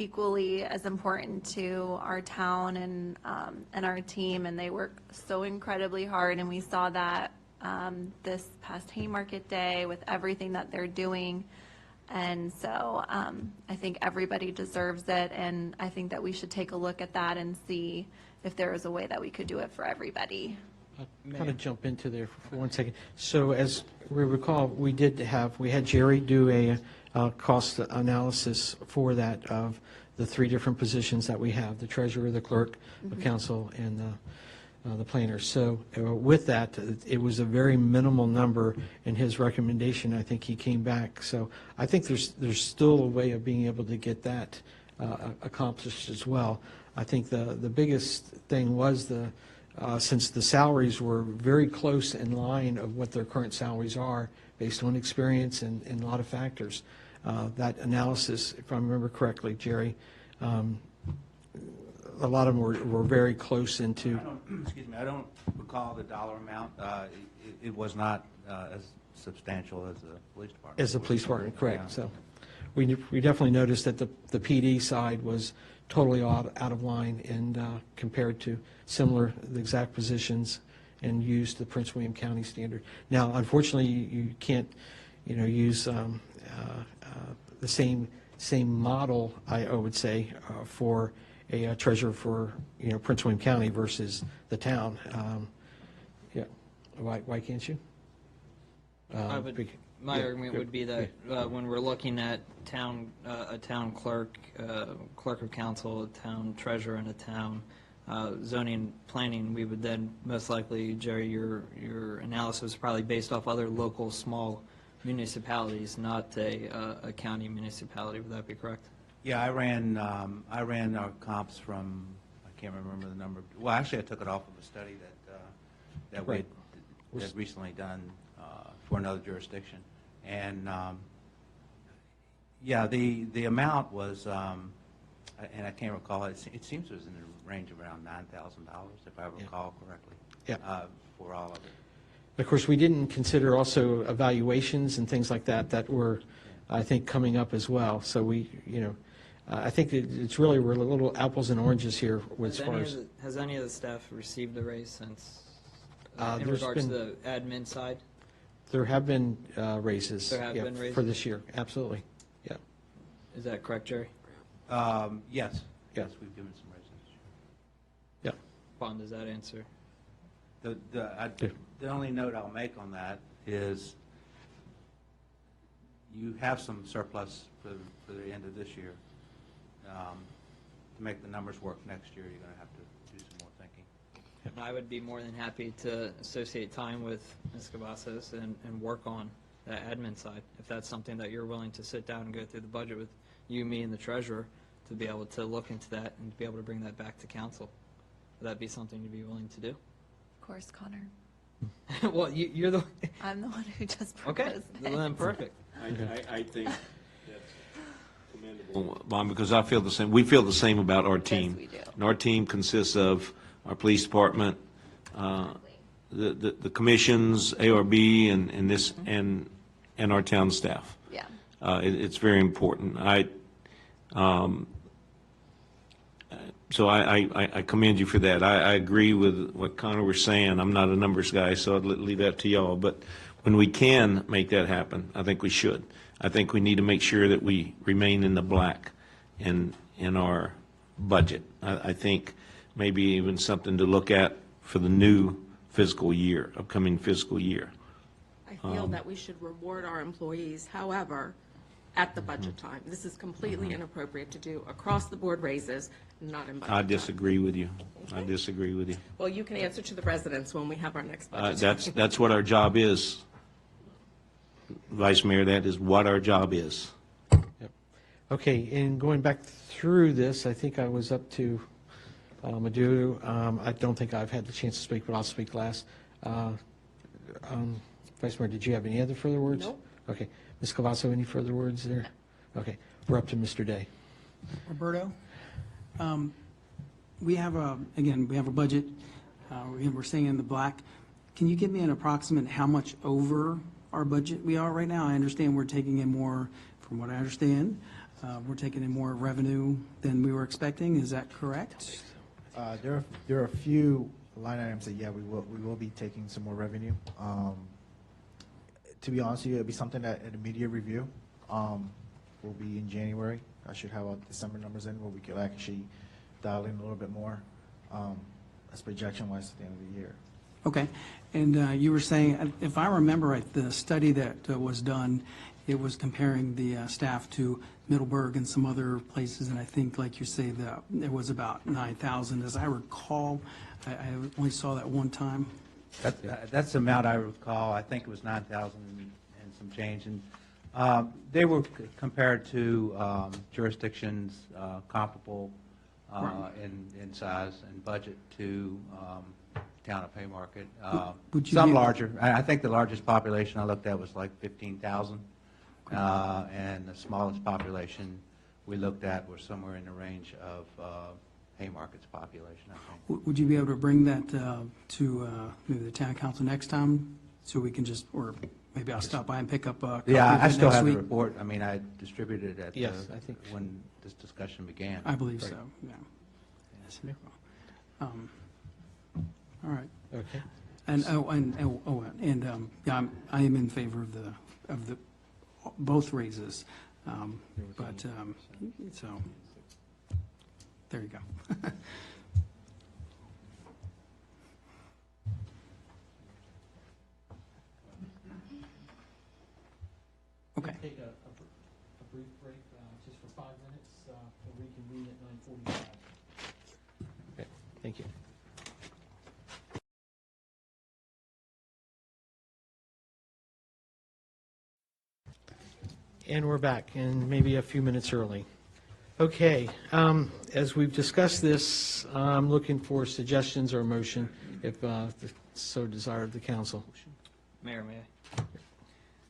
Speaker 13: equally as important to our town and our team, and they work so incredibly hard, and we saw that this past Haymarket Day with everything that they're doing. And so I think everybody deserves it, and I think that we should take a look at that and see if there is a way that we could do it for everybody.
Speaker 1: I'll kind of jump into there for 1 second. So as we recall, we had Jerry do a cost analysis for that of the three different positions that we have, the treasurer, the clerk of council, and the planner. So with that, it was a very minimal number in his recommendation. I think he came back. So I think there's still a way of being able to get that accomplished as well. I think the biggest thing was since the salaries were very close in line of what their current salaries are based on experience and a lot of factors. That analysis, if I remember correctly, Jerry, a lot of them were very close into.
Speaker 16: Excuse me, I don't recall the dollar amount. It was not as substantial as the police department.
Speaker 1: As the police department, correct.
Speaker 16: Yeah.
Speaker 1: So we definitely noticed that the PD side was totally out of line and compared to the exact positions, and used the Prince William County standard. Now, unfortunately, you can't, use the same model, I would say, for a treasurer for, Prince William County versus the town. Yeah, why can't you?
Speaker 6: My argument would be that when we're looking at a town clerk, clerk of council, a town treasurer, and a town zoning and planning, we would then most likely, Jerry, your analysis was probably based off other local small municipalities, not a county municipality. Would that be correct?
Speaker 16: Yeah, I ran our comps from, I can't remember the number. Well, actually, I took it off of a study that we had recently done for another jurisdiction. And, yeah, the amount was, and I can't recall, it seems it was in the range of around $9,000, if I recall correctly.
Speaker 1: Yeah.
Speaker 16: For all of it.
Speaker 1: Of course, we didn't consider also evaluations and things like that that were, I think, coming up as well. So we, I think it's really, we're little apples and oranges here as far as.
Speaker 6: Has any of the staff received a raise since, in
Speaker 1: There's
Speaker 6: regards to
Speaker 1: been-
Speaker 6: the admin side?
Speaker 1: There have been raises.
Speaker 6: There have
Speaker 1: yeah,
Speaker 6: been raises?
Speaker 1: For this year, absolutely, yeah.
Speaker 6: Is that correct, Jerry?
Speaker 16: Yes.
Speaker 1: Yeah.
Speaker 16: Yes, we've given some raises.
Speaker 1: Yeah.
Speaker 6: Bond, does that answer?
Speaker 16: The only note I'll make on that is you have some surplus for the end of this year. To make the numbers work next year, you're going to have to do some more thinking.
Speaker 6: And I would be more than happy to associate time with Ms. Cavazos and work on that admin side, if that's something that you're willing to sit down and go through the budget with you, me, and the treasurer, to be able to look into that and be able to bring that back to council. Would that be something you'd be willing to do?
Speaker 13: Of course, Connor.
Speaker 6: Well, you're the.
Speaker 13: I'm the one who just proposed
Speaker 6: Okay,
Speaker 13: it.
Speaker 6: then perfect.
Speaker 12: I think that's commendable, Bon, because I feel the same, we feel the same about our team.
Speaker 13: we do.
Speaker 12: And our team consists of our police department, the commissions, ARB, and this, and our town staff.
Speaker 13: Yeah.
Speaker 12: It's very important. So I commend you for that. I agree with what Connor was saying. I'm not a numbers guy, so I'd leave that to y'all. But when we can make that happen, I think we should. I think we need to make sure that we remain in the black in our budget. I think maybe even something to look at for the new fiscal year, upcoming fiscal year.
Speaker 2: I feel that we should reward our employees, however, at the budget time. This is completely inappropriate to do across-the-board raises, not in budget
Speaker 12: I
Speaker 2: time.
Speaker 12: disagree with you. I disagree with you.
Speaker 2: Well, you can answer to the residents when we have our next budget.
Speaker 12: That's what our job is. Vice Mayor, that is what our job is.
Speaker 1: Okay, and going back through this, I think I was up to Madhu. I don't think I've had the chance to speak, but I'll speak last. Vice Mayor, did you have any other further words?
Speaker 2: No.
Speaker 1: Okay. Ms. Cavasso, any further words there? Okay, we're up to Mr. Day.
Speaker 11: Roberto, we have a budget. We're staying in the black. Can you give me an approximate how much over our budget we are right now? I understand we're taking in more, from what I understand, we're taking in more revenue than we were expecting. Is that correct?
Speaker 17: There are a few line items that, yeah, we will be taking some more revenue. To be honest with you, it'll be something that an immediate review will be in January. I should have our December numbers in where we could actually dial in a little bit more as projection-wise at the end of the year.
Speaker 11: Okay. And you were saying, if I remember right, the study that was done, it was comparing the staff to Middleburg and some other places, and I think, like you say, that it was about 9,000. As I recall, I only saw that one time.
Speaker 16: That's the amount I recall. I think it was 9,000 and some change. And they were compared to jurisdictions comparable in size and budget to town of Haymarket.
Speaker 11: Would you
Speaker 16: Some
Speaker 11: be-
Speaker 16: larger. I think the largest population I looked at was like 15,000. And the smallest population we looked at was somewhere in the range of Haymarket's population, I think.
Speaker 11: Would you be able to bring that to maybe the town council next time, so we can just, or maybe I'll stop by and pick up a copy
Speaker 16: Yeah,
Speaker 11: of
Speaker 16: I
Speaker 11: it
Speaker 16: still
Speaker 11: next
Speaker 16: have the
Speaker 11: week?
Speaker 16: report. I mean, I distributed it
Speaker 1: Yes, I think-
Speaker 16: when this discussion began.
Speaker 11: I believe
Speaker 16: Right.
Speaker 11: so, yeah. All right.
Speaker 1: Okay.
Speaker 11: And, yeah, I am in favor of the, both raises. But, so, there you go. Okay.
Speaker 1: Take a brief break, just for 5 minutes, we'll reconvene at 9:45. Okay, thank you. And we're back, and maybe a few minutes early. Okay, as we've discussed this, I'm looking for suggestions or motion, if so desired the council.
Speaker 6: Mayor, may I?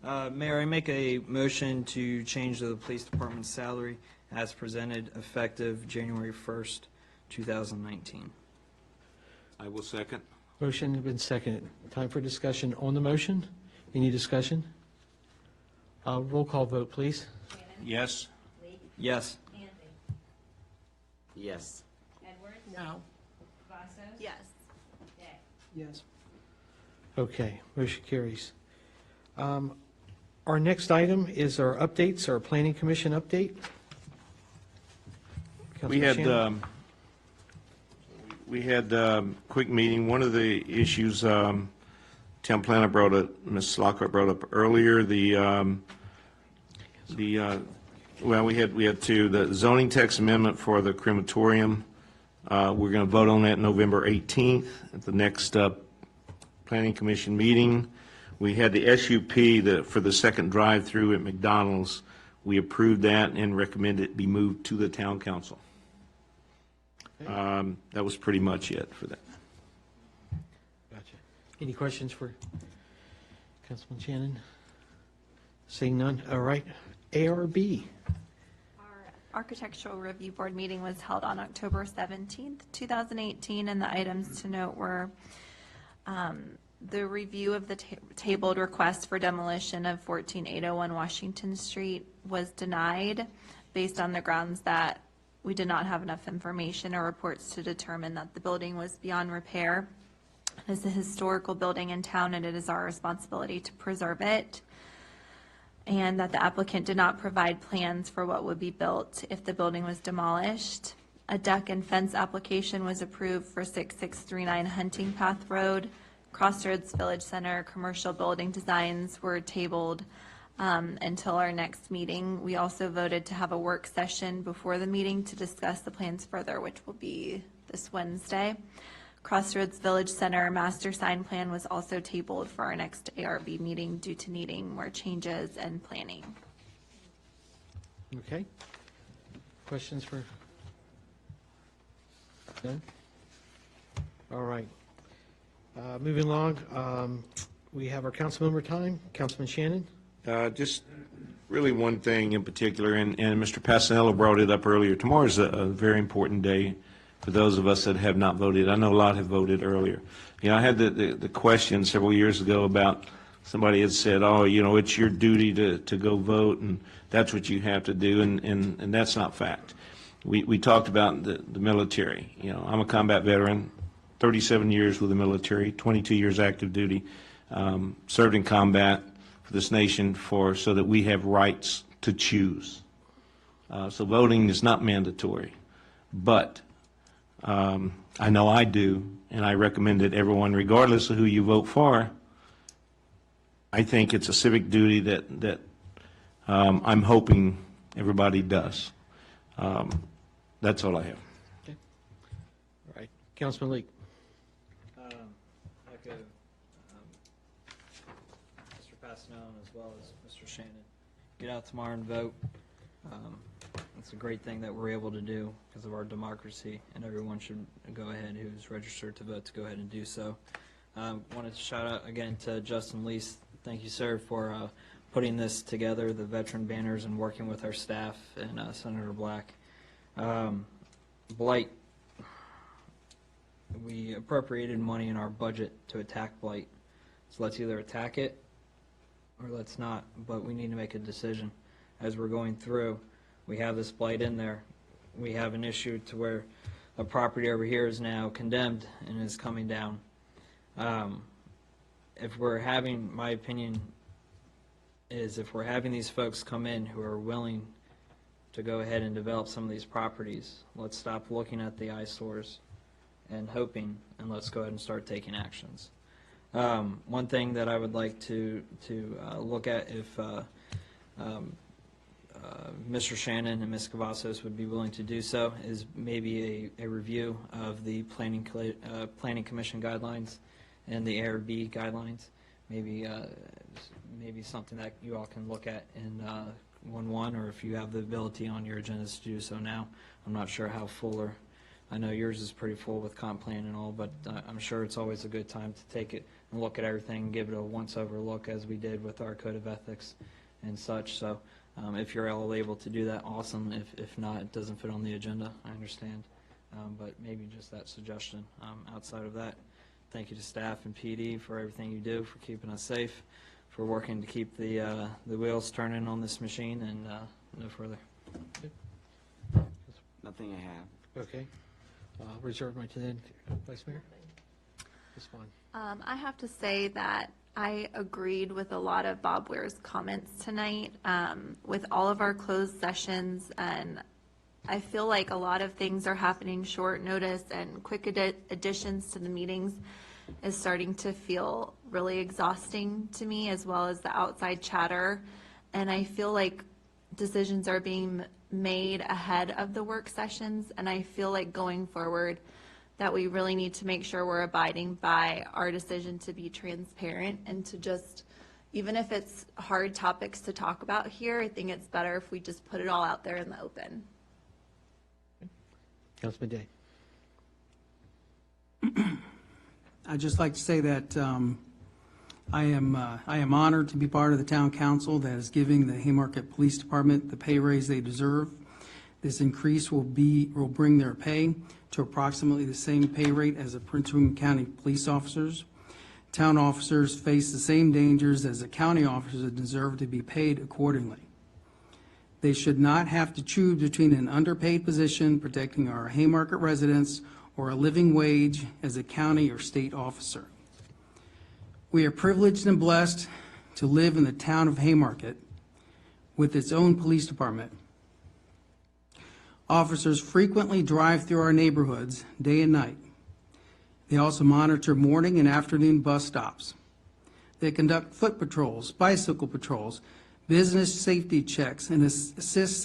Speaker 6: Mayor, I make a motion to change the police department's salary as presented effective January 1st, 2019.
Speaker 12: I will second.
Speaker 1: Motion has been seconded. Time for discussion on the motion. Any discussion? Roll call vote, please.
Speaker 12: Yes?
Speaker 6: Yes.
Speaker 15: Yes.
Speaker 1: No.
Speaker 13: Yes.
Speaker 11: Yes.
Speaker 1: Okay, motion carries. Our next item is our updates, our planning commission update.
Speaker 12: We
Speaker 1: Councilman
Speaker 12: had,
Speaker 1: Shannon?
Speaker 12: quick meeting. One of the issues, town planner brought up, Ms. Lockhart brought up earlier, well, we had two, the zoning text amendment for the crematorium. We're going to vote on that November 18th at the next planning commission meeting. We had the SUP for the second drive-through at McDonald's. We approved that and recommend it be moved to the town council. That was pretty much it for that.
Speaker 1: Gotcha. Any questions for Councilman Shannon? Seeing none, all right. ARB.
Speaker 13: Architectural Review Board meeting was held on October 17th, 2018, and the items to note were the review of the tabled request for demolition of 14801 Washington Street was denied based on the grounds that we did not have enough information or reports to determine that the building was beyond repair. It is a historical building in town, and it is our responsibility to preserve it, and that the applicant did not provide plans for what would be built if the building was demolished. A deck and fence application was approved for 6639 Hunting Path Road. Crossroads Village Center commercial building designs were tabled until our next meeting. We also voted to have a work session before the meeting to discuss the plans further, which will be this Wednesday. Crossroads Village Center master sign plan was also tabled for our next ARB meeting due to needing more changes and planning.
Speaker 1: Okay. Questions for? None? All right. Moving along, we have our council member time. Councilman Shannon?
Speaker 12: Just really one thing in particular, and Mr. Passanello brought it up earlier. Tomorrow's a very important day for those of us that have not voted. I know a lot have voted earlier. You know, I had the question several years ago about somebody had said, oh, you know, it's your duty to go vote, and that's what you have to do, and that's not fact. We talked about the military. You know, I'm a combat veteran, 37 years with the military, 22 years active duty, served in combat for this nation so that we have rights to choose. So voting is not mandatory, but I know I do, and I recommend that everyone, regardless of who you vote for, I think it's a civic duty that I'm hoping everybody does. That's all I have.
Speaker 1: Okay. All right. Councilman Leake?
Speaker 6: Echo Mr. Passanello as well as Mr. Shannon. Get out tomorrow and vote. It's a great thing that we're able to do because of our democracy, and everyone should go ahead who's registered to vote to go ahead and do so. Wanted to shout out again to Justin Lease. Thank you, sir, for putting this together, the veteran banners, and working with our staff and Senator Black. Blight. We appropriated money in our budget to attack blight. So let's either attack it or let's not, but we need to make a decision. As we're going through, we have this blight in there. We have an issue to where a property over here is now condemned and is coming down. If we're having, my opinion is if we're having these folks come in who are willing to go ahead and develop some of these properties, let's stop looking at the eyesores and hoping, and let's go ahead and start taking actions. One thing that I would like to look at, if Mr. Shannon and Ms. Cavazos would be willing to do so, is maybe a review of the planning commission guidelines and the ARB guidelines. Maybe something that you all can look at in 1-1, or if you have the ability on your agendas to do so now. I'm not sure how full or I know yours is pretty full with comp plan and all, but I'm sure it's always a good time to take it and look at everything, and give it a once-over look as we did with our code of ethics and such. So if you're all able to do that, awesome. If not, it doesn't fit on the agenda, I understand. But maybe just that suggestion. Outside of that, thank you to staff and PD for everything you do, for keeping us safe, for working to keep the wheels turning on this machine, and no further.
Speaker 15: Nothing I have.
Speaker 1: Okay. Reserve my time. Vice Mayor? Ms. Vaughn.
Speaker 13: I have to say that I agreed with a lot of Bob Ware's comments tonight, with all of our closed sessions, and I feel like a lot of things are happening short notice, and quick additions to the meetings is starting to feel really exhausting to me, as well as the outside chatter. And I feel like decisions are being made ahead of the work sessions, and I feel like going forward that we really need to make sure we're abiding by our decision to be transparent and to just, even if it's hard topics to talk about here, I think it's better if we just put it all out there in the open.
Speaker 1: Councilman Day.
Speaker 11: I'd just like to say that I am honored to be part of the town council that is giving the Haymarket Police Department the pay raise they deserve. This increase will bring their pay to approximately the same pay rate as the Prince William County police officers. Town officers face the same dangers as the county officers and deserve to be paid accordingly. They should not have to choose between an underpaid position protecting our Haymarket residents or a living wage as a county or state officer. We are privileged and blessed to live in the town of Haymarket with its own police department. Officers frequently drive through our neighborhoods day and night. They also monitor morning and afternoon bus stops. They conduct foot patrols, bicycle patrols, business safety checks, and assist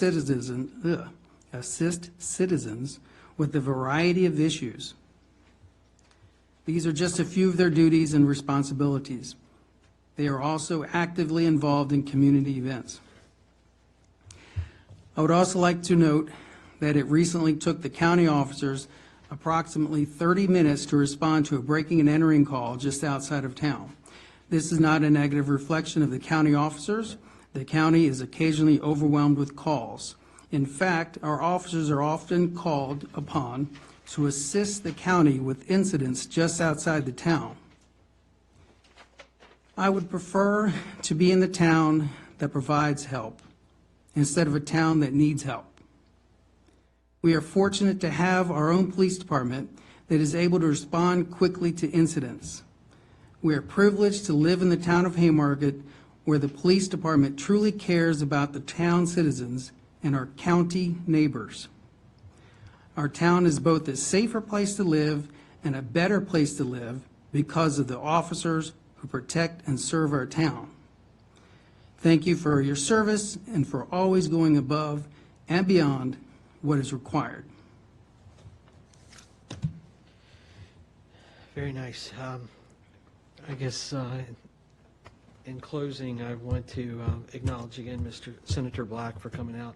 Speaker 11: citizens with a variety of issues. These are just a few of their duties and responsibilities. They are also actively involved in community events. I would also like to note that it recently took the county officers approximately 30 minutes to respond to a breaking and entering call just outside of town. This is not a negative reflection of the county officers. The county is occasionally overwhelmed with calls. In fact, our officers are often called upon to assist the county with incidents just outside the town. I would prefer to be in the town that provides help instead of a town that needs help. We are fortunate to have our own police department that is able to respond quickly to incidents. We are privileged to live in the town of Haymarket, where the police department truly cares about the town citizens and our county neighbors. Our town is both a safer place to live and a better place to live because of the officers who protect and serve our town. Thank you for your service and for always going above and beyond what is required.
Speaker 1: Very nice. I guess in closing, I want to acknowledge again Mr. Senator Black for coming out.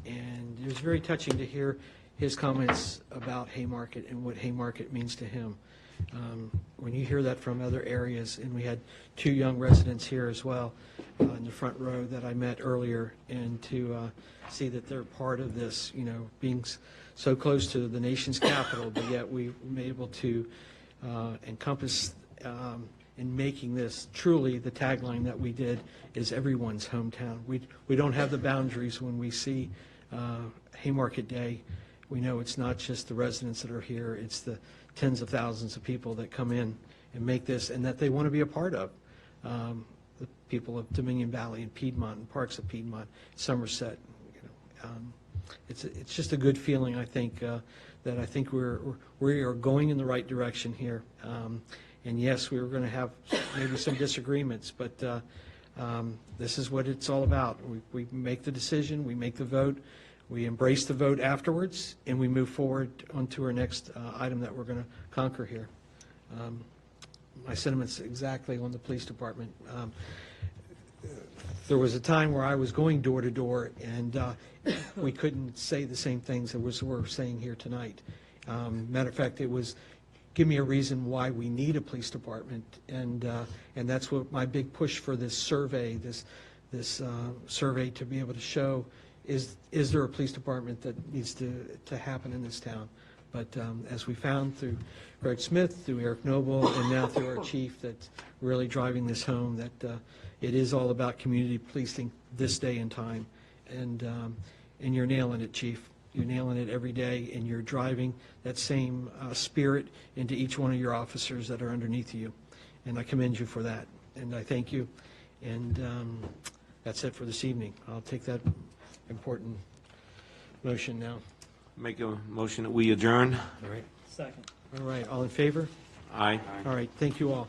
Speaker 1: And it was very touching to hear his comments about Haymarket and what Haymarket means to him. When you hear that from other areas, and we had 2 young residents here as well in the front row that I met earlier, and to see that they're part of this, you know, being so close to the nation's capital, but yet we've been able to encompass in making this truly the tagline that we did is everyone's hometown. We don't have the boundaries when we see Haymarket Day. We know it's not just the residents that are here, it's the tens of thousands of people that come in and make this and that they want to be a part of. The people of Dominion Valley and Piedmont and parts of Piedmont, Somerset. It's just a good feeling, I think, that I think we are going in the right direction here. And yes, we were going to have maybe some disagreements, but this is what it's all about. We make the decision, we make the vote, we embrace the vote afterwards, and we move forward onto our next item that we're going to conquer here. My sentiments exactly on the police department. there was a time where I was going door to door, and we couldn't say the same things that we're saying here tonight. Matter of fact, it was, give me a reason why we need a police department, and that's what my big push for this survey, this survey to be able to show, is there a police department that needs to happen in this town? But as we found through Greg Smith, through Eric Noble, and now through our chief, that's really driving this home, that it is all about community policing this day and time. And you're nailing it, chief. You're nailing it every day, and you're driving that same spirit into each one of your officers that are underneath you. And I commend you for that, and I thank you. And that's it for this evening. I'll take that important motion now.
Speaker 12: Make a motion that we adjourn.
Speaker 1: All right.
Speaker 4: Second.
Speaker 1: All right, all in favor?
Speaker 12: Aye.
Speaker 1: All right, thank you all.